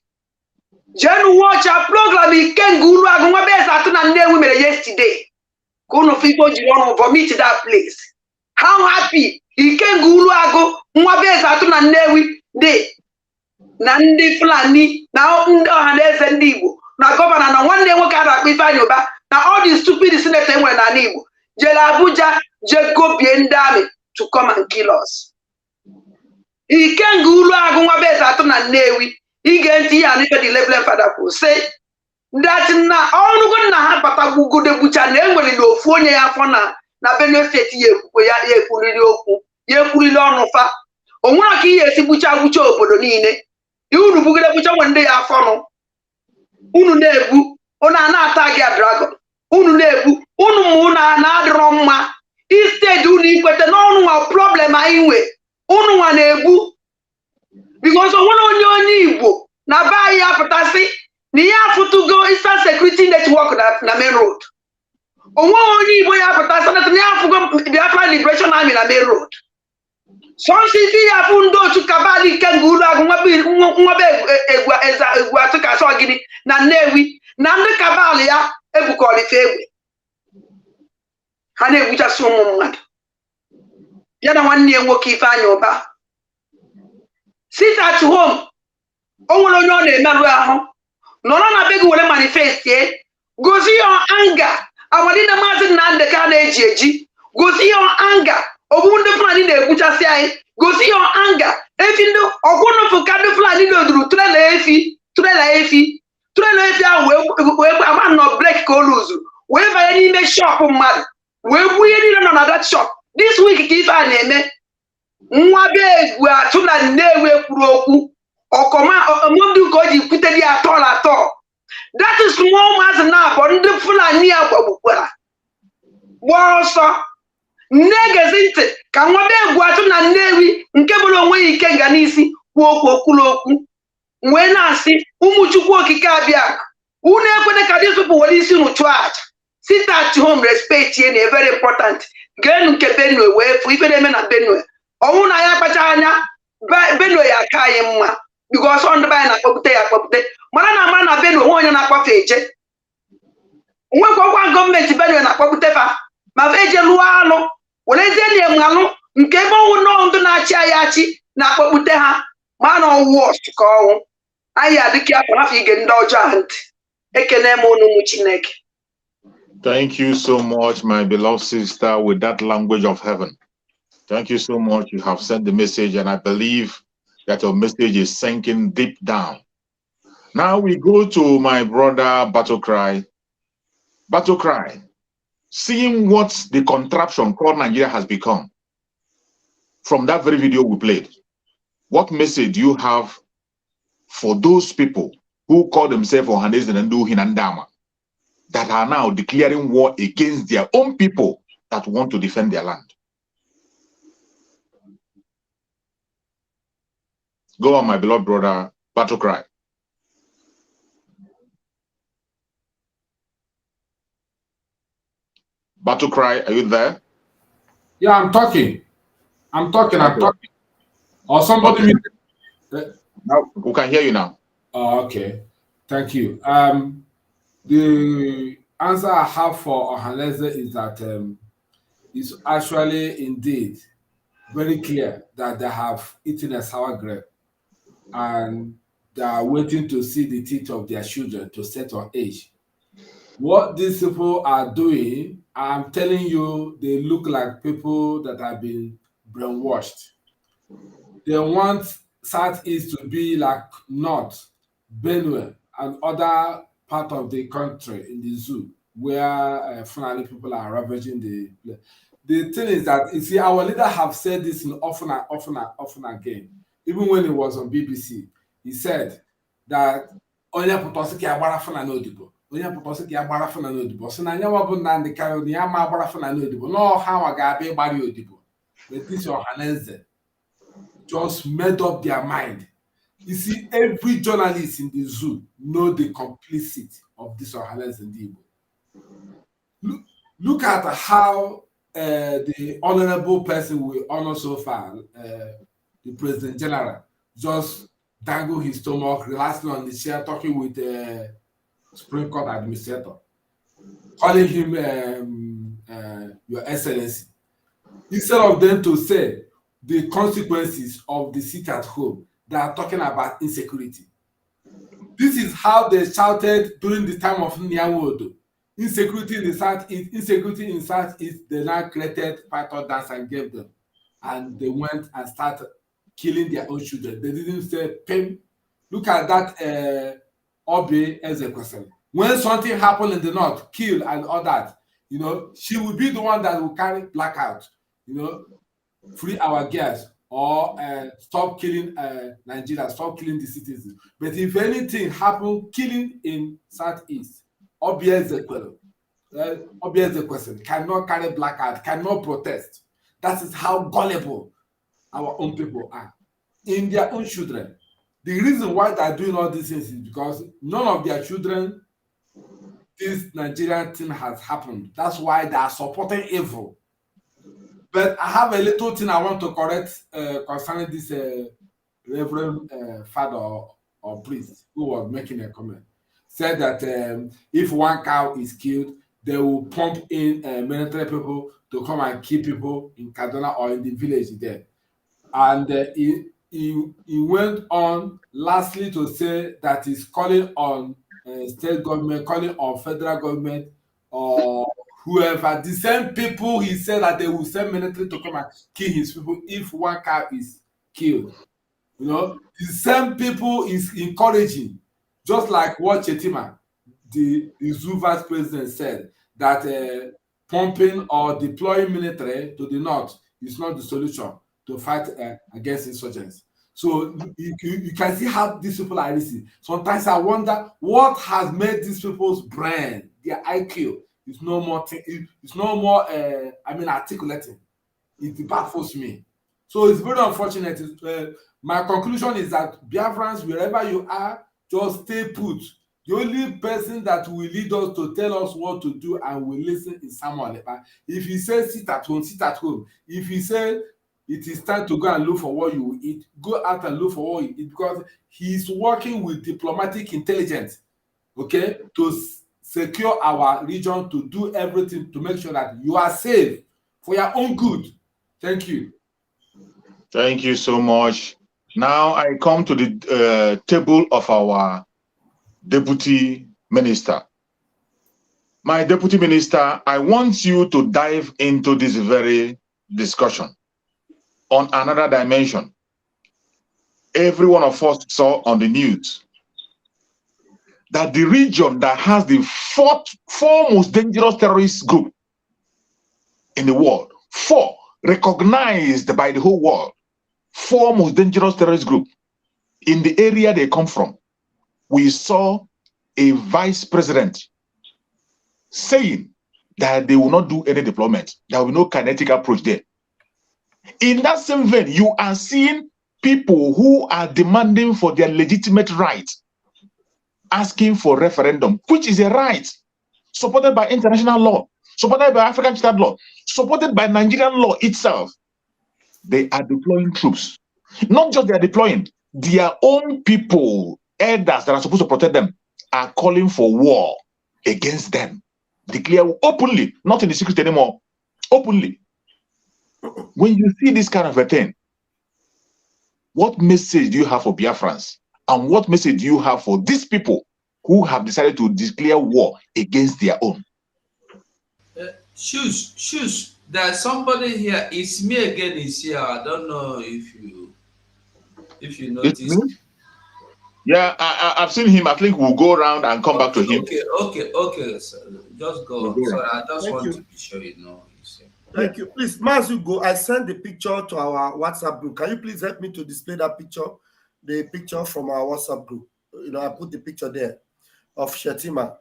Jenu watcha program Ikenga Uluagụ nwa be eze atụ na Nnewi mere yesterday ka unu fipo jiri ọnụ vomit that place. How happy Ikenga Uluagụ nwa be eze atụ na Nnewi dị na ndị Fulani na ndị ọhaneze ndị Igbo na gọvanọ na nwanne nwoke a na-akpọ Ifeanyi Ụba na all the stupid senator enwere n'ala Igbo jere Abuja je gobie ndị amị to come and kill us. Ikenga Uluagụ nwa be eze atụ na Nnewi ige ntị ya n'ife the Reverend Father kwuru sị that na ọnụgo na ha patagbugodo gbucha na enwere na ofu onye ya afọ na Benue State ya ekwuriri okwu ya ekwuriri ọnụ fa. O nwere ka ihe esi gbucha obodo niile unu bugide gbucha nwe ndị ya afọ nụ. Unu na-egbu unu na-ata gị dragon, unu na-egbu unu mụ na-adịrọ mma instead unu ikwete n'ọnụ nwa problem anyị nwe unu nwa na-egbu because onwere onye Igbo na be anyị apụtasị na ihe afụtụgo Eastern Security Network na main road. Onwere onye Igbo ya apụtasị na ya afụgo Biafra Liberation Army na main road. Sọnsiti ya afụ ndị otu kabali Ikenga Uluagụ nwa be egwu atụ ka sọ gịnị na Nnewi na ndị kabali ya ebukọrọ ife egbe ha na-egbuchasị ụmụ mmadụ ya na nwanne ya nwoke Ifeanyi Ụba. Sit at home. O nwere onye ọ na-emerụ ahụ nọrọ na be gị were manifest gosi your anger. Amadị na Maazị Nnamdi Kanu na-eji eji gosi your anger. Ogbu ndị Fulani na-egbuchasị anyị gosi your anger. Efi ndị ọgwụnụfụ ka ndị Fulani na-oduru trela efi ahụ wee ama nọ brek ka o luzuru wee banye n'ime shop mmadụ wee gbuo ihe niile nọ na that shop. This week ka ife a na-eme. Nwa be egwu atụ na Nnewi ekwuru okwu ọmụdụ ka o ji kwute dị atọ. That is small maazị na-abọ ndị Fulani ya gbagbukwara gbaa ọsọ. Nne-gezi ntị ka nwa be egwu atụ na Nnewi nke bụrụ onwe ya Ikenga n'isi kwuo okwu wee na-asị ụmụ Chukwu okike abịa unu ekwene ka dịsụpụ were isi unu chụọ aja. Sit at home respect ye na very important. Geenu nke Benue wee fụ ife na-eme na Benue. Ọnwụ na ya kpacha anya Benue ya aka anyị mma because ọ ndị be anyị na-akpọpụte ya akpọpụte mana na ama na Benue nwe onye na-akpọfe eje. Nwekwa gọọmenti Benue na-akpọpụte fa ma fa eje lụọ anụ werezie na enwalụ nke ebe ọnwụ nọọ ndụ na-achị anyị achị na-akpọpụte ha ma na ọwụ ọsụ ka ọnwụ. Anyị adịka afọ n'afọ ige ndị ọjọọ ahụ ntị. Ekene m unu ụmụ Chineke. Thank you so much, my beloved sister, with that language of heaven. Thank you so much. You have sent the message, and I believe that your message is sinking deep down. Now we go to my brother Battle Cry. Battle Cry, seeing what the contraption called Nigeria has become from that very video we played, what message do you have for those people who call themselves Ohanese and Ndu Hinandama that are now declaring war against their own people that want to defend their land? Go on, my beloved brother, Battle Cry. Battle Cry, are you there? Yeah, I'm talking. Or somebody... Okay. Now, we can hear you now. Oh, okay. Thank you. The answer I have for Ohanese is that it's actually indeed very clear that they have eaten a sour grape and they are waiting to see the teeth of their children to set on age. What these people are doing, I'm telling you, they look like people that have been brainwashed. They want Southeast to be like North, Benue, and other part of the country in the zoo where finally people are ravaging the thing is that, you see, our leader have said this in often again. Even when he was on BBC, he said that onye pụtọsị ka ya gbara fụna n'odibo, onye pụtọsị ka ya gbara fụna n'odibo, sị na nyawa bụ Nnamdi Kanu ya ma gbara fụna n'odibo, no ha wa ga-abịa ịgbara ya odibo. But this Ohaneze just made up their mind. You see, every journalist in the zoo know the complicity of this Ohaneze in the Igbo. Look at how the honorable person we honor so far, the President General, just dangle his stomach, relaxing on the chair, talking with the Supreme Court administrator, calling him Your Excellency. Instead of them to say the consequences of the sit at home, they are talking about insecurity. This is how they shouted during the time of Nyawodo. Insecurity in the Southeast, they now created python dance and gave them. And they went and started killing their own children. They didn't say, Pim. Look at that Obi Ezekwesili. When something happened in the north, kill and all that, you know, she will be the one that will carry blackout, you know, free our girls or stop killing Nigeria, stop killing the citizens. But if anything happen, killing in Southeast, Obi Ezekwesili cannot carry blackout, cannot protest. That is how gullible our own people are in their own children. The reason why they are doing all these things is because none of their children, this Nigerian thing has happened. That's why they are supporting evil. But I have a little thing I want to correct concerning this Reverend father or priest who was making a comment. Said that if one cow is killed, they will pump in military people to come and kill people in Kaduna or in the village there. And he went on lastly to say that he's calling on state government, calling on federal government or whoever. The same people he said that they will send military to come and kill his people if one cow is killed. You know, the same people is encouraging, just like what Chetima, the zoo vice president, said, that pumping or deploying military to the north is not the solution to fight against insurgents. So you can see how these people are listening. Sometimes I wonder what has made these people's brain, their IQ, is no more. It's no more. Articulating. It baffles me. So it's very unfortunate. My conclusion is that Biafrans, wherever you are, just stay put. The only person that will lead us to tell us what to do and will listen is Samuel Lepa. If he says sit at home, sit at home. If he says it is time to go and look for what you will eat, go out and look for what you eat, because he's working with diplomatic intelligence, okay, to secure our region, to do everything to make sure that you are safe for your own good. Thank you. Thank you so much. Now I come to the table of our Deputy Minister. My Deputy Minister, I want you to dive into this very discussion on another dimension. Every one of us saw on the news that the region that has the four most dangerous terrorist group in the world, four recognized by the whole world, four most dangerous terrorist group in the area they come from. We saw a vice president saying that they will not do any deployment. There will be no kinetic approach there. In that same vein, you are seeing people who are demanding for their legitimate right, asking for referendum, which is a right supported by international law, supported by African standard law, supported by Nigerian law itself. They are deploying troops. Not just they are deploying, their own people, elders that are supposed to protect them, are calling for war against them. Declare openly, not in the secret anymore, openly. When you see this kind of a thing, what message do you have for Biafrans? And what message do you have for these people who have decided to declare war against their own? There's somebody here. It's me again. Is here. I don't know if If you notice. Yeah, I've seen him. I think we'll go around and come back to him. Okay. So just go. We'll Sorry, I just Thank want you. to be sure you know. Thank you. Please, as you go, I sent the picture to our WhatsApp group. Can you please help me to display that picture? The picture from our WhatsApp group. You know, I put the picture there of Shetima.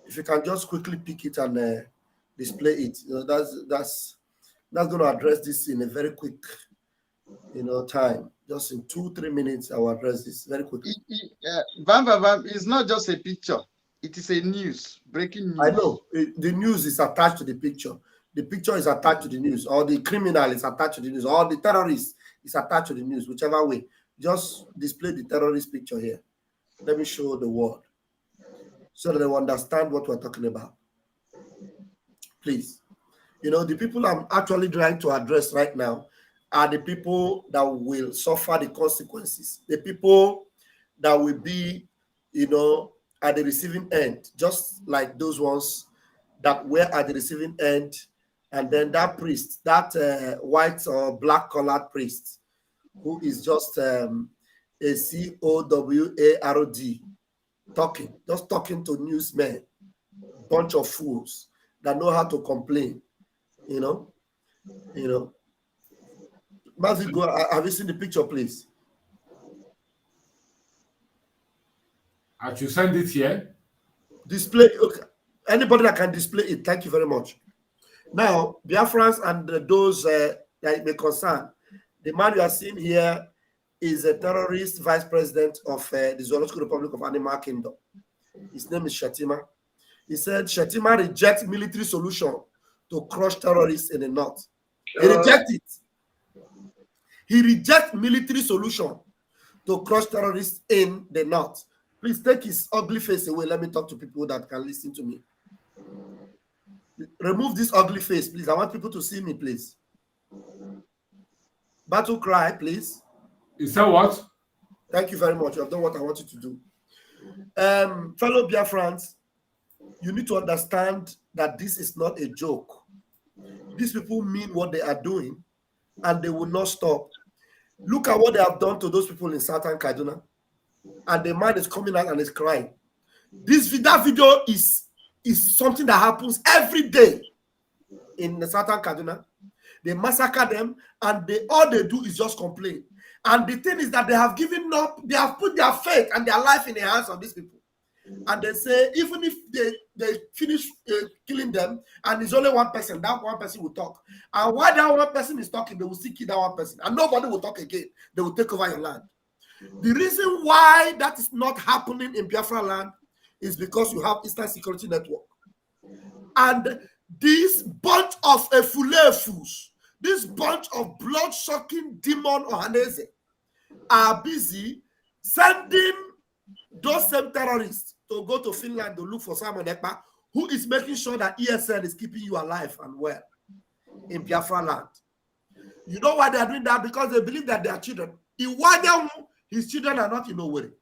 If you can just quickly pick it and display it, you know, that's going to address this in a very quick, time. Just in 2-3 minutes, I will address this very quickly. It's not just a picture. It is a news, breaking news. I know. The news is attached to the picture. The picture is attached to the news, or the criminal is attached to the news, or the terrorist is attached to the news, whichever way. Just display the terrorist picture here. Let me show the world so that they will understand what we're talking about. Please. You know, the people I'm actually trying to address right now are the people that will suffer the consequences, the people that will be, at the receiving end, just like those ones that were at the receiving end. And then that priest, that white or black colored priest, who is just a COWARD, just talking to newsmen, bunch of fools that know how to complain, Matthew, go. Have you seen the picture, please? I should send it here. Display. Okay. Anybody that can display it, thank you very much. Now, Biafrans and those that may concern, the man you are seeing here is a terrorist vice president of the Zoological Republic of Animal Kingdom. His name is Shetima. He said Shetima rejects military solution to crush terrorists in the north. He rejects it. He rejects military solution to crush terrorists in the north. Please take his ugly face away. Let me talk to people that can listen to me. Remove this ugly face, please. I want people to see me, please. Battle cry, please. Is that what? Thank you very much. You have done what I want you to do. Fellow Biafrans, you need to understand that this is not a joke. These people mean what they are doing, and they will not stop. Look at what they have done to those people in Southern Kaduna. And the man is coming out and is crying. That video is something that happens every day in the Southern Kaduna. They massacre them, and all they do is just complain. And the thing is that they have given up, they have put their faith and their life in the hands of these people. And they say, even if they finish killing them, and it's only one person, that one person will talk. And while that one person is talking, they will still kill that one person. And nobody will talk again. They will take over your land. The reason why that is not happening in Biafra land is because you have Eastern Security Network. And this bunch of fools, this bunch of blood-sucking demon Ohanese are busy sending those same terrorists to go to Finland to look for Simon Ekpa, who is making sure that ESN is keeping you alive and well in Biafra land. You know why they are doing that? Because they believe that they are children. Iwanyawu, his children are not in Owerri.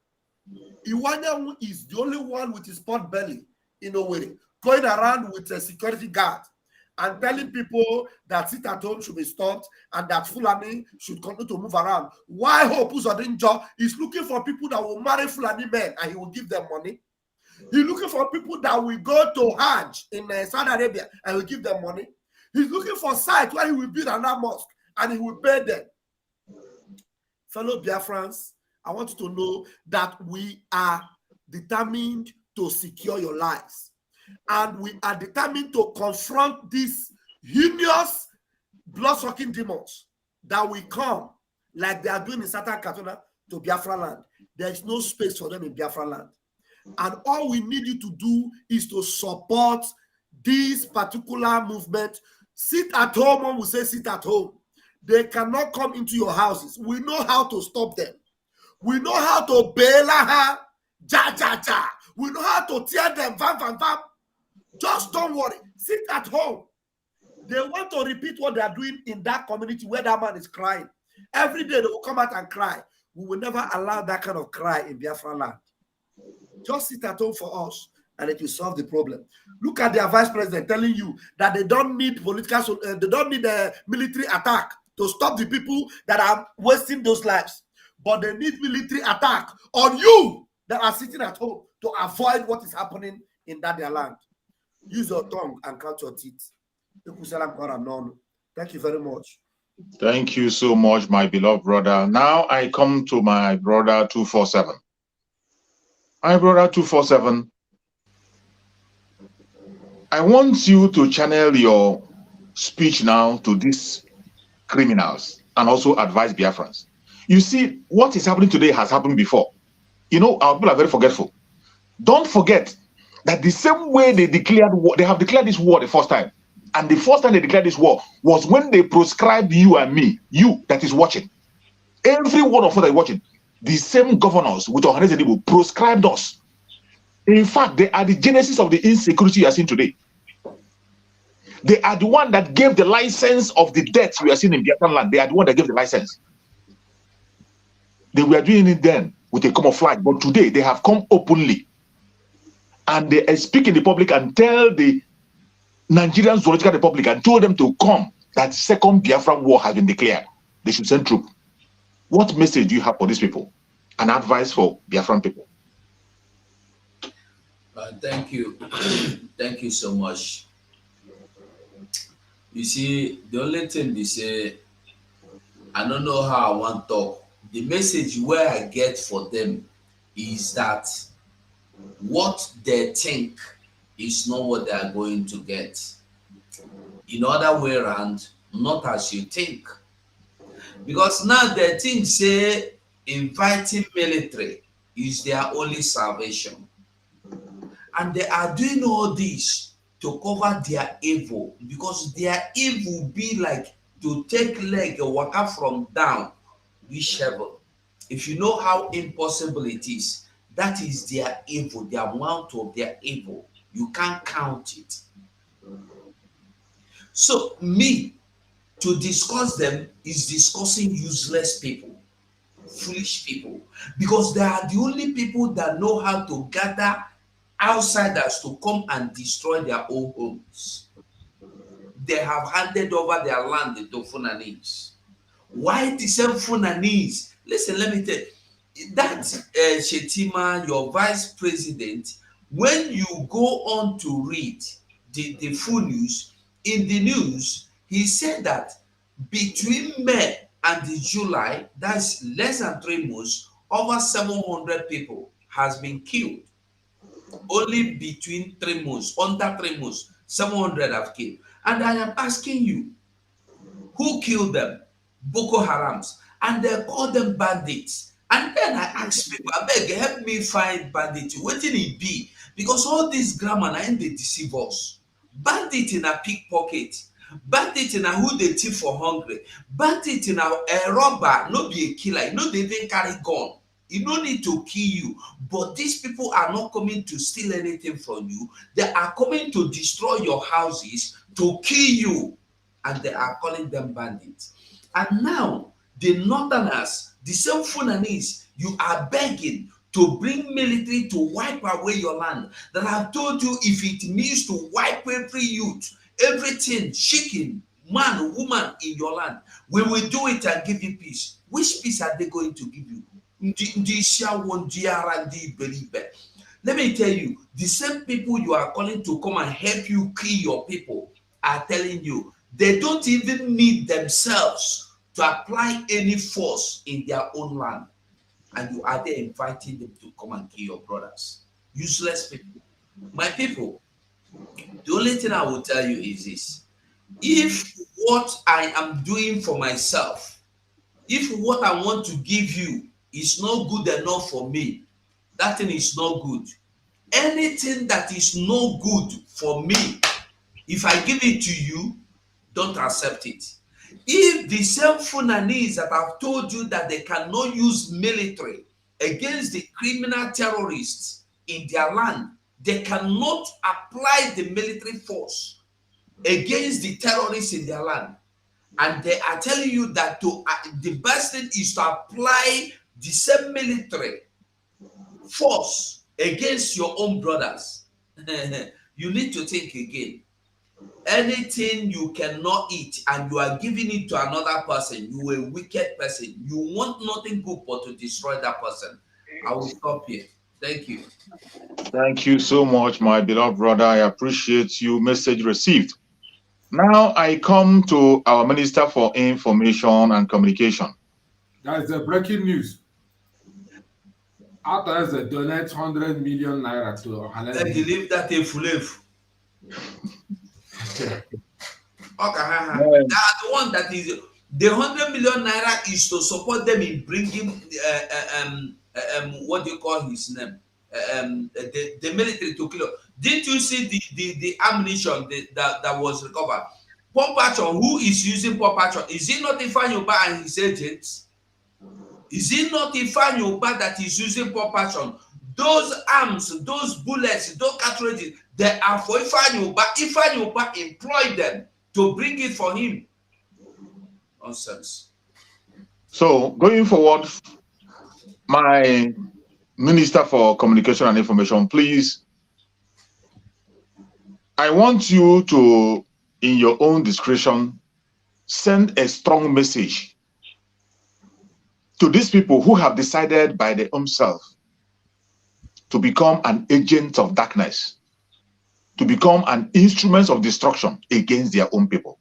Iwanyawu is the only one with his pot belly in Owerri, going around with a security guard and telling people that sit at home should be stopped and that Fulani should continue to move around. Why Hope Uzodinjo is looking for people that will marry Fulani men and he will give them money. He's looking for people that will go to Hajj in Saudi Arabia and will give them money. He's looking for sites where he will build another mosque and he will pay them. Fellow Biafrans, I want you to know that we are determined to secure your lives. And we are determined to confront these heinous, blood-sucking demons that will come, like they are doing in Southern Kaduna, to Biafra land. There is no space for them in Biafra land. And all we need you to do is to support this particular movement. Sit at home, when we say sit at home. They cannot come into your houses. We know how to stop them. We know how to bail her, ja. We know how to tear them, vam. Just don't worry. Sit at home. They want to repeat what they are doing in that community where that man is crying. Every day they will come out and cry. We will never allow that kind of cry in Biafra land. Just sit at home for us and it will solve the problem. Look at their vice president telling you that they don't need they don't need a military attack to stop the people that are wasting those lives. but they need military attack on you that are sitting at home to avoid what is happening in that their land. Use your tongue and count your teeth. Thank you very much. Thank you so much, my beloved brother. Now I come to my brother 247. My brother 247, I want you to channel your speech now to these criminals and also advise Biafrans. You see, what is happening today has happened before. You know, our people are very forgetful. Don't forget that the same way they declared war, they have declared this war the first time. And the first time they declared this war was when they proscribed you and me, you that is watching. Every one of us that is watching, the same governors with organization proscribed us. In fact, they are the genesis of the insecurity you are seeing today. They are the one that gave the license of the deaths we are seeing in Biafran land. They are the one that gave the license. They were doing it then with a camouflage, but today they have come openly. And they speak in the public and tell the Nigerian Zoological Republic and told them to come, that second Biafran war has been declared. They should send troops. What message do you have for these people? An advice for Biafran people? Thank you. Thank you so much. You see, the only thing they say, I don't know how I want to talk. The message where I get for them is that what they think is not what they are going to get. In other way around, not as you think. Because now they think, say, inviting military is their only salvation. And they are doing all this to cover their evil, because their evil be like to take leg and walk up from down with shovel. If you know how impossible it is, that is their evil, the amount of their evil. You can't count it. So me, to discuss them is discussing useless people, foolish people, because they are the only people that know how to gather outsiders to come and destroy their own homes. They have handed over their land to Fulanese. Why the same Fulanese? Listen, let me tell you, that Shetima, your vice president, when you go on to read the full news, in the news, he said that between May and the July, that's less than 3 months, over 700 people has been killed. Only between 3 months, under 3 months, 700 have killed. And I am asking you, who killed them? Boko Harams. And they call them bandits. And then I ask people, I beg, help me find bandits. What did it be? Because all this grammar and they deceive us. Bandit in a pickpocket. Bandit in a who they thief for hungry. Bandit in a robber, not be a killer. You know they even carry gun. You don't need to kill you. But these people are not coming to steal anything from you. They are coming to destroy your houses, to kill you. And they are calling them bandits. And now, the northerners, the same Fulanese, you are begging to bring military to wipe away your land. That I've told you, if it means to wipe every youth, everything, chicken, man, woman in your land, we will do it and give you peace. Which peace are they going to give you? Let me tell you, the same people you are calling to come and help you kill your people are telling you they don't even need themselves to apply any force in their own land. And you are there inviting them to come and kill your brothers. Useless people. My people, the only thing I will tell you is this. If what I am doing for myself, if what I want to give you is not good enough for me, that thing is not good. Anything that is not good for me, if I give it to you, don't accept it. If the same Fulanese that I've told you that they cannot use military against the criminal terrorists in their land, they cannot apply the military force against the terrorists in their land, and they are telling you that the best thing is to apply the same military force against your own brothers, you need to think again. Anything you cannot eat and you are giving it to another person, you are a wicked person. You want nothing good but to destroy that person. I will stop here. Thank you. Thank you so much, my beloved brother. I appreciate you. Message received. Now I come to our Minister for Information and Communication. That is the breaking news. After the donate 100 million naira to I believe that a fulef. Okay, the one that is the 100 million naira is to support them in bringing what do you call his name? The military to kill. Didn't you see the ammunition that was recovered? Pompachon, who is using Pompachon? Is it not Ifeanyi and his agents? Is it not Ifeanyi that is using Pompachon? Those arms, those bullets, those cartridges, they are for Ifeanyi. Ifeanyi employed them to bring it for him. Nonsense. So going forward, my Minister for Communication and Information, please, I want you to, in your own discretion, send a strong message to these people who have decided by their own self to become an agent of darkness, to become an instrument of destruction against their own people.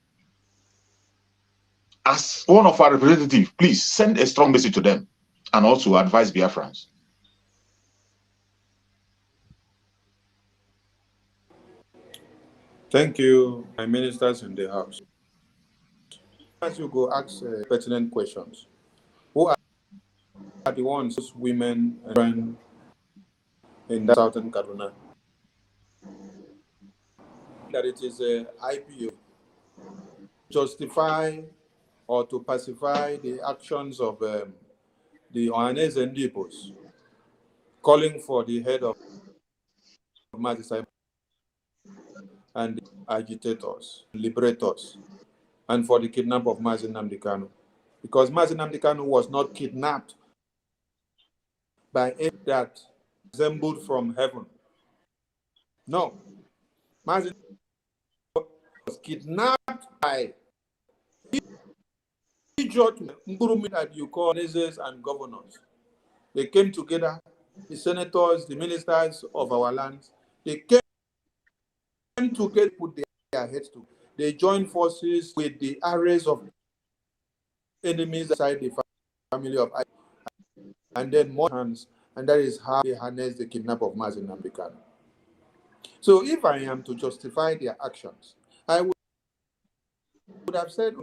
As one of our representatives, please send a strong message to them and also advise Biafrans. Thank you, my ministers in the house. As you go ask pertinent questions, who are the ones, those women and in the southern Kaduna, that it is a IPO justify or to pacify the actions of the Ohanes and Dipos, calling for the head of Madisai and agitators, liberators, and for the kidnap of Nnamdi Kanu. Because Nnamdi Kanu was not kidnapped by any that resembled from heaven. No. Nnamdi was kidnapped by that you call ministers and governors. They came together, the senators, the ministers of our lands. They came together, put their heads together. They joined forces with the arrays of enemies inside the family of I, and then more hands, and that is how they harnessed the kidnap of Nnamdi Kanu. So if I am to justify their actions, I would have said,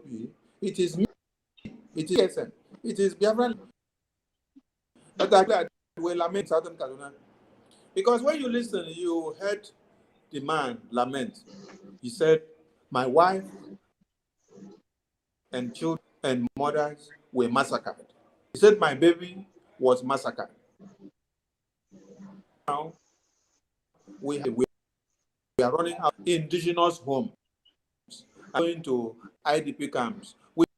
it is me, it is SN, it is Biafran that will lament Southern Kaduna. Because when you listen, you heard the man lament. He said, my wife and children and mothers were massacred. He said, my baby was massacred. Now, we are running out indigenous homes, going to IDP camps, which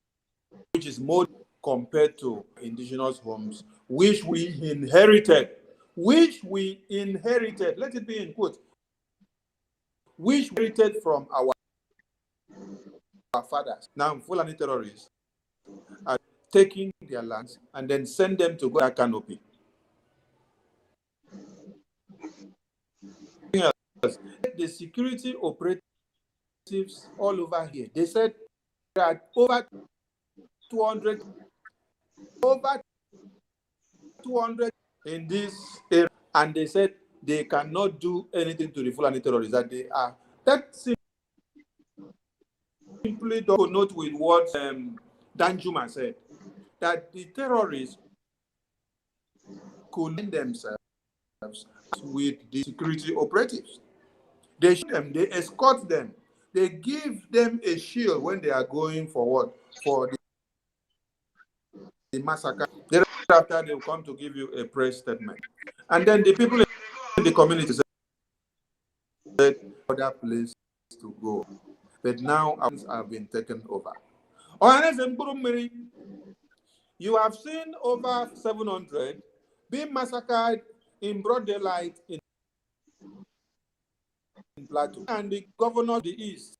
is more compared to indigenous homes, which we inherited, let it be in quote, which we inherited from our fathers. Now, Fulani terrorists are taking their lands and then send them to go to canopy. The security operatives all over here, they said there are over 200 in this area, and they said they cannot do anything to the Fulani terrorists, that they are. That simply don't note with what Danjuma said, that the terrorists could link themselves with the security operatives. They shoot them, they escort them, they give them a shield when they are going forward for the massacre. Thereafter, they will come to give you a press statement. And then the people in the community said, other place to go. But now arms have been taken over. You have seen over 700 being massacred in broad daylight in Plateau. And the governor of the East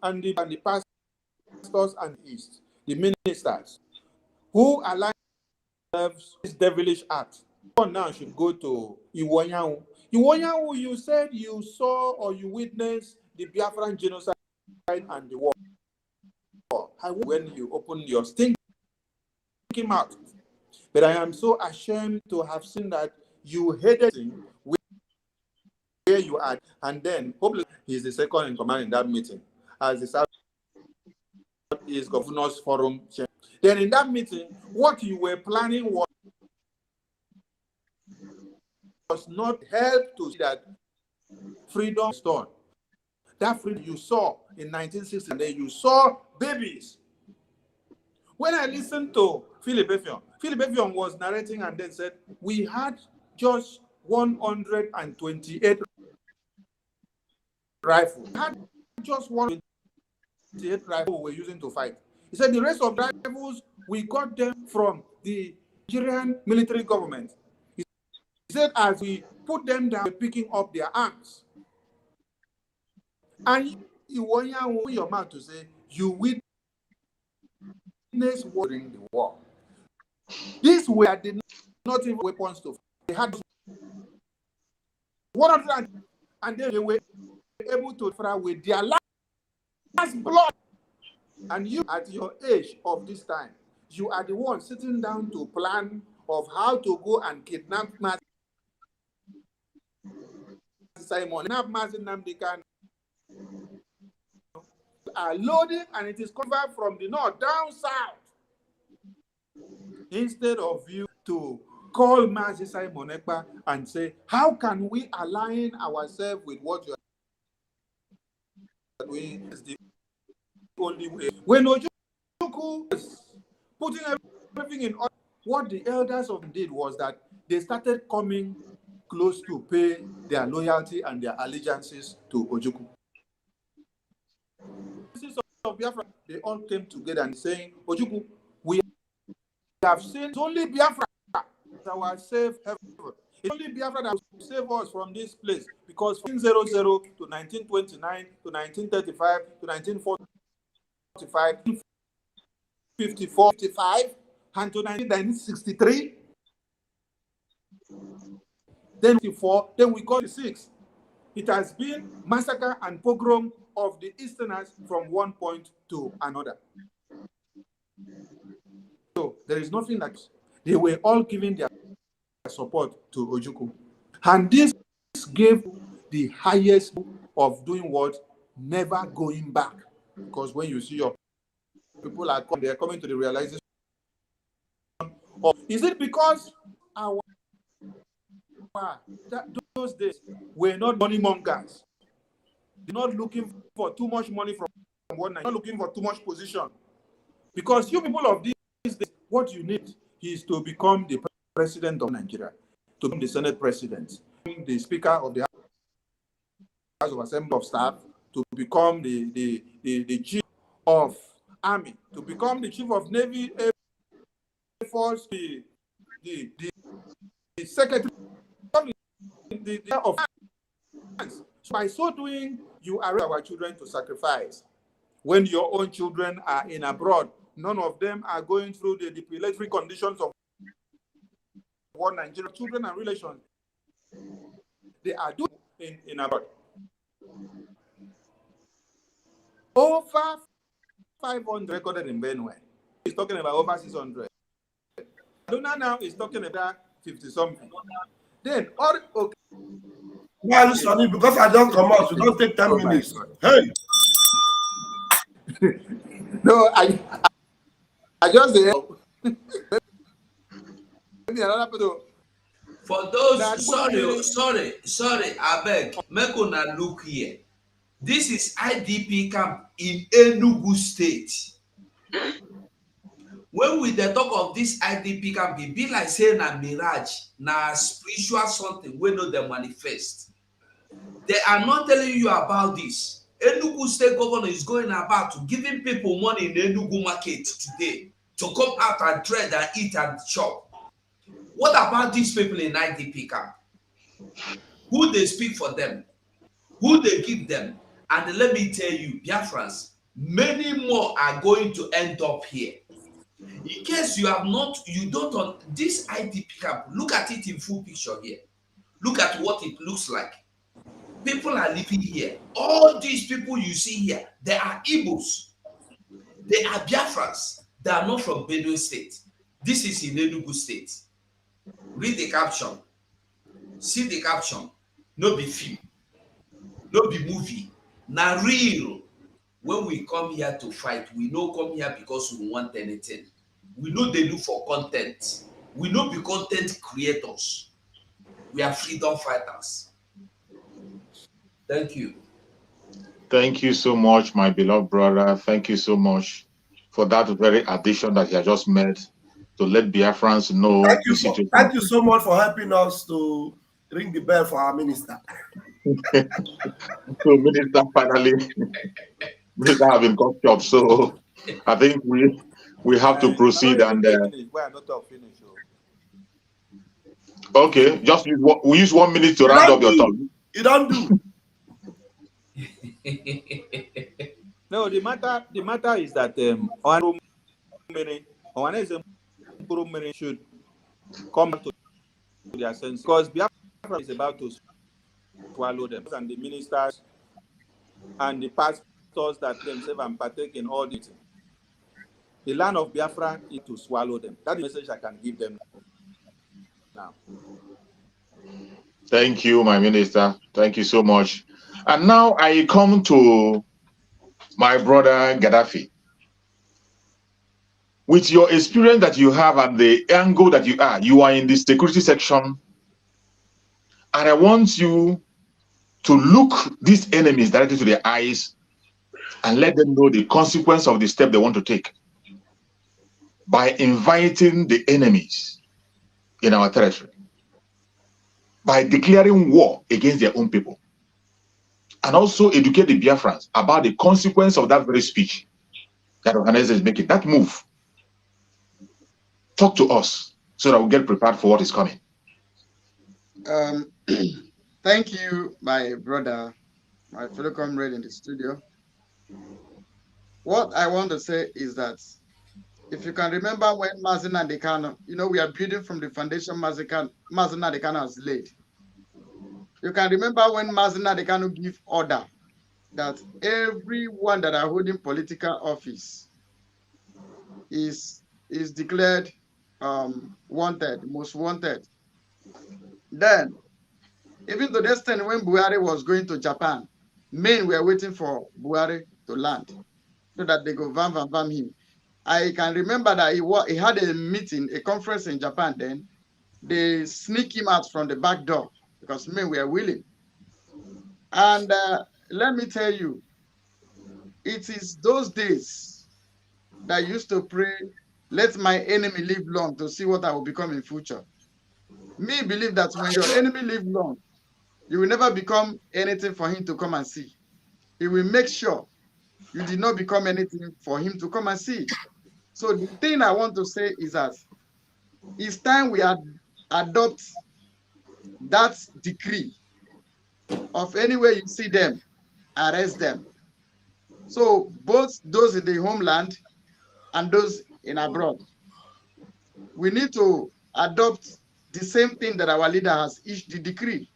and the pastors and the East, the ministers, who align themselves with this devilish act. One now should go to Iwonyawu. Iwonyawu, you said you saw or you witnessed the Biafran genocide and the war. When you open your stinking mouth. But I am so ashamed to have seen that you hated where you are, and then hopefully he's the second in command in that meeting as the Southeast Governors Forum chair. Then in that meeting, what you were planning was not help to see that freedom restored. That freedom you saw in 1960, and then you saw babies. When I listened to Philip Effiong was narrating and then said, we had just 128 rifles. We had just 128 rifles we were using to fight. He said the rest of the rifles, we got them from the Nigerian military government. He said as we put them down, we're picking up their arms. And you want your mouth to say, you witness during the war. These were not even weapons to fight. They had 100 and they were able to fight with their last blood. And you, at your age of this time, you are the one sitting down to plan of how to go and kidnap Simon, Nnamdi Kanu. Are loading and it is covered from the north down south. Instead of you to call Mazi Simon Ekpa and say, how can we align ourselves with what you are doing? Is the only way. When Ojukwu was putting everything in order, what the elders of did was that they started coming close to pay their loyalty and their allegiances to Ojukwu. Of Biafra, they all came together and saying, Ojukwu, we have seen it's only Biafra that will save heaven. It's only Biafra that will save us from this place. Because from 1900 to 1929 to 1935 to 1945, 54, 55, and to 1963, then 54, then we got the 6. It has been massacre and pogrom of the Easterners from one point to another. So there is nothing like they were all giving their support to Ojukwu. And this gave the highest of doing what? Never going back. Because when you see your people are coming, they are coming to the realization of, is it because those days were not money mongers? They're not looking for too much money from one night, not looking for too much position. Because you people of these days, what you need is to become the president of Nigeria, to become the Senate president, the Speaker of the House of Assembly of Staff, to become the Chief of Army, to become the Chief of Navy, Air Force, the Secretary of Defense. So by so doing, you are our children to sacrifice. When your own children are in abroad, none of them are going through the depilatory conditions of what Nigerian children and relations they are doing in abroad. Over 500 recorded in Benue. He's talking about over 600. Kaduna now is talking about 50-something. Then, okay. Yeah, listen, because I don't come out, so don't take 10 minutes. Hey! No, I just say, maybe another people. For those, sorry, I beg, make una look here. This is IDP camp in Enugu State. When we the talk of this IDP camp, it be like saying a mirage, na spiritual something we know they manifest. They are not telling you about this. Enugu State governor is going about to giving people money in Enugu market today to come out and trade and eat and shop. What about these people in IDP camp? Who they speak for them? Who they give them? And let me tell you, Biafrans, Many more are going to end up here. In case you have not, you don't, this IDP camp, look at it in full picture here. Look at what it looks like. People are living here. All these people you see here, they are Igbos. They are Biafrans. They are not from Benue State. This is in Enugu State. Read the caption. See the caption. No be film. No be movie. Na real. When we come here to fight, we no come here because we want anything. We know they look for content. We no be content creators. We are freedom fighters. Thank you. Thank you so much, my beloved brother. Thank you so much for that very addition that you have just made to let Biafrans know the situation. Thank you so much for helping us to ring the bell for our minister. So, minister, finally, minister have been cut up. So, I think we have to proceed and. Okay, just we use 1 minute to round up your talk. You don't do. No, the matter is that should come to their sense, because Biafra is about to swallow them, and the ministers and the pastors that themselves and partake in all this. The land of Biafra is to swallow them. That's the message I can give them now. Thank you, my minister. Thank you so much. And now I come to my brother Gaddafi. With your experience that you have and the angle that you are in the security section, and I want you to look these enemies directly to their eyes and let them know the consequence of the step they want to take by inviting the enemies in our territory, by declaring war against their own people, and also educate the Biafrans about the consequence of that very speech that organizer is making, that move. Talk to us so that we'll get prepared for what is coming. Thank you, my brother, my fellow comrade in the studio. What I want to say is that if you can remember when Nnamdi Kanu, we are building from the foundation Nnamdi Kanu has laid. You can remember when Nnamdi Kanu give order that everyone that are holding political office is declared wanted, most wanted. Then, even to the extent when Buhari was going to Japan, men were waiting for Buhari to land so that they go vam him. I can remember that he had a meeting, a conference in Japan then. They sneak him out from the back door because men were willing. And let me tell you, it is those days that I used to pray, let my enemy live long to see what I will become in future. Me believe that when your enemy live long, you will never become anything for him to come and see. He will make sure you did not become anything for him to come and see. So the thing I want to say is that it's time we adopt that decree of anywhere you see them, arrest them. So both those in the homeland and those in abroad, we need to adopt the same thing that our leader has issued, the decree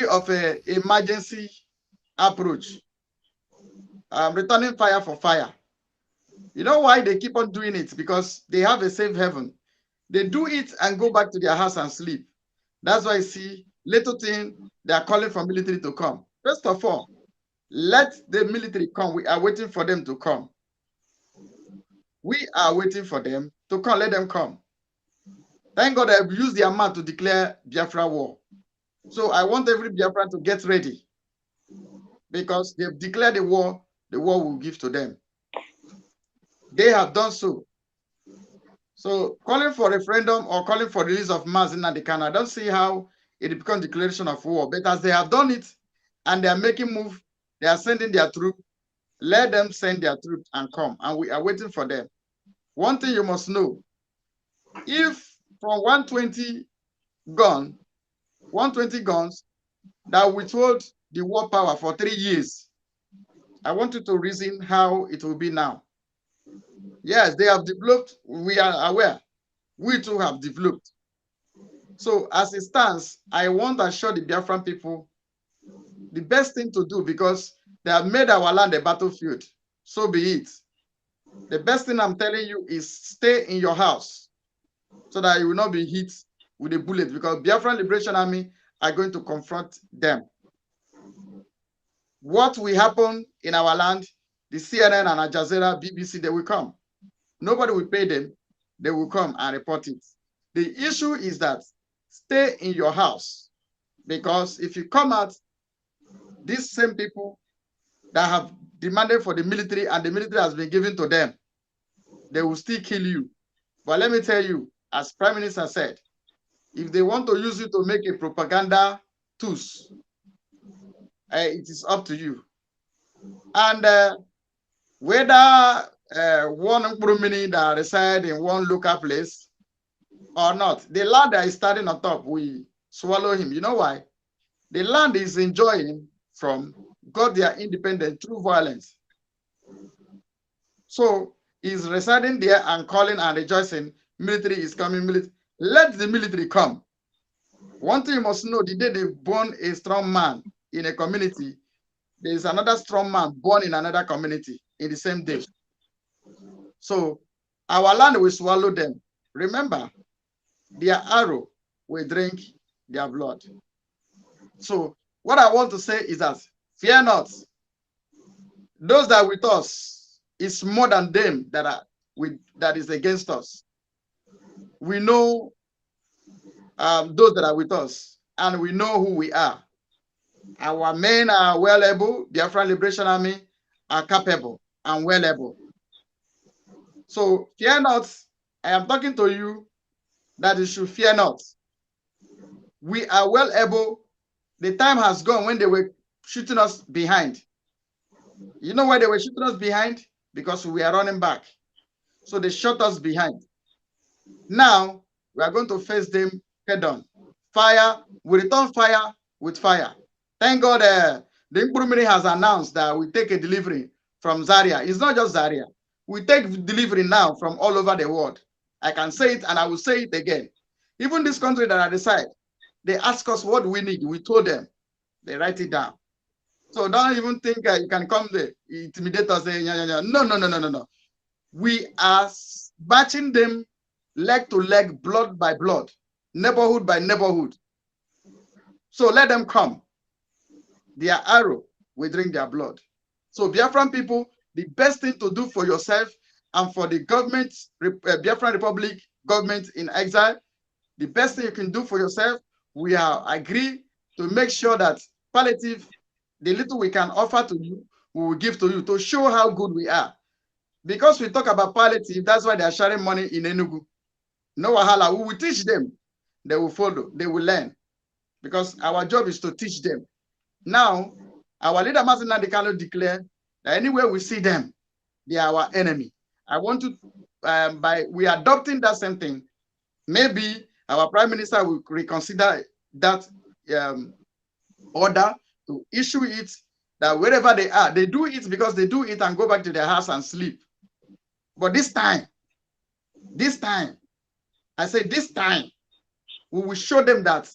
of an emergency approach, returning fire for fire. You know why they keep on doing it? Because they have a safe haven. They do it and go back to their house and sleep. That's why I see little thing, they are calling for military to come. First of all, let the military come. We are waiting for them to come. We are waiting for them to come. Let them come. Thank God I've used their mouth to declare Biafra war. So I want every Biafra to get ready because they've declared the war will give to them. They have done so. So calling for referendum or calling for release of Nnamdi Kanu, I don't see how it becomes declaration of war. But as they have done it and they are making move, they are sending their troops. Let them send their troops and come. And we are waiting for them. One thing you must know, if from 120 guns that withhold the war power for 3 years. I want you to reason how it will be now. Yes, they have developed. We are aware. We too have developed. So as it stands, I want to assure the Biafran people the best thing to do, because they have made our land a battlefield. So be it. The best thing I'm telling you is stay in your house so that you will not be hit with a bullet, because Biafran Liberation Army are going to confront them. What will happen in our land, the CNN and Al Jazeera, BBC, they will come. Nobody will pay them. They will come and report it. The issue is that stay in your house, because if you come out, these same people that have demanded for the military and the military has been given to them, they will still kill you. But let me tell you, as Prime Minister said, if they want to use you to make a propaganda tools, it is up to you. And whether one Burmini that reside in one local place or not, the land that is standing on top, we swallow him. You know why? The land is enjoying from got their independence through violence. So he's residing there and calling and rejoicing. Military is coming. Let the military come. One thing you must know, the day they born a strong man in a community, there is another strong man born in another community in the same day. So our land will swallow them. Remember, their arrow will drink their blood. So what I want to say is that fear not. Those that are with us is more than them that is against us. We know those that are with us, and we know who we are. Our men are well able. Biafran Liberation Army are capable and well able. So fear not. I am talking to you that you should fear not. We are well able. The time has gone when they were shooting us behind. You know why they were shooting us behind? Because we are running back. So they shot us behind. Now we are going to face them head on. Fire, we return fire with fire. Thank God the Improvement has announced that we take a delivery from Zaria. It's not just Zaria. We take delivery now from all over the world. I can say it and I will say it again. Even this country that I decide, they ask us what we need. We told them. They write it down. So don't even think you can come there, intimidate us. No. We are batching them leg to leg, blood by blood, neighborhood by neighborhood. So let them come. Their arrow will drink their blood. So Biafran people, the best thing to do for yourself and for the government, Biafran Republic government in exile, the best thing you can do for yourself, we are agree to make sure that palliative, the little we can offer to you, we will give to you to show how good we are. Because we talk about palliative, that's why they are sharing money in Enugu. No wahala, we will teach them. They will follow, they will learn. Because our job is to teach them. Now, our leader, Nnamdi Kanu, declared that anywhere we see them, they are our enemy. I want to, by we adopting that same thing, maybe our Prime Minister will reconsider that order to issue it, that wherever they are, they do it because they do it and go back to their house and sleep. But this time, I say this time, we will show them that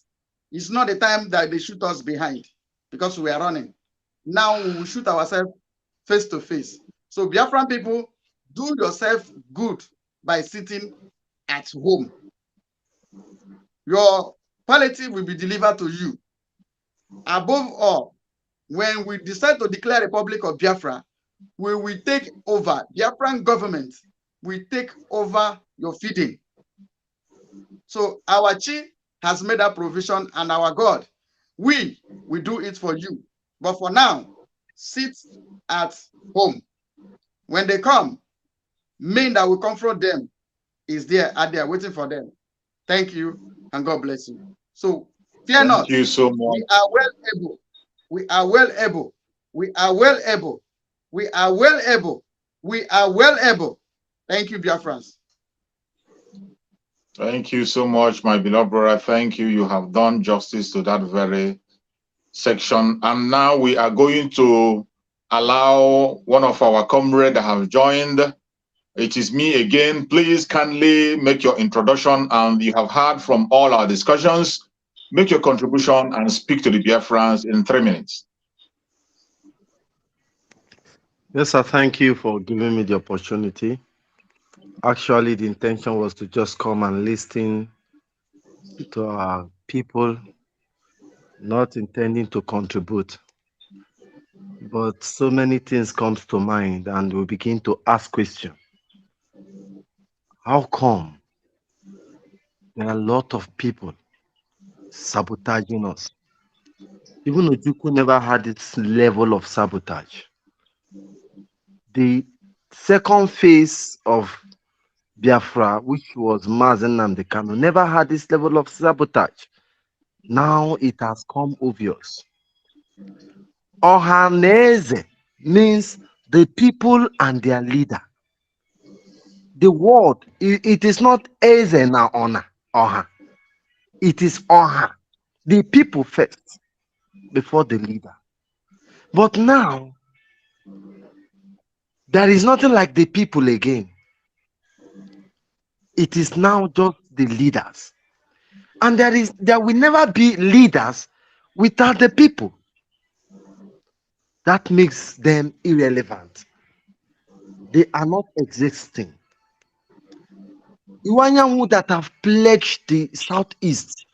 it's not the time that they shoot us behind because we are running. Now we will shoot ourselves face to face. So Biafran people, do yourself good by sitting at home. Your palliative will be delivered to you. Above all, when we decide to declare Republic of Biafra, we will take over. Biafran government will take over your feeding. So our chief has made that provision, and our God, we will do it for you. But for now, sit at home. When they come, men that will confront them is there, are there waiting for them. Thank you, and God bless you. So fear not. Thank you so much. We are well able. We are well able. We are well able. We are well able. We are well able. Thank you, Biafrans. Thank you so much, my beloved brother. Thank you. You have done justice to that very section. And now we are going to allow one of our comrades that have joined. It is me again. Please kindly make your introduction, and you have heard from all our discussions. Make your contribution and speak to the BIAFRANS in 3 minutes. Yes, sir. Thank you for giving me the opportunity. Actually, the intention was to just come and listen to our people, not intending to contribute. But so many things come to mind, and we begin to ask questions. How come there are a lot of people sabotaging us? Even Ojukwu never had this level of sabotage. The second phase of Biafra, which was Nnamdi Kanu, never had this level of sabotage. Now it has come obvious. Ohaneze means the people and their leader. The word, it is not Eze na Ona, Oha. It is Oha. The people first, before the leader. But now, there is nothing like the people again. It is now just the leaders. And there will never be leaders without the people. That makes them irrelevant. They are not existing. Iwanyanwu that have pledged the southeast,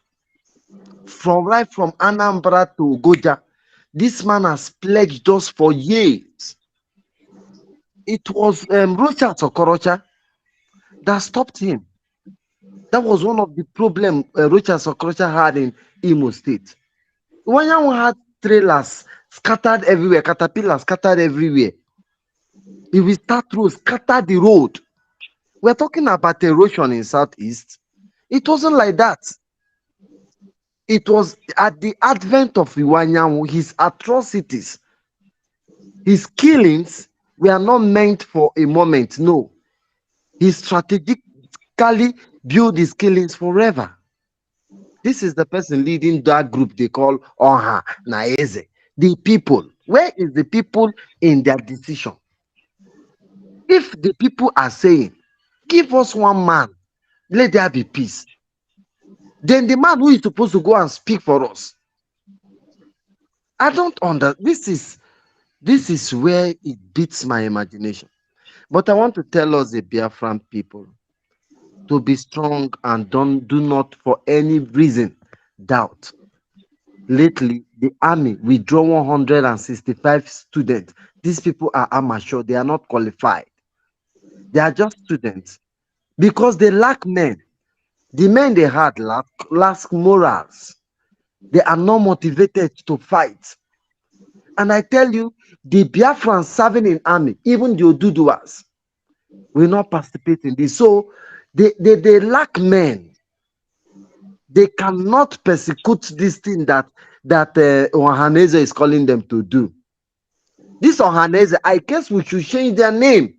right from Anambra to Goja, this man has pledged us for years. It was Rocha Sokorocha that stopped him. That was one of the problems Rocha Sokorocha had in Imo State. Iwanyanwu had trailers scattered everywhere, caterpillars scattered everywhere. If we start to scatter the road, we're talking about erosion in southeast. It wasn't like that. It was at the advent of Iwanyanwu, his atrocities, his killings were not meant for a moment. No, he strategically built his killings forever. This is the person leading that group they call Oha Naeze. The people. Where is the people in their decision? If the people are saying, give us one man, let there be peace, then the man who is supposed to go and speak for us, I don't understand. This is where it beats my imagination. But I want to tell us, the Biafran people, to be strong and do not for any reason doubt. Lately, the army withdraw 165 students. These people are amateur. They are not qualified. They are just students because they lack men. The men they had lack morals. They are not motivated to fight. And I tell you, the Biafrans serving in army, even the Oduduwas, will not participate in this. So they lack men. They cannot persecute this thing that Ohaneze is calling them to do. This Ohaneze, I guess we should change their name.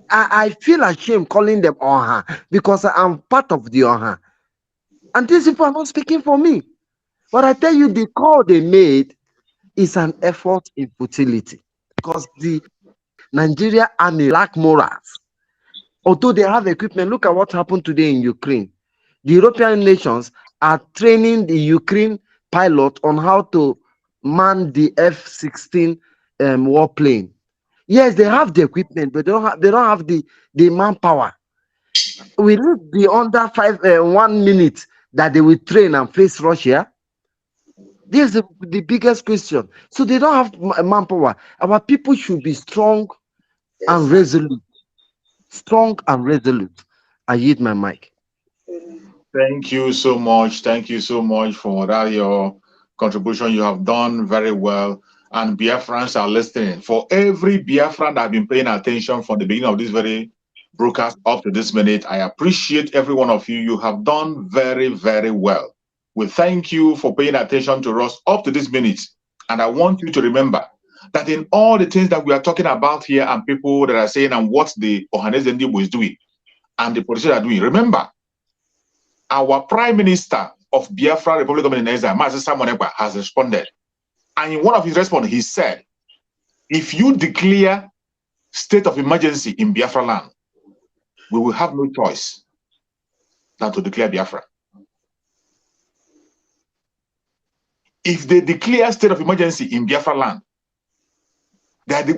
I feel ashamed calling them Oha because I'm part of the Oha. And these people are not speaking for me. But I tell you, the call they made is an effort in futility because the Nigeria army lack morals. Although they have equipment, look at what happened today in Ukraine. The European nations are training the Ukraine pilot on how to man the F-16 warplane. Yes, they have the equipment, but they don't have the manpower. Will it be under 1 minute that they will train and face Russia? This is the biggest question. So they don't have manpower. Our people should be strong and resolute. Strong and resolute. I yield my mic. Thank you so much. Thank you so much for that, your contribution. You have done very well. And Biafrans are listening. For every Biafran that have been paying attention from the beginning of this very broadcast up to this minute, I appreciate every one of you. You have done very, very well. We thank you for paying attention to us up to this minute. And I want you to remember that in all the things that we are talking about here and people that are saying and what the Ohaneze Ndibo is doing and the politicians are doing, remember, our Prime Minister of Biafra Republic of Indonesia, Mazi Samonegba, has responded. And in one of his responses, he said, if you declare state of emergency in Biafra land, we will have no choice than to declare Biafra. If they declare state of emergency in Biafra land,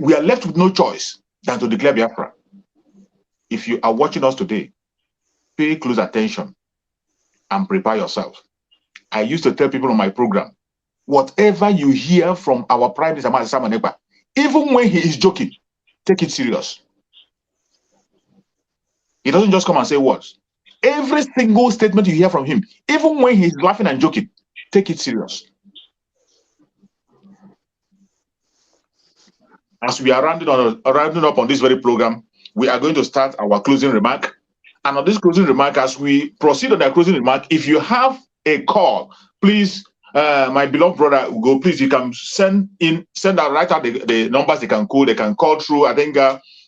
we are left with no choice than to declare Biafra. If you are watching us today, pay close attention and prepare yourself. I used to tell people on my program, whatever you hear from our Prime Minister, even when he is joking, take it serious. He doesn't just come and say words. Every single statement you hear from him, even when he's laughing and joking, take it serious. As we are rounding up on this very program, we are going to start our closing remark. And on this closing remark, as we proceed on our closing remark, if you have a call, please, my beloved brother Ugo, please, you can send out, write out the numbers they can call. They can call through, I think,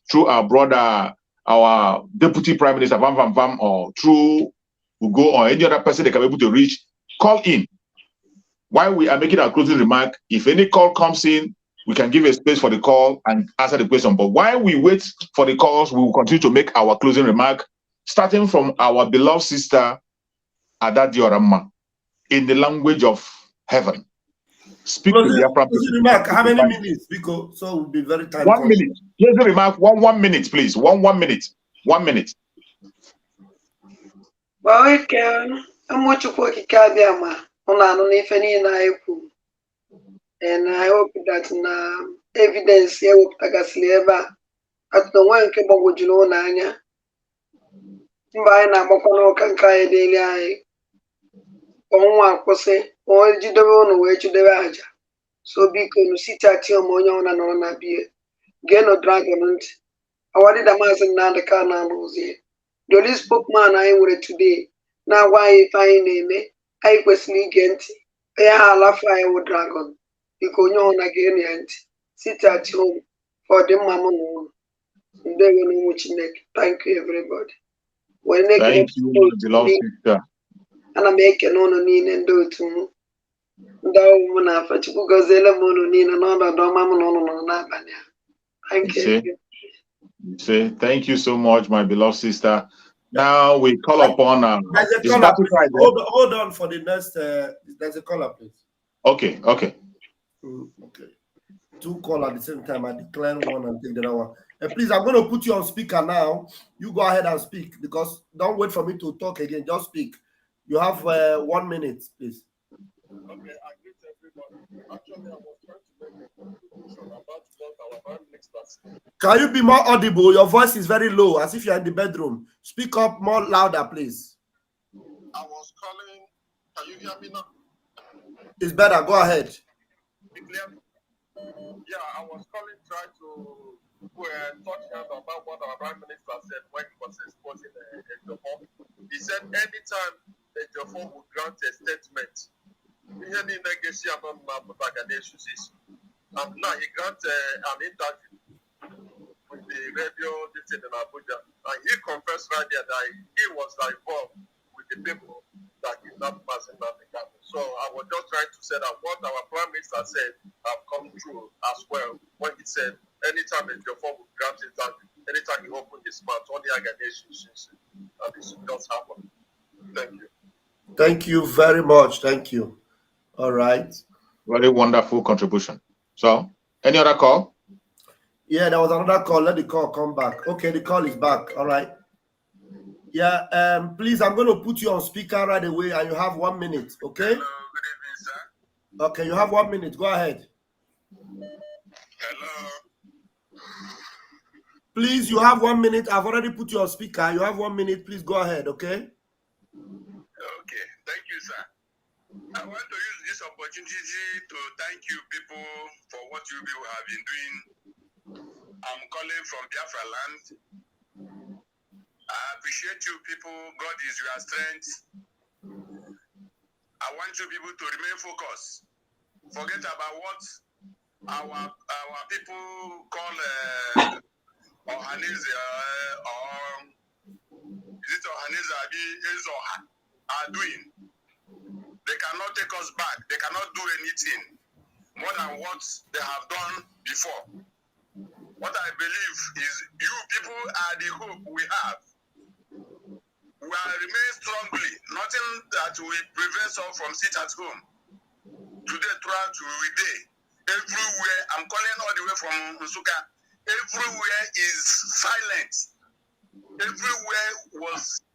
through our brother, our Deputy Prime Minister, Vam, or through Ugo or any other person they can be able to reach. Call in. While we are making our closing remark, if any call comes in, we can give a space for the call and answer the question. But while we wait for the calls, we will continue to make our closing remark, starting from our beloved sister, Ada Diorama, in the language of heaven. Speak to the closing remark. How many minutes, Biko? So we'll be very time 1 minute. Closing remark, one minute, please. One minute. 1 minute. Well, I can. I'm watching for Kikabiama. And I hope that na evidence here will tagaslieva at the one cable would you know Nanya. By na Mokono can carry daily eye. On one cose, or Jidoro way to the Raja. So be can sit at your moyon and on a beer. Gain no dragon. I wanted a mass and not the carnal rosy. The least bookman I would today. Now why if I name I was legant. I laugh I would dragon. Ikonyo again and sit at home for the mamma. Thank you, everybody. When they Thank you, beloved sister. And I make an honor and do it to me. Thank you. Thank you so much, my beloved sister. Now we call upon there's a caller, hold on for the next there's a caller, please. Okay. Okay. 2 calls at the same time. I decline one and take the other one. And please, I'm going to put you on speaker now. You go ahead and speak, because don't wait for me to talk again. Just speak. You have 1 minute, please. Okay, I greet everybody. Actually, I was trying to make a conclusion about what our Prime Minister said. Can you be more audible? Your voice is very low, as if you're in the bedroom. Speak up more louder, please. I was calling. Can you hear me now? It's better. Go ahead. Yeah, I was calling trying to touch hands about what our Prime Minister said when he was exposing Ejiofor. He said anytime Ejiofor would grant a statement, and now he granted an interview with the radio in Abuja, and he confessed right there that he was involved with the people that kidnapped Nnamdi Kanu. So I was just trying to say that what our Prime Minister said have come true as well when he said anytime Ejiofor would grant interview, anytime he opened his mouth, all the allegations, and this will just happen. Thank you. Thank you very much. Thank you. All right. Very wonderful contribution. So, any other call? Yeah, there was another call. Let the call come back. Okay, the call is back. All right. Yeah, please, I'm going to put you on speaker right away, and you have 1 minute, okay? Hello, good evening, sir. Okay, you have 1 minute. Go ahead. Hello. Please, you have 1 minute. I've already put you on speaker. You have 1 minute. Please go ahead, okay? Okay, thank you, sir. I want to use this opportunity to thank you people for what you people have been doing. I'm calling from Biafra land. I appreciate you people. God is your strength. I want you people to remain focused. Forget about what our people call Ohanese or is it Ohanese are doing. They cannot take us back. They cannot do anything. more than what they have done before. What I believe is you people are the hope we have. We will remain strongly. Nothing that will prevent us from sitting at home. Today, throughout the day, everywhere, I'm calling all the way from Nsuka, everywhere is silent. Everywhere was,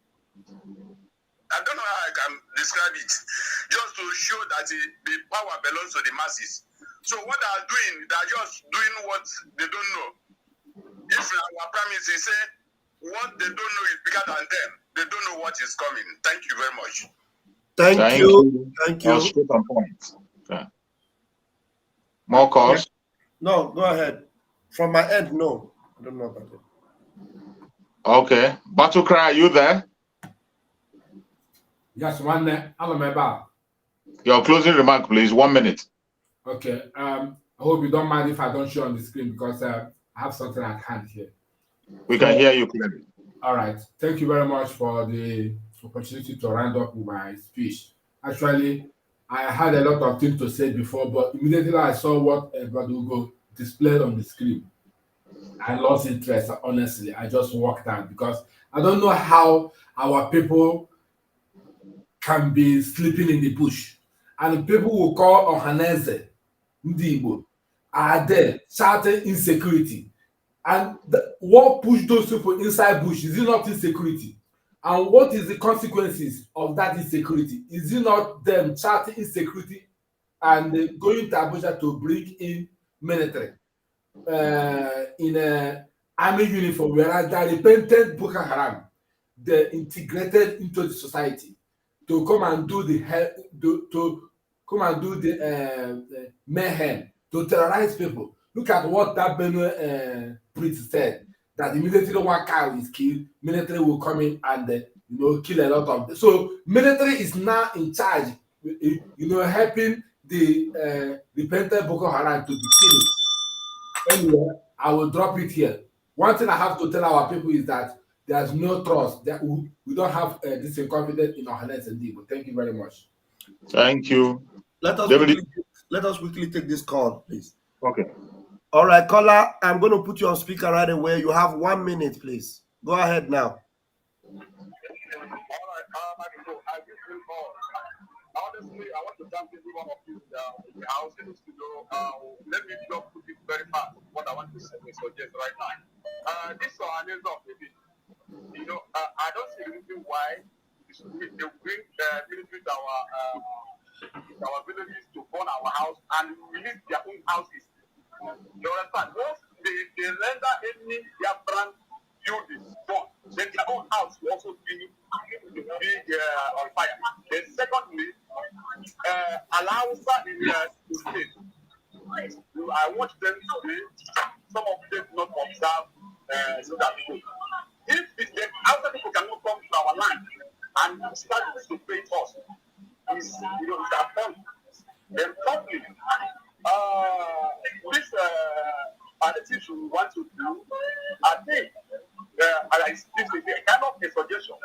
I don't know how I can describe it, just to show that the power belongs to the masses. So what they are doing, they are just doing what they don't know. If our prime minister say what they don't know is bigger than them, they don't know what is coming. Thank you very much. Thank you. Thank you. Straight on point. Okay. More calls? No, go ahead. From my end, no. I don't know about it. Okay. Battle Cry, are you there? Yes, one there. Your closing remark, please. 1 minute. Okay. I hope you don't mind if I don't show on the screen because I have something at hand here. We can hear you clearly. All right. Thank you very much for the opportunity to round up with my speech. Actually, I had a lot of things to say before, but immediately I saw what Brother Ugo displayed on the screen, I lost interest, honestly. I just walked out because I don't know how our people can be sleeping in the bush. And people will call Ohaneze, Ndibo, are there shouting insecurity. And what pushed those people inside bush? Is it not insecurity? And what is the consequences of that insecurity? Is it not them shouting insecurity and going to Abuja to bring in military in an army uniform, whereas they repented Boko Haram, they integrated into the society to come and do the mayhem, to terrorize people. Look at what that Benue priest said, that immediately one cow is killed, military will come in and kill a lot of them. So military is now in charge, helping the repentant Boko Haram to be killed. Anyway, I will drop it here. One thing I have to tell our people is that there's no trust. That we don't have this confidence in our hands and people. Thank you very much. Thank you. Let us quickly take this call, please. Okay. All right, caller, I'm going to put you on speaker right away. You have 1 minute, please. Go ahead now. Honestly, I want to thank every one of you in the house in the studio. Let me just put it very fast. What I want to suggest right now. This is an of maybe. I don't see the reason why they bring military to our villages to burn our house and release their own houses. You understand? Once they render any BIAFRANS building burn, then their own house will also be on fire. Then secondly, allows in the state. I watch them today. Some of them not observe so that people. If the outside people cannot come to our land and start to pay us, it's our fault. Then thirdly, this attitude we want to do, I think, this is a kind of a suggestion.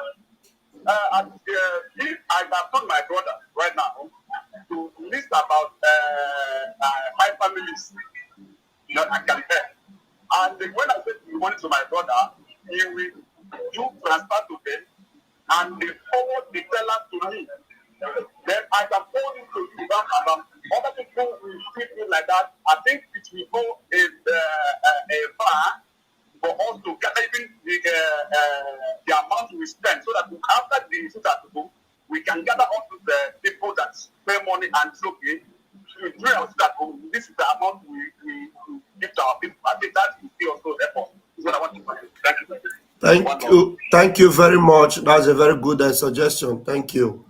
If I have told my brother right now to list about 5 families that I can help, and when I said we want to my brother, he will do transfer to them, and they forward the teller to me. Then I can forward it to you. Other people will treat me like that. I think it will go a far for us to get even the amount we spend, so that after the people, we can gather up to the people that spend money and say, okay, this is the amount we give to our people. I think that will be also effort. Is what I want to say. Thank you. Thank you very much. That's a very good suggestion. Thank you.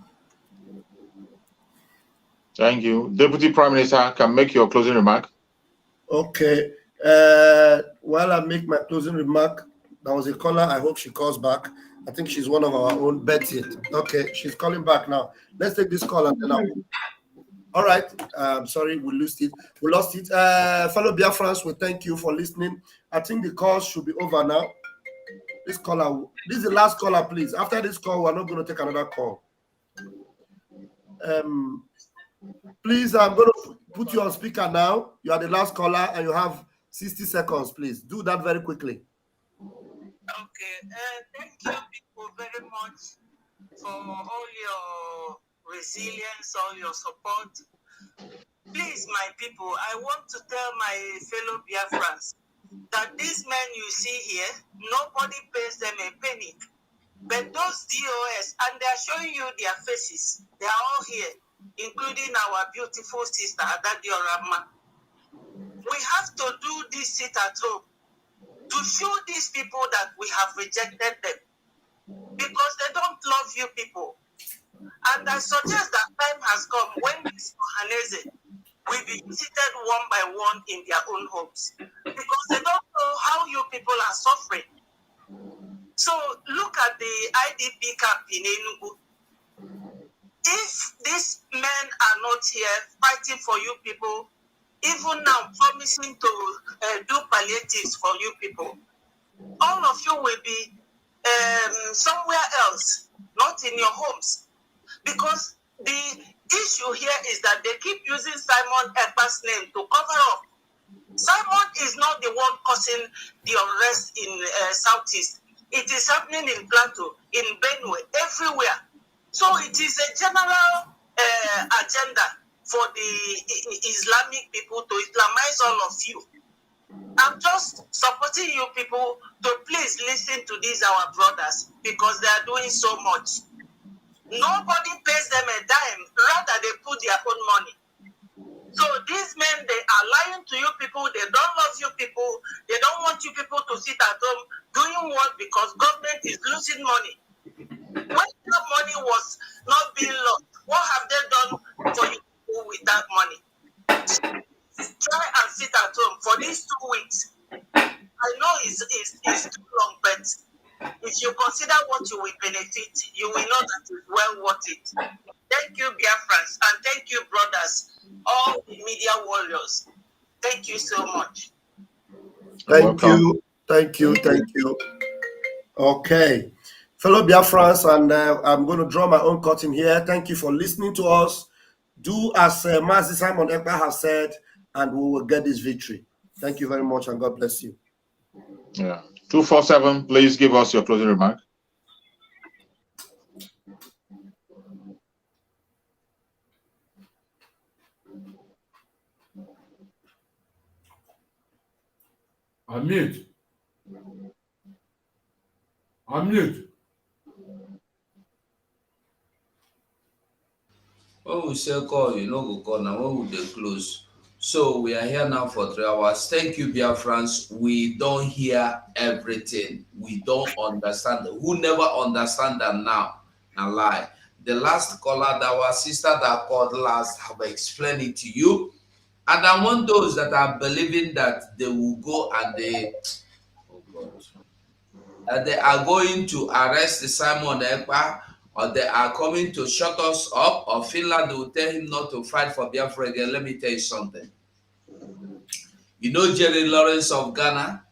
Thank you. Deputy Prime Minister can make your closing remark. Okay. While I make my closing remark, there was a caller. I hope she calls back. I think she's one of our own. Betty. Okay, she's calling back now. Let's take this call and then all right. Sorry, we lost it. Fellow BIAFRANS, we thank you for listening. I think the call should be over now. This is the last caller, please. After this call, we're not going to take another call. Please, I'm going to put you on speaker now. You are the last caller and you have 60 seconds, please. Do that very quickly. Okay. Thank you people very much for all your resilience, all your support. Please, my people, I want to tell my fellow Biafrans that these men you see here, nobody pays them a penny. But those DOS, and they are showing you their faces, they are all here, including our beautiful sister, Adadi Orama. We have to do this sit at home to show these people that we have rejected them because they don't love you people. And I suggest that time has come when these Ohanese will be visited one by one in their own homes because they don't know how you people are suffering. So look at the IDP camp in Enugu. If these men are not here fighting for you people, even now promising to do palliatives for you people, all of you will be somewhere else, not in your homes. Because the issue here is that they keep using Simon Ekpa's name to cover up. Simon is not the one causing the unrest in Southeast. It is happening in Plateau, in Benue, everywhere. So it is a general agenda for the Islamic people to Islamize all of you. I'm just supporting you people to please listen to these our brothers because they are doing so much. Nobody pays them a dime, rather they put their own money. So these men, they are lying to you people, they don't love you people, they don't want you people to sit at home doing what? Because government is losing money. When that money was not being lost, what have they done for you people with that money? Try and sit at home for these 2 weeks. I know it's too long, but if you consider what you will benefit, you will know that it's well worth it. Thank you, Biafrans, and thank you, brothers, all the media warriors. Thank you so much. Thank you. Okay. Fellow Biafrans, and I'm going to draw my own curtain here. Thank you for listening to us. Do as Mazi Simon Ekpa has said, and we will get this victory. Thank you very much, and God bless you. Yeah. 247, please give us your closing remark. Unmute. Unmute. When we say call, you know go call now. When we dey close. So we are here now for 3 hours. Thank you, Biafrans. We don't hear everything. We don't understand. Who never understand them now? A lie. The last caller, that our sister that called last, have explained it to you. And I want those that are believing that they will go and they are going to arrest Simon Ekpa, or they are coming to shut us up, or Finland will tell him not to fight for Biafra again. Let me tell you something. You know Jerry Lawrence of Ghana?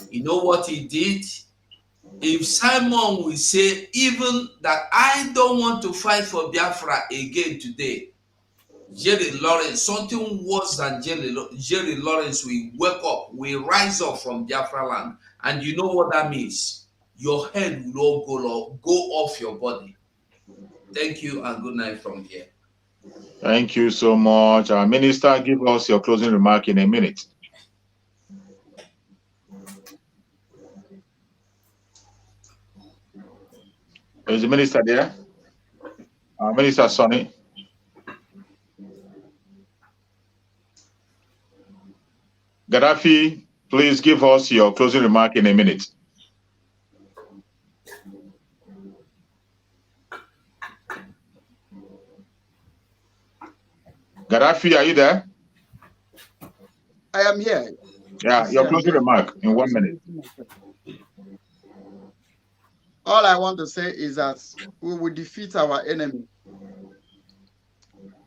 You know what he did? If Simon will say even that I don't want to fight for Biafra again today, Jerry Lawrence, something worse than Jerry Lawrence will wake up, will rise up from Biafra land. And you know what that means? Your head will all go off your body. Thank you and good night from here. Thank you so much. Our minister, give us your closing remark in a minute. Is the minister there? Minister Sonny. Gaddafi, please give us your closing remark in a minute. Gaddafi, are you there? I am here. Yeah, your closing remark in 1 minute. All I want to say is that we will defeat our enemy.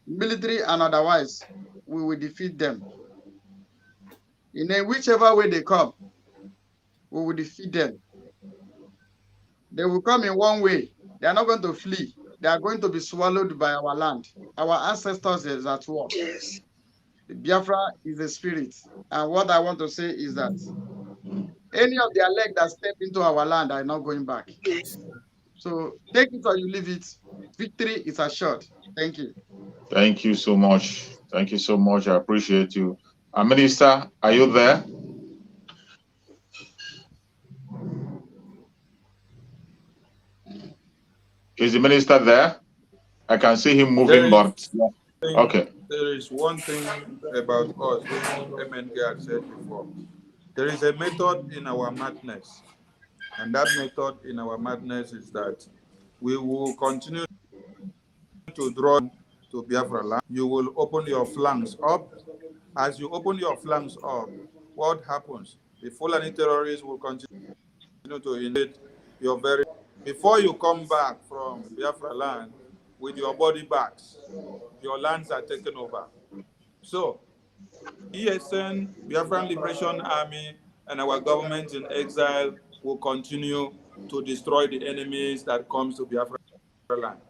Military and otherwise, we will defeat them. In whichever way they come, we will defeat them. They will come in one way. They are not going to flee. They are going to be swallowed by our land. Our ancestors is at war. Yes. Biafra is a spirit. And what I want to say is that any of their leg that step into our land are not going back. So take it or you leave it. Victory is assured. Thank you. Thank you so much. Thank you so much. I appreciate you. Minister, are you there? Is the minister there? I can see him moving, but okay. There is one thing about us, which MNK had said before. There is a method in our madness. And that method in our madness is that we will continue to draw to Biafra land. You will open your flanks up. As you open your flanks up, what happens? The Fulani terrorists will continue to invade your very... Before you come back from Biafra land with your body bags, your lands are taken over. So, ESN, Biafran Liberation Army, and our government in exile will continue to destroy the enemies that comes to Biafra land.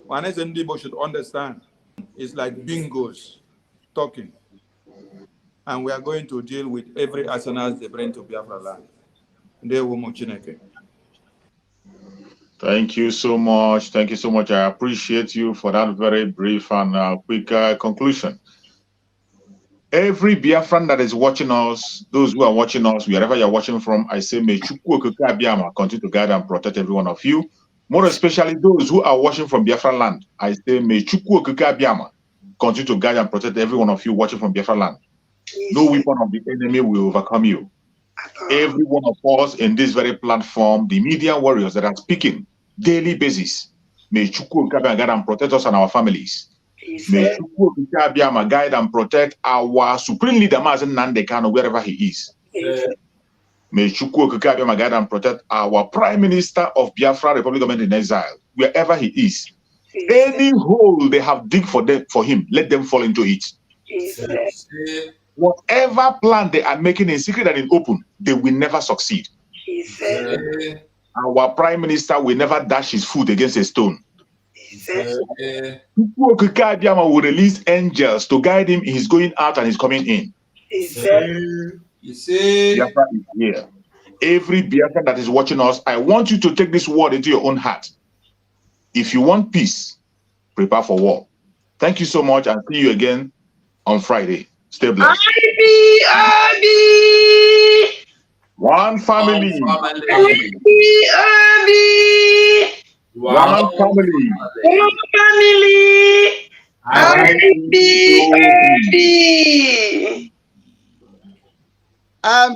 One SNDB should understand, it's like bingos talking. And we are going to deal with every arsenal they bring to Biafra land. Thank you so much. Thank you so much. I appreciate you for that very brief and quick conclusion. Every Biafran that is watching us, those who are watching us, wherever you're watching from, I say, may Chukwu Okike Abiyama continue to guide and protect every one of you. More especially those who are watching from Biafra land, I say, may Chukwu Okike Abiyama continue to guide and protect every one of you watching from Biafra land. No weapon of the enemy will overcome you. Every one of us in this very platform, the media warriors that are speaking daily basis, may Chukwu Okike Abiyama guide and protect us and our families. May Chukwu Okike Abiyama guide and protect our supreme leader, Nnamdi Kanu, wherever he is. May Chukwu Okike Abiyama guide and protect our Prime Minister of Biafra Republic Government in exile, wherever he is. Any hole they have dig for him, let them fall into it. Whatever plan they are making in secret and in open, they will never succeed. Our Prime Minister will never dash his foot against a stone. Chukwu Okike Abiyama will release angels to guide him in his going out and his coming in. Biafra is here. Every Biafran that is watching us, I want you to take this word into your own heart. If you want peace, prepare for war. Thank you so much, and see you again on Friday. Stay blessed. One family. One family.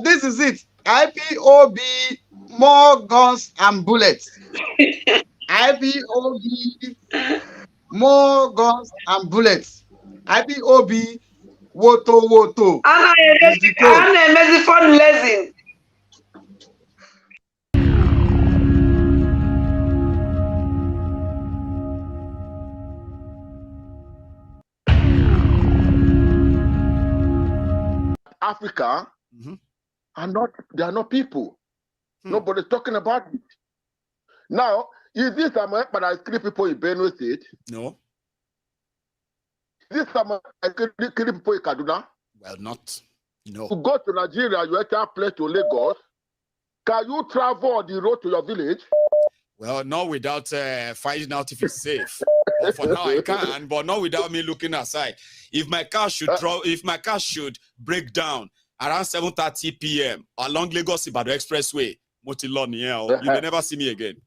This is it. IPOB, more guns and bullets. IPOB, more guns and bullets. IPOB, woto woto. Fundraising. Africa they are not people. Nobody's talking about it. Now, is this a but I kill people in Benue State? No. Is this a kill people in Kaduna? Well, not. No. You go to Nigeria, you enter a place to Lagos. Can you travel on the road to your village? Well, not without finding out if it's safe. Well, for now I can, but not without me looking aside. If my car should break down around 7:30 p.m. along Lagos Ibadan Expressway, you may never see me again.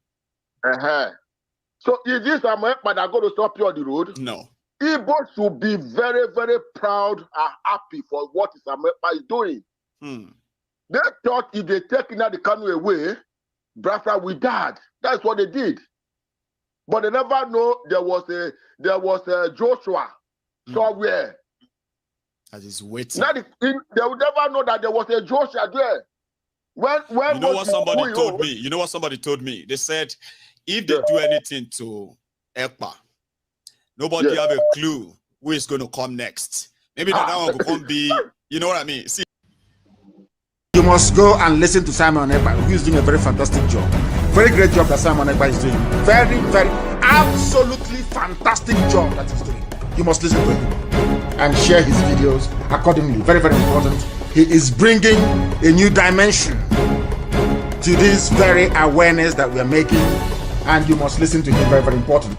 So is this a man that going to stop you on the road? No. Igbo should be very, very proud and happy for what Amepa is doing. They thought if they take Nnamdi Kanu away, Biafra will die. That's what they did. But they never know there was a Joshua somewhere. That is waiting. They would never know that there was a Joshua there. When you know what somebody told me? You know what somebody told me? They said if they do anything to Ekpa, nobody have a clue who is going to come next. Maybe that one will come be, you know what I mean? See, you must go and listen to Simon Ekpa, who is doing a very fantastic job. Very great job that Simon Ekpa is doing. Very, very, absolutely fantastic job that he's doing. You must listen to him. and share his videos accordingly. Very, very important. He is bringing a new dimension to this very awareness that we are making, and you must listen to him. Very, very important.